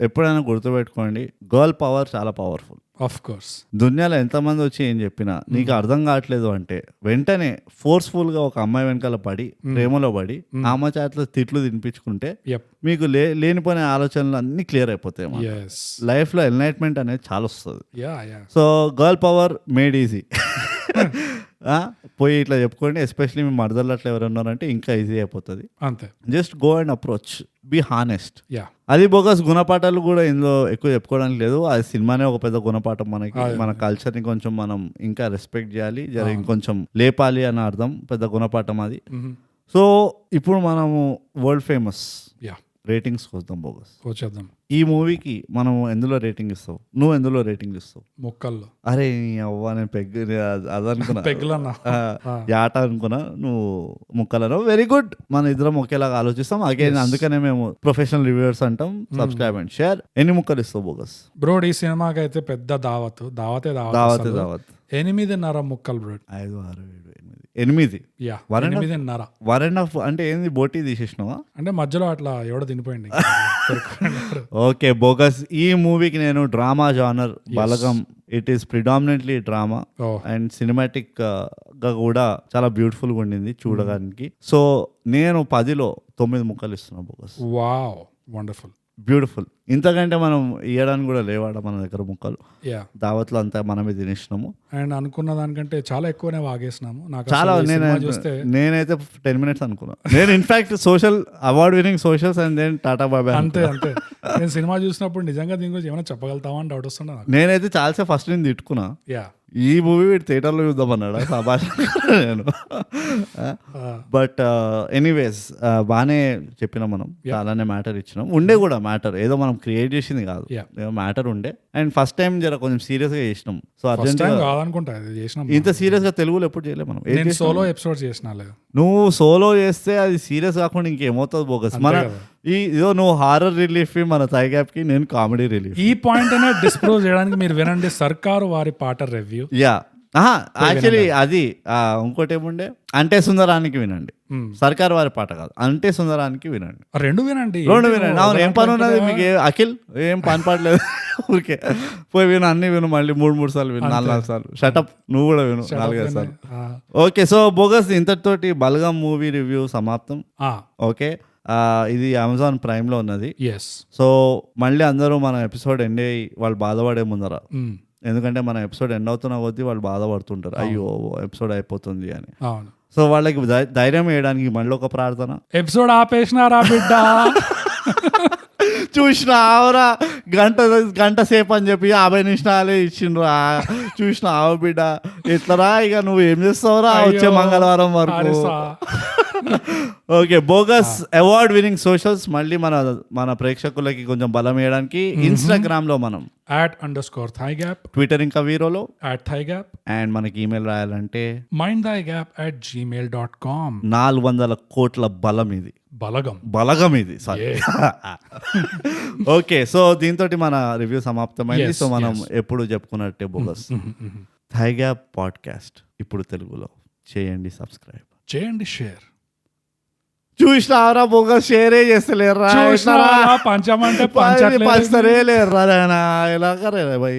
ఎప్పుడైనా గుర్తుపెట్టుకోండి, గర్ల్ పవర్ చాలా పవర్ఫుల్. ఆఫ్ కోర్స్, దునియాలో ఎంతమంది వచ్చి ఏం చెప్పినా నీకు అర్థం కావట్లేదు అంటే వెంటనే ఫోర్స్ఫుల్ గా ఒక అమ్మాయి వెనకాల పడి ప్రేమలో పడి ఆమె చేతిలో తిట్లు తినిపించుకుంటే మీకు లేనిపోయిన ఆలోచనలు అన్ని క్లియర్ అయిపోతాయి. లైఫ్ లో ఎన్లైట్మెంట్ అనేది చాలా వస్తుంది. So girl power made easy. పోయి ఇట్లా చెప్పుకోండి, ఎస్పెషల్లీ మీ మరదలు అట్లా ఎవరు ఉన్నారంటే ఇంకా ఈజీ అయిపోతుంది. అంతే, just go and approach, be honest. అది బోగస్. గుణపాఠాలు కూడా ఇందులో ఎక్కువ చెప్పుకోవడానికి లేదు, అది సినిమానే ఒక పెద్ద గుణపాఠం మనకి. మన కల్చర్ ని కొంచెం మనం ఇంకా రెస్పెక్ట్ చేయాలి, ఇంకొంచెం లేపాలి అని అర్థం, పెద్ద గుణపాఠం అది. సో ఇప్పుడు మనము వరల్డ్ ఫేమస్ రేటింగ్స్ వద్దాం బోగస్. వచ్చేద్దాం. ఈ మూవీకి మనం ఎందులో రేటింగ్ ఇస్తావు? నువ్వు ఎందులో రేటింగ్ ఇస్తావు? ముక్కల్లో. అరే అవ్వ, నేను అదనుకున్నా యాట అనుకున్నా, నువ్వు ముక్కలను. వెరీ గుడ్, మన ఇద్దరం ఒకేలాగా ఆలోచిస్తాం. అగైన్ అందుకనే మేము ప్రొఫెషనల్ రివ్యూవర్స్ అంటాం. Subscribe and share. ఎన్ని ముక్కలు ఇస్తావు బోగస్? బ్రోడ్ ఈ సినిమాకి అయితే పెద్ద దావత్ 8.5 ముక్కలు బ్రోడ్. 5, 6, 7, 8. 8.5. 1.5 అంటే ఏంది? బోటీ తీసేసినావా? అంటే మధ్యలో అట్లా ఎవడో తినిపోయింది. ఓకే బోగస్, ఈ మూవీకి నేను drama genre Balagam it is predominantly drama Oh. And cinematic గా కూడా చాలా బ్యూటిఫుల్ గా ఉండింది చూడడానికి. సో నేను 10లో 9 ముక్కలు ఇస్తున్నా బోగస్. Wow, wonderful. బ్యూటిఫుల్. ఇంతకంటే మనం ఇవ్వడానికి కూడా లేవాడ మన దగ్గర ముక్కలు. యా, దావత్లో అంతా మనమే తినేసినాము. అండ్ అనుకున్న దానికంటే చాలా ఎక్కువనే వాగేసినాము. నాకు చాలా అసలు ఈ సినిమా చూస్తే నేనైతే 10 minutes అనుకున్నా. నేను in fact social award winning socials and then tata bye bye. అంతే అంతే. నేను సినిమా చూసినప్పుడు నిజంగా దీని గురించి ఏమైనా చెప్పగలుగుతావా అని డౌట్ వస్తుండే నాకు. నేనైతే చాలాసేపు ఫస్ట్ నేను తిట్టుకున్నా, యా, ఈ మూవీ వీడు థియేటర్లో చూద్దామన్నాడా సభాష్ నేను. బట్ ఎనీవేస్ బాగానే చెప్పినాం మనం, చాలానే మ్యాటర్ ఇచ్చినాం. ఉండే కూడా మ్యాటర్ ఏదో మనం క్రియేట్ చేసింది కాదు, ఏదో మ్యాటర్ ఉండే. అండ్ ఫస్ట్ టైం జర కొంచెం సీరియస్గా చేసినాం. సో అర్జెంట్ కాదనుకుంటా ఇది చేసినాం. ఇంత సీరియస్గా తెలుగులో ఎప్పుడు చేయలేము మనం. నేను సోలో ఎపిసోడ్ చేసిన లేదు. నువ్వు సోలో చేస్తే అది సీరియస్ కాకుండా ఇంకేమవుతుంది బోగస్. మన ఇదో నువ్వు హారర్ రిలీఫ్ మన థై గ్యాప్ కి, నేను కామెడీ రిలీఫ్. ఈ పాయింట్ అయినా డిస్ప్రూవ్ చేయడానికి మీరు వినండి సర్కారు వారి పాట రివ్యూ. యా, యాక్చువల్లీ అది ఇంకోటి ఏముండే, అంటే సుందరానికి వినండి. సర్కార్ వారి పాట కాదు, అంటే సుందరానికి వినండి. రెండు వినండి. అవును, ఏం పని ఉన్నది మీకు అఖిల్? ఏం పని పాటలేదు, ఊరికే పోయి విను, అన్ని విను, మళ్ళీ 3 సార్లు విను, 4 సార్లు. షటప్, నువ్వు కూడా విను 4-5 సార్లు. ఓకే, సో బోగస్ ఇంతటితోటి బల్గం మూవీ రివ్యూ సమాప్తం. ఓకే, ఇది అమెజాన్ ప్రైమ్ లో ఉన్నది. సో మళ్ళీ అందరూ మన ఎపిసోడ్ ఎండ్ అయ్యి వాళ్ళు బాధపడే ముందర, ఎందుకంటే మన ఎపిసోడ్ ఎండ్ అవుతున్న కొద్దీ వాళ్ళు బాధపడుతుంటారు, అయ్యో ఎపిసోడ్ అయిపోతుంది అని. సో వాళ్ళకి ధైర్యం వేయడానికి మళ్ళీ ఒక ప్రార్థన, ఎపిసోడ్ ఆపేసినారా బిడ్డ, చూసినావురా గంట సేపు అని చెప్పి 50 నిమిషాలే ఇచ్చిండ్రా, చూసినావు బిడ్డ ఎట్లరా, ఇక నువ్వు ఏం చేస్తావురా వచ్చే మంగళవారం వరకు. Okay, bogus award winning socials మళ్ళీ మన ప్రేక్షకులకి కొంచెం బలం వేయడానికి ఇన్స్టాగ్రామ్ లో మనం @_thigap, ట్విట్టర్ ఇంకా వీరోలో @thigap, అండ్ మనకి ఈమెయిల్ రాయాలంటే mindthigap@gmail.com. 400 కోట్ల బలం ఇది, బలగం ఇది, సారీ. ఓకే, సో దీంతో మన రివ్యూ సమాప్తమైంది. సో మనం ఎప్పుడు చెప్పుకున్నట్టే బోగస్ థై గ్యాప్ పాడ్కాస్ట్ ఇప్పుడు తెలుగులో చేయండి, సబ్స్క్రైబ్ చేయండి, షేర్. చూసినారా బోగస్, షేరే చేస్తలేరా, పంచమంటే పంచరే లేరా, ఎలాగ రే భయ్.